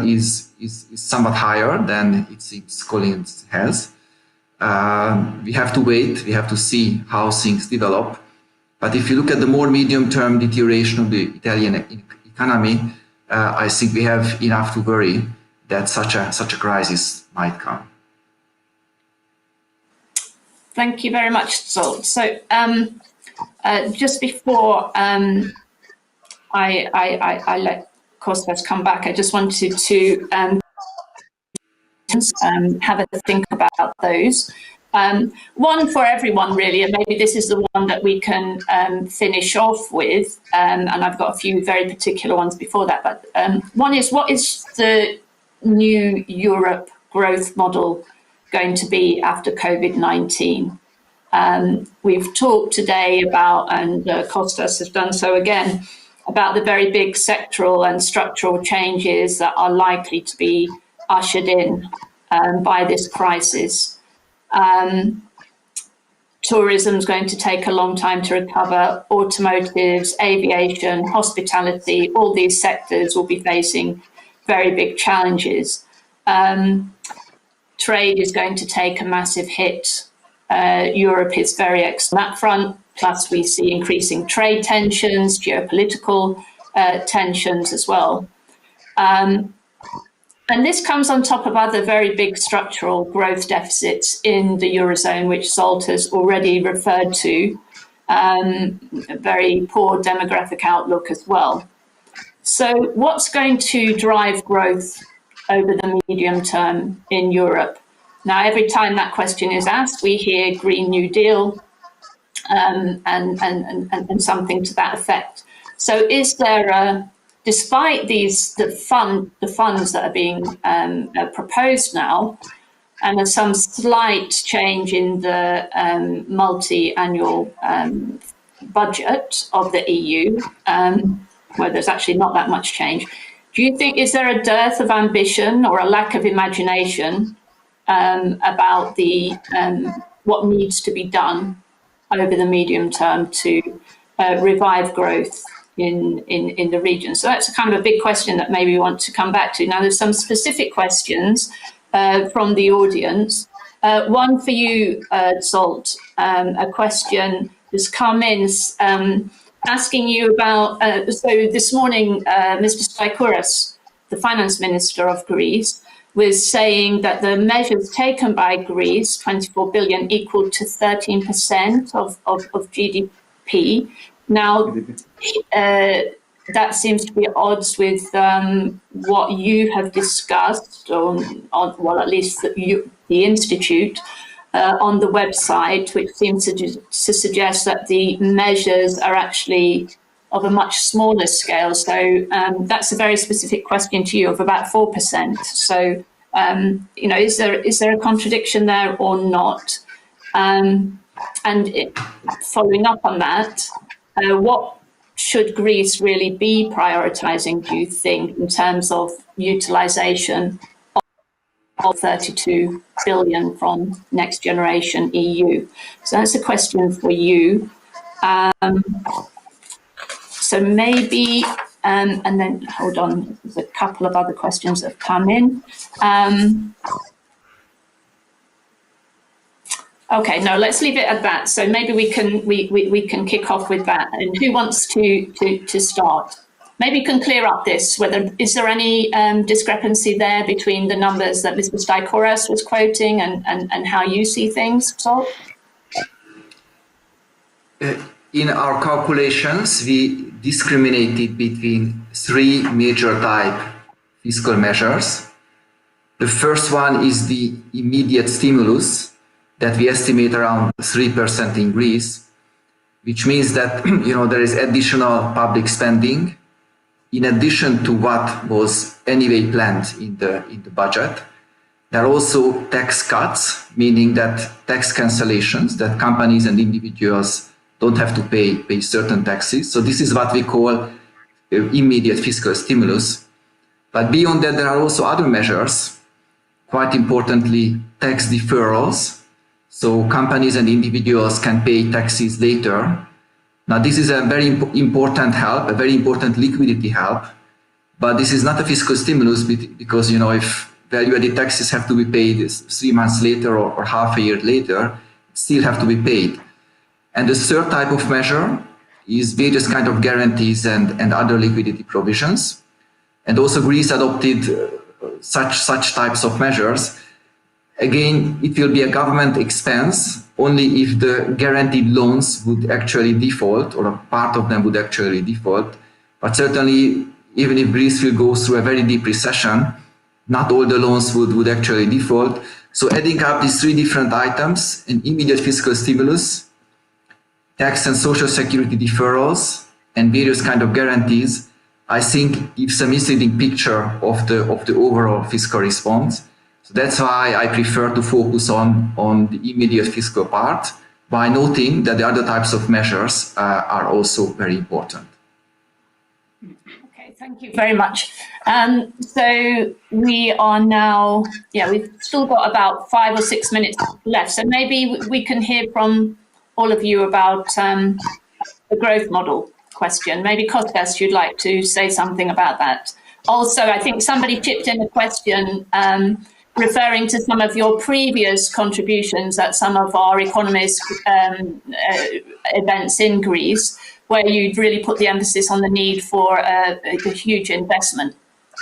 is somewhat higher than it seems Collins has. We have to wait, we have to see how things develop. But if you look at the more medium-term deterioration of the Italian economy, I think we have enough to worry that such a crisis might come. Thank you very much, Zsolt. So just before I let Kostas come back, I just wanted to have a think about those. One for everyone, really, and maybe this is the one that we can finish off with, and I've got a few very particular ones before that, but one is, what is the new Europe growth model going to be after COVID-19? We've talked today about, and Kostas has done so again, about the very big sectoral and structural changes that are likely to be ushered in by this crisis. Tourism is going to take a long time to recover. Automotives, aviation, hospitality, all these sectors will be facing very big challenges. Trade is going to take a massive hit. Europe is very on that front. Plus, we see increasing trade tensions, geopolitical tensions as well. And this comes on top of other very big structural growth deficits in the Eurozone, which Zsolt has already referred to, a very poor demographic outlook as well. So what's going to drive growth over the medium term in Europe? Now, every time that question is asked, we hear Green New Deal and something to that effect. So is there despite the funds that are being proposed now, and there's some slight change in the multi-annual budget of the EU, where there's actually not that much change, do you think, is there a dearth of ambition or a lack of imagination about what needs to be done over the medium term to revive growth in the region? So that's a kind of a big question that maybe we want to come back to. Now, there's some specific questions from the audience. One for you, Zsolt, a question has come in asking you about, so this morning, Mr. Staikouras, the finance minister of Greece, was saying that the measures taken by Greece, 24 billion, equal to 13% of GDP. Now, that seems to be at odds with what you have discussed, well, at least the Institute, on the website, which seems to suggest that the measures are actually of a much smaller scale. So that's a very specific question to you of about 4%. So, is there a contradiction there or not? Following up on that, what should Greece really be prioritising, do you think, in terms of utilisation of 32 billion from Next Generation EU? So that's a question for you. So maybe, and then hold on, there's a couple of other questions that have come in. Okay, no, let's leave it at that. So maybe we can kick off with that. And who wants to start? Maybe you can clear up this. Is there any discrepancy there between the numbers that Mr. Staikouras was quoting and how you see things, Sol? In our calculations, we discriminated between three major type fiscal measures. The first one is the immediate stimulus that we estimate around 3% in Greece, which means that there is additional public spending in addition to what was anyway planned in the budget. There are also tax cuts, meaning that tax cancellations, that companies and individuals don't have to pay certain taxes. So this is what we call immediate fiscal stimulus. But beyond that, there are also other measures, quite importantly, tax deferrals. So companies and individuals can pay taxes later. Now, this is a very important help, a very important liquidity help, but this is not a fiscal stimulus because, if value-added taxes have to be paid 3 months later or half a year later, still have to be paid. And the third type of measure is various kind of guarantees and other liquidity provisions. And also Greece adopted such types of measures. Again, it will be a government expense only if the guaranteed loans would actually default, or a part of them would actually default. But certainly, even if Greece will go through a very deep recession, not all the loans would actually default. So adding up these three different items, an immediate fiscal stimulus, tax and social security deferrals, and various kind of guarantees, I think gives a misleading picture of the overall fiscal response. So that's why I prefer to focus on the immediate fiscal part, by noting that the other types of measures are also very important. Okay, thank you very much. So we are now, we've still got about 5 or 6 minutes left. So maybe we can hear from all of you about the growth model question. Maybe Kostas, you'd like to say something about that. Also, I think somebody chipped in a question referring to some of your previous contributions at some of our Economist events in Greece, where you'd really put the emphasis on the need for a huge investment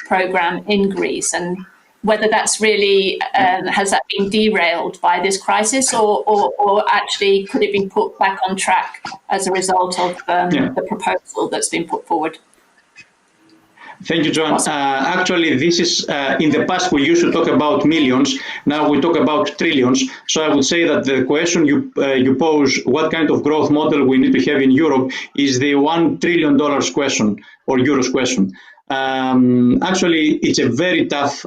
program in Greece, and whether that's really, has that been derailed by this crisis, or actually could it be put back on track as a result of the proposal that's been put forward? Thank you, John. Actually, this is, in the past, we used to talk about millions. Now we talk about trillions. So I would say that the question you pose, what kind of growth model we need to have in Europe, is the $1 trillion question, or euros question. Actually, it's a very tough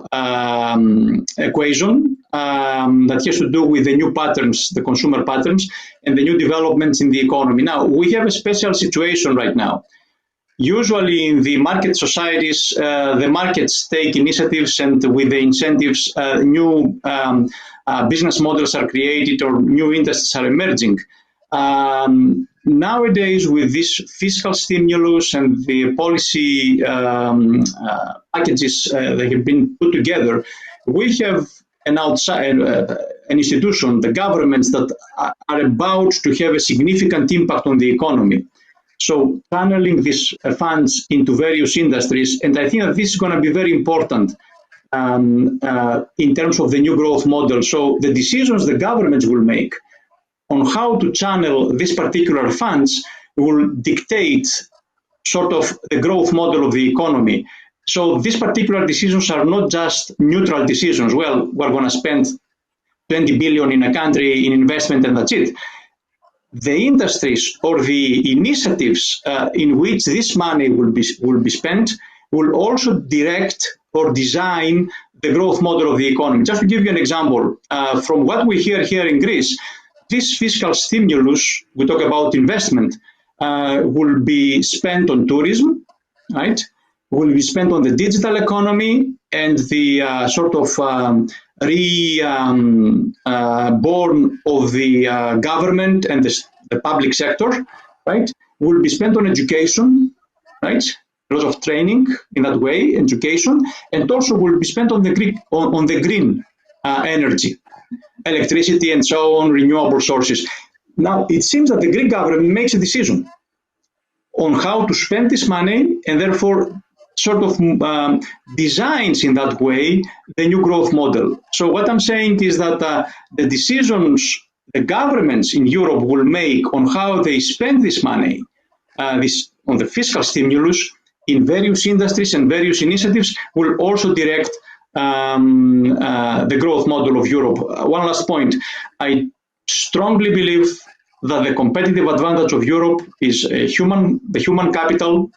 equation that has to do with the new patterns, the consumer patterns, and the new developments in the economy. Now, we have a special situation right now. Usually in the market societies, the markets take initiatives, and with the incentives, new business models are created or new industries are emerging. Nowadays, with this fiscal stimulus and the policy packages that have been put together, we have an institution, the governments, that are about to have a significant impact on the economy. So channeling these funds into various industries, and I think that this is going to be very important in terms of the new growth model. So the decisions the governments will make on how to channel these particular funds will dictate sort of the growth model of the economy. So these particular decisions are not just neutral decisions. Well, we're going to spend 20 billion in a country in investment and that's it. The industries or the initiatives in which this money will be spent will also direct or design the growth model of the economy. Just to give you an example, from what we hear here in Greece, this fiscal stimulus, we talk about investment, will be spent on tourism, right? Will be spent on the digital economy and the sort of reborn of the government and the public sector, right? Will be spent on education, right? A lot of training in that way, education, and also will be spent on the green energy, electricity and so on, renewable sources. Now, it seems that the Greek government makes a decision on how to spend this money and therefore sort of designs in that way the new growth model. So what I'm saying is that the decisions the governments in Europe will make on how they spend this money, on the fiscal stimulus in various industries and various initiatives will also direct the growth model of Europe. One last point. I strongly believe that the competitive advantage of Europe is the human capital,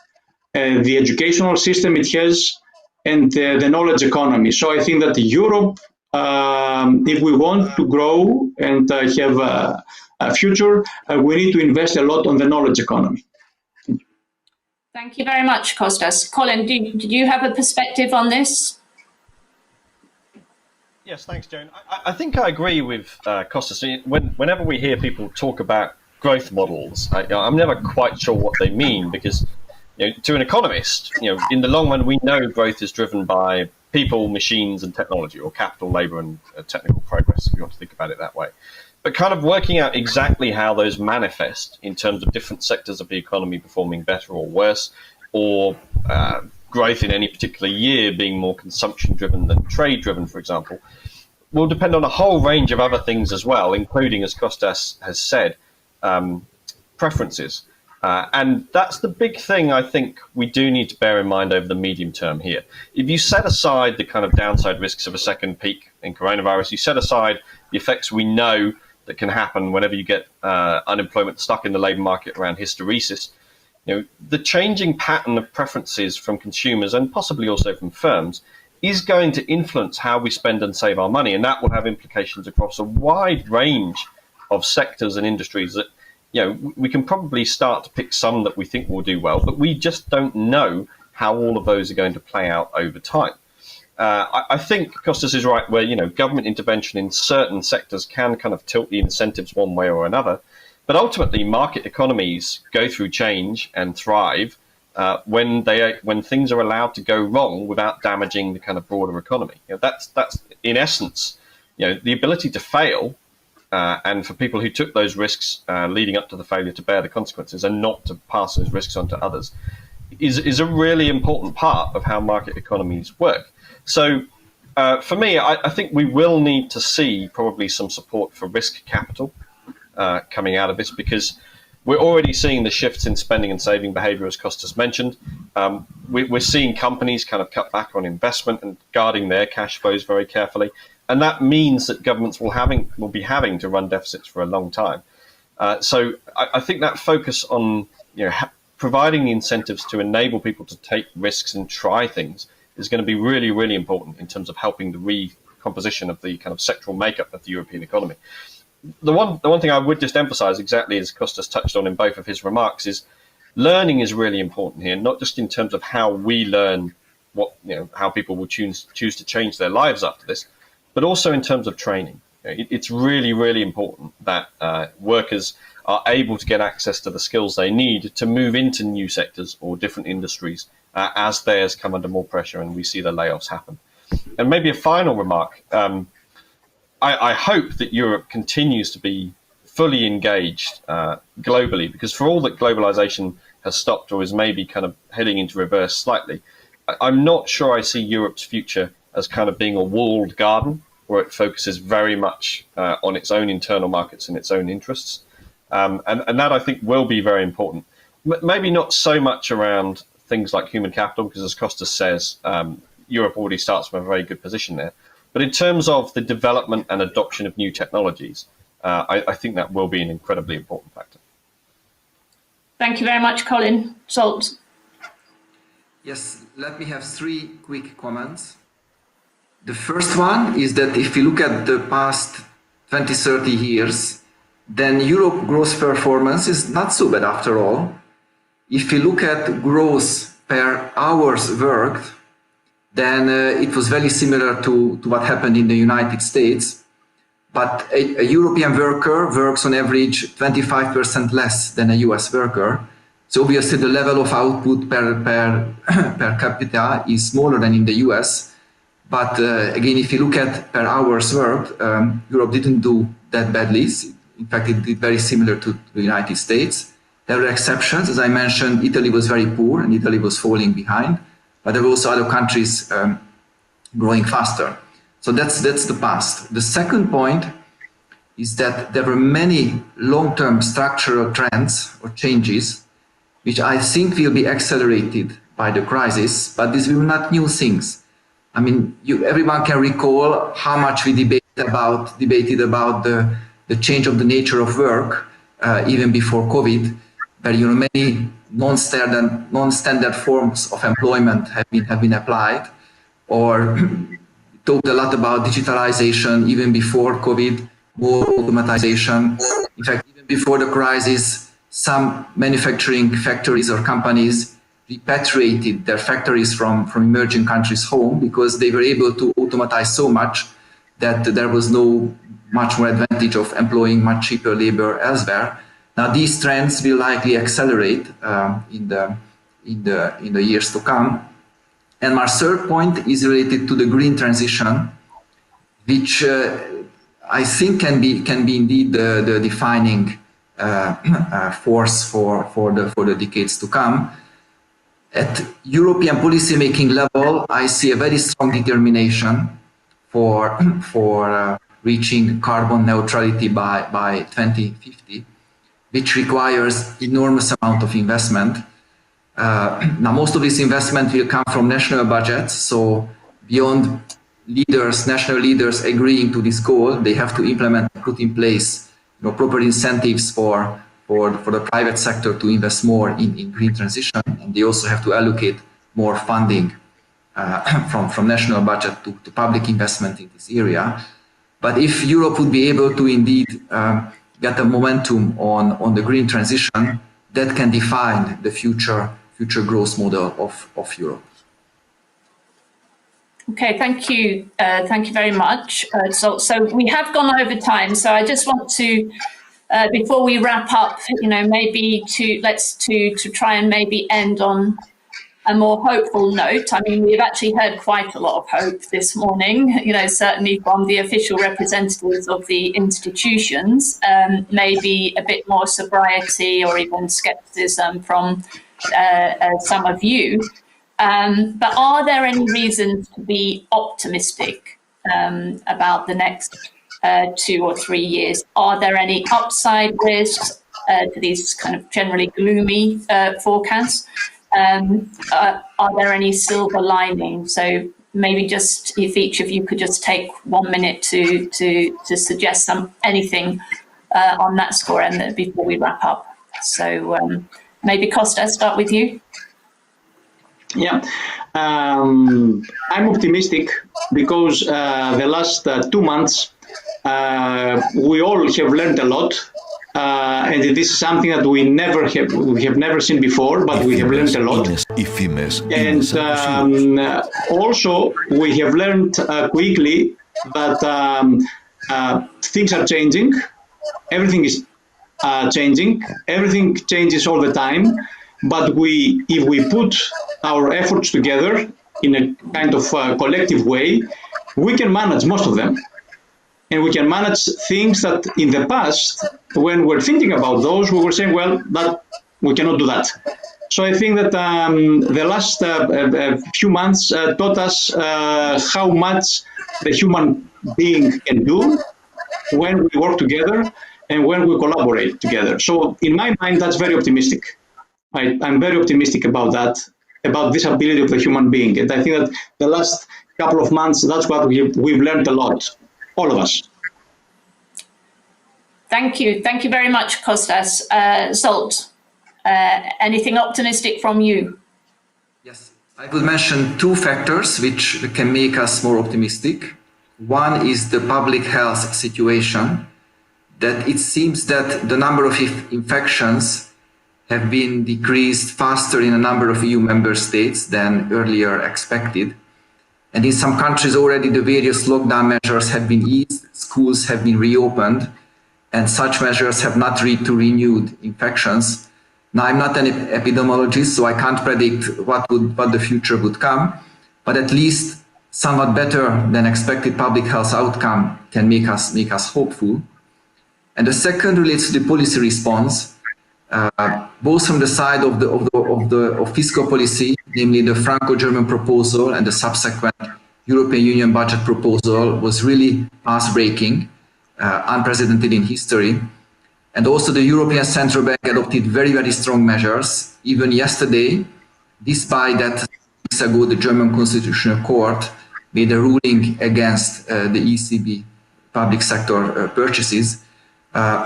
the educational system it has, and the knowledge economy. So I think that Europe, if we want to grow and have a future, we need to invest a lot on the knowledge economy. Thank you very much, Kostas. Colin, do you have a perspective on this? Yes, thanks, Joan. I think I agree with Kostas. Whenever we hear people talk about growth models, I'm never quite sure what they mean because, to an economist, in the long run, we know growth is driven by people, machines, and technology, or capital, labor, and technical progress, if you want to think about it that way. But kind of working out exactly how those manifest in terms of different sectors of the economy performing better or worse, or growth in any particular year being more consumption-driven than trade-driven, for example, will depend on a whole range of other things as well, including, as Kostas has said, preferences. And that's the big thing I think we do need to bear in mind over the medium term here. If you set aside the kind of downside risks of a second peak in coronavirus, you set aside the effects we know that can happen whenever you get unemployment stuck in the labour market around hysteresis, the changing pattern of preferences from consumers and possibly also from firms is going to influence how we spend and save our money. And that will have implications across a wide range of sectors and industries that, we can probably start to pick some that we think will do well, but we just don't know how all of those are going to play out over time. I think Kostas is right where, government intervention in certain sectors can kind of tilt the incentives one way or another. But ultimately, market economies go through change and thrive when things are allowed to go wrong without damaging the kind of broader economy. That's in essence, the ability to fail, and for people who took those risks leading up to the failure to bear the consequences and not to pass those risks on to others, is a really important part of how market economies work. So for me, I think we will need to see probably some support for risk capital coming out of this, because we're already seeing the shifts in spending and saving behavior, as Kostas mentioned. We're seeing companies kind of cut back on investment and guarding their cash flows very carefully. And that means that governments will be having to run deficits for a long time. So I think that focus on providing the incentives to enable people to take risks and try things is going to be really, really important in terms of helping the recomposition of the kind of sectoral makeup of the European economy. The one thing I would just emphasize, exactly as Kostas touched on in both of his remarks, is learning is really important here, not just in terms of how we learn how people will choose to change their lives after this, but also in terms of training. It's really, really important that workers are able to get access to the skills they need to move into new sectors or different industries as theirs come under more pressure and we see the layoffs happen. And maybe a final remark. I hope that Europe continues to be fully engaged globally, because for all that globalization has stopped or is maybe kind of heading into reverse slightly, I'm not sure I see Europe's future as kind of being a walled garden where it focuses very much on its own internal markets and its own interests. And that, I think, will be very important. maybe not so much around things like human capital, because as Kostas says, Europe already starts from a very good position there. But in terms of the development and adoption of new technologies, I think that will be an incredibly important factor. Thank you very much, Colin. Zsolt. Yes, let me have three quick comments. The first one is that if you look at the past 20, 30 years, then Europe growth performance is not so bad after all. If you look at growth per hours worked, then it was very similar to what happened in the United States. But a European worker works on average 25% less than a US worker. So obviously the level of output per capita is smaller than in the US. But again, if you look at per hours worked, Europe didn't do that badly. In fact, it did very similar to the United States. There were exceptions. As I mentioned, Italy was very poor and Italy was falling behind. But there were also other countries growing faster. So that's the past. The second point is that there were many long-term structural trends or changes which I think will be accelerated by the crisis, but these were not new things. I mean, everyone can recall how much we debated about the change of the nature of work even before COVID, where many non-standard forms of employment have been applied, or talked a lot about digitalization even before COVID, more automatization. In fact, even before the crisis, some manufacturing factories or companies repatriated their factories from emerging countries home because they were able to automatize so much that there was no much more advantage of employing much cheaper labor elsewhere. Now these trends will likely accelerate in the years to come. And my third point is related to the green transition, which I think can be indeed the defining force for the decades to come. At European policymaking level, I see a very strong determination for reaching carbon neutrality by 2050, which requires enormous amount of investment. Now, most of this investment will come from national budgets. So beyond national leaders agreeing to this goal, they have to implement, put in place proper incentives for the private sector to invest more in green transition. And they also have to allocate more funding from national budget to public investment in this area. But if Europe would be able to indeed get a momentum on the green transition, that can define the future growth model of Europe. Okay, thank you very much. So we have gone over time, so I just want to, before we wrap up, maybe to try and maybe end on a more hopeful note. I mean, we've actually heard quite a lot of hope this morning, certainly from the official representatives of the institutions, maybe a bit more sobriety or even skepticism from some of you. But are there any reasons to be optimistic about the next 2 or 3 years? Are there any upside risks to these kind of generally gloomy forecasts? Are there any silver linings? So maybe just if each of you could just take 1 minute to suggest anything on that score, and before we wrap up. So maybe Kostas, start with you. Yeah, I'm optimistic because the last 2 months we all have learned a lot, and this is something that we have never seen before, but we have learned a lot. And also we have learned quickly that things are changing. Everything is changing. Everything changes all the time. But if we put our efforts together in a kind of collective way, we can manage most of them. And we can manage things that in the past, when we're thinking about those, we were saying, well, we cannot do that. So I think that the last few months taught us how much the human being can do when we work together and when we collaborate together. So in my mind, that's very optimistic. I'm very optimistic about that, about this ability of the human being. And I think that the last couple of months, that's what we've learned a lot, all of us. Thank you. Thank you very much, Kostas. Zolt, anything optimistic from you? Yes, I will mention two factors which can make us more optimistic. One is the public health situation, that it seems that the number of infections have been decreased faster in a number of EU member states than earlier expected. And in some countries already the various lockdown measures have been eased, schools have been reopened, and such measures have not led to renewed infections. Now, I'm not an epidemiologist, so I can't predict what the future would come, but at least somewhat better than expected public health outcome can make us hopeful. And the second relates to the policy response, both from the side of fiscal policy, namely the Franco-German proposal and the subsequent European Union budget proposal was really path-breaking, unprecedented in history. And also the European Central Bank adopted very, very strong measures. Even yesterday, despite that weeks ago the German Constitutional Court made a ruling against the ECB public sector purchases.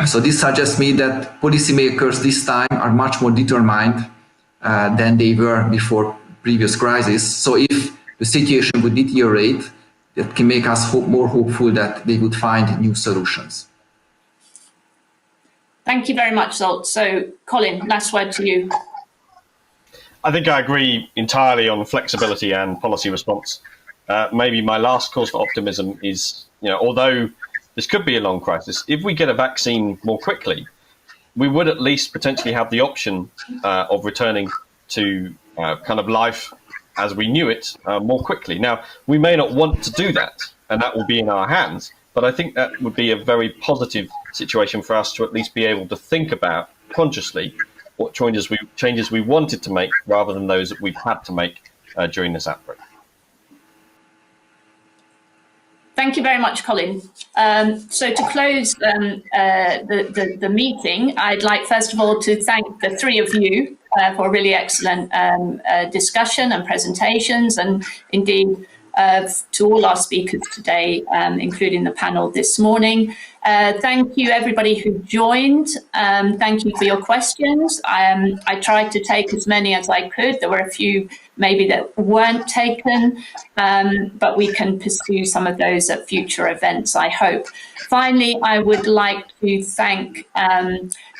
So this suggests me that policymakers this time are much more determined than they were before previous crises. So if the situation would deteriorate, that can make us more hopeful that they would find new solutions. Thank you very much, Zolt. So, Colin, last word to you. I think I agree entirely on flexibility and policy response. Maybe my last cause for optimism is, although this could be a long crisis, if we get a vaccine more quickly, we would at least potentially have the option of returning to kind of life as we knew it more quickly. Now, we may not want to do that, and that will be in our hands, but I think that would be a very positive situation for us to at least be able to think about consciously what changes we wanted to make rather than those that we've had to make during this outbreak. Thank you very much, Colin. So to close the meeting, I'd like first of all to thank the three of you for a really excellent discussion and presentations, and indeed to all our speakers today, including the panel this morning. Thank you everybody who joined. Thank you for your questions. I tried to take as many as I could. There were a few maybe that weren't taken, but we can pursue some of those at future events, I hope. Finally, I would like to thank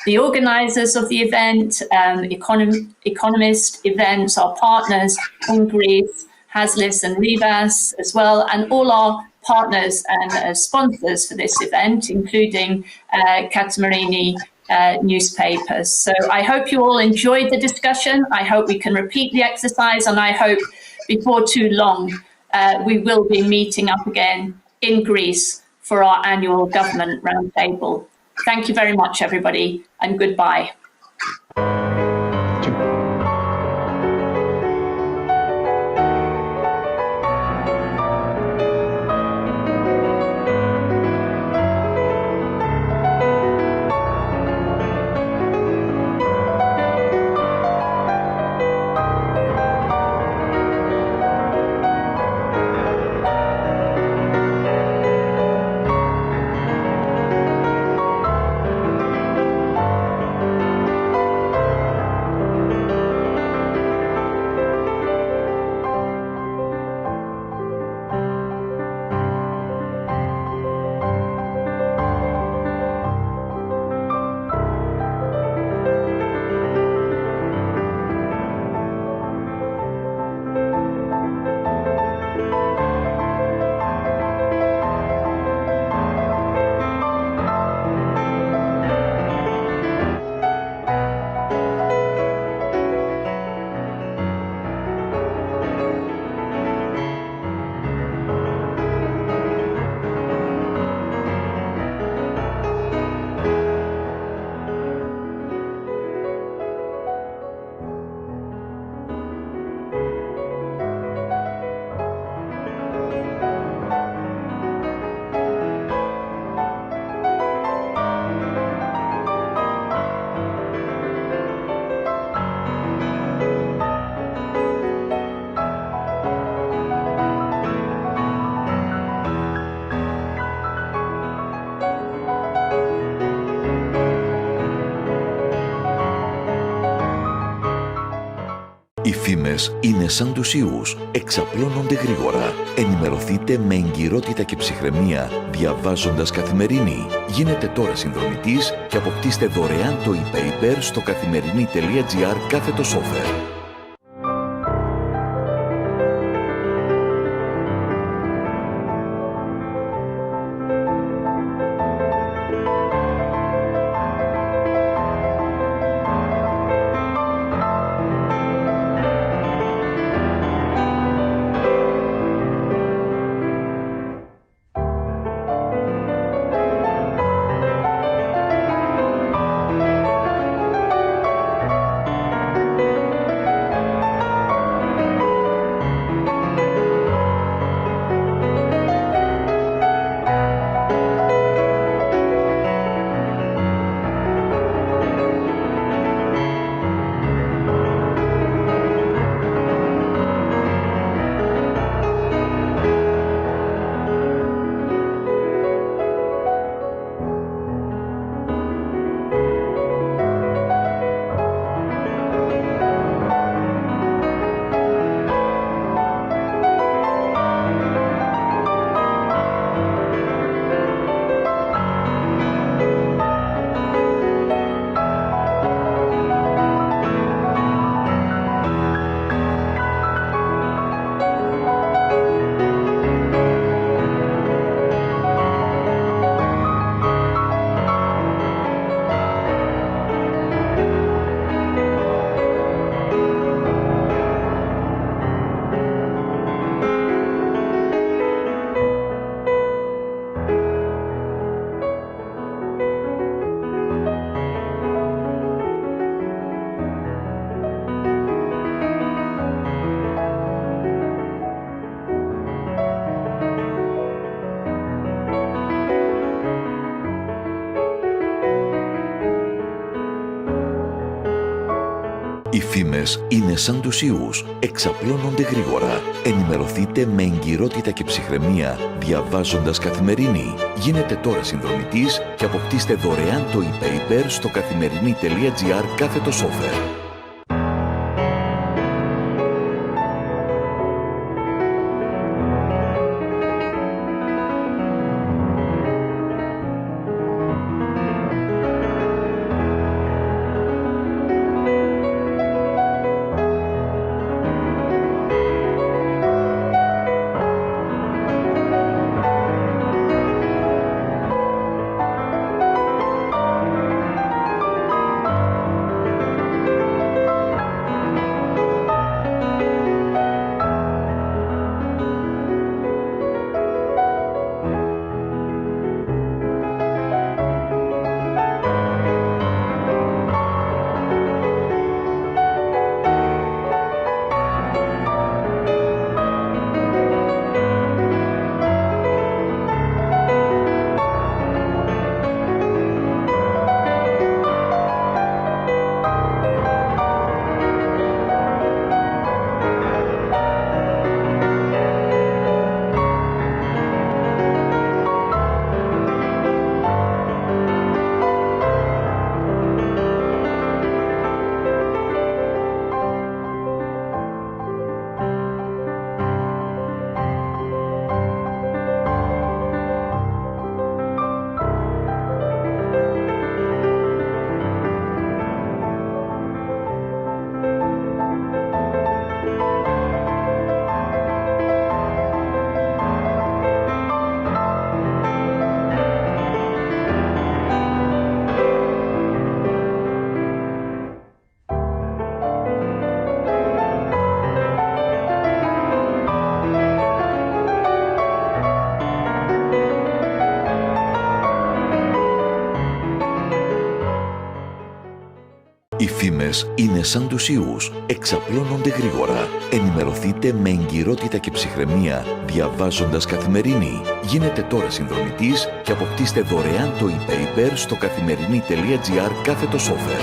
the organisers of the event, Economist events, our partners in Greece, Haslis and Rivas as well, and all our partners and sponsors for this event, including Katamarini newspapers. So I hope you all enjoyed the discussion. I hope we can repeat the exercise, and I hope before too long we will be meeting up again in Greece for our annual government roundtable. Thank you very much, everybody, and goodbye. Οι φήμες είναι σαν τους ιούς, εξαπλώνονται γρήγορα. Ενημερωθείτε με εγκυρότητα και ψυχραιμία διαβάζοντας Καθημερινή. Γίνετε τώρα συνδρομητής και αποκτήστε δωρεάν το e-paper στο καθημερινή.gr/offer. Οι φήμες είναι σαν τους ιούς, εξαπλώνονται γρήγορα. Ενημερωθείτε με εγκυρότητα και ψυχραιμία διαβάζοντας Καθημερινή. Γίνετε τώρα συνδρομητής και αποκτήστε δωρεάν το e-paper στο καθημερινή.gr/offer. Οι φήμες είναι σαν τους ιούς, εξαπλώνονται γρήγορα. Ενημερωθείτε με εγκυρότητα και ψυχραιμία διαβάζοντας Καθημερινή. Γίνετε τώρα συνδρομητής και αποκτήστε δωρεάν το e-paper στο καθημερινή.gr/offer.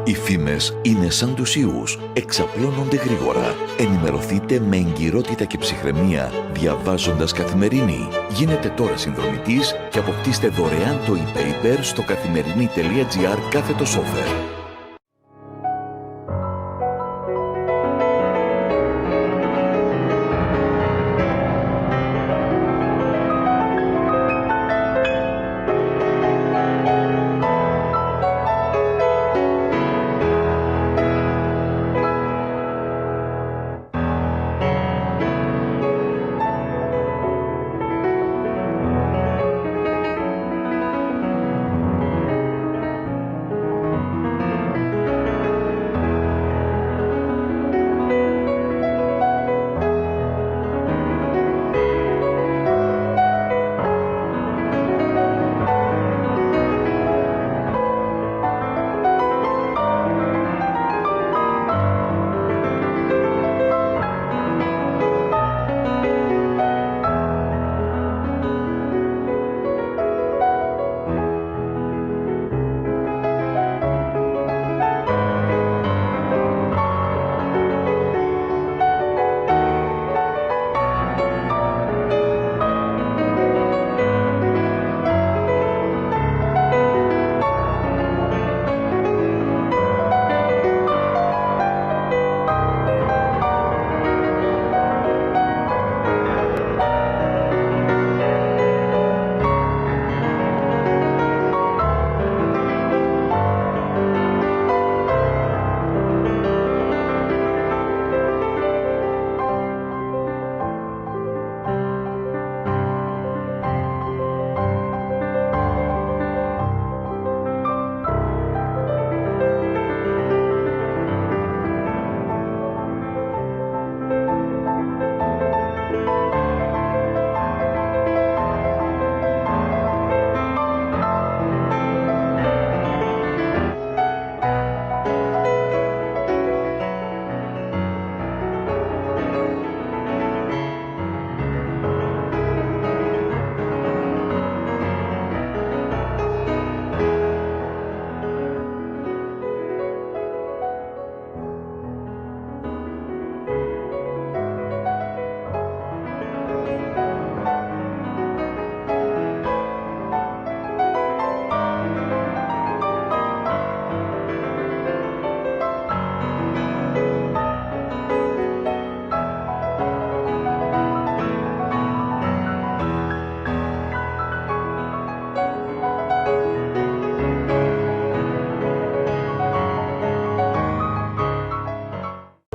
Οι φήμες είναι σαν τους ιούς, εξαπλώνονται γρήγορα. Ενημερωθείτε με εγκυρότητα και ψυχραιμία διαβάζοντας Καθημερινή. Γίνετε τώρα συνδρομητής και αποκτήστε δωρεάν το e-paper στο καθημερινή.gr/offer.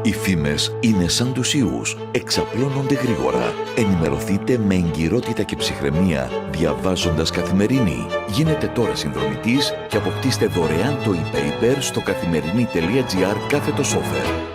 Οι φήμες είναι σαν τους ιούς, εξαπλώνονται γρήγορα. Ενημερωθείτε με εγκυρότητα και ψυχραιμία διαβάζοντας Καθημερινή. Γίνετε τώρα συνδρομητής και αποκτήστε δωρεάν το e-paper στο καθημερινή.gr/offer.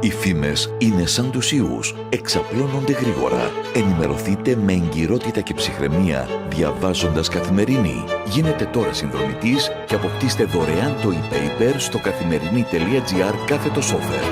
Οι φήμες είναι σαν τους ιούς, εξαπλώνονται γρήγορα. Ενημερωθείτε με εγκυρότητα και ψυχραιμία διαβάζοντας Καθημερινή. Γίνετε τώρα συνδρομητής και αποκτήστε δωρεάν το e-paper στο καθημερινή.gr/offer.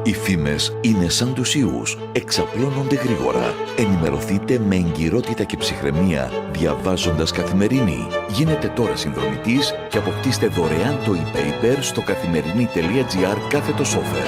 Οι φήμες είναι σαν τους ιούς, εξαπλώνονται γρήγορα. Ενημερωθείτε με εγκυρότητα και ψυχραιμία διαβάζοντας Καθημερινή. Γίνετε τώρα συνδρομητής και αποκτήστε δωρεάν το e-paper στο καθημερινή.gr/offer.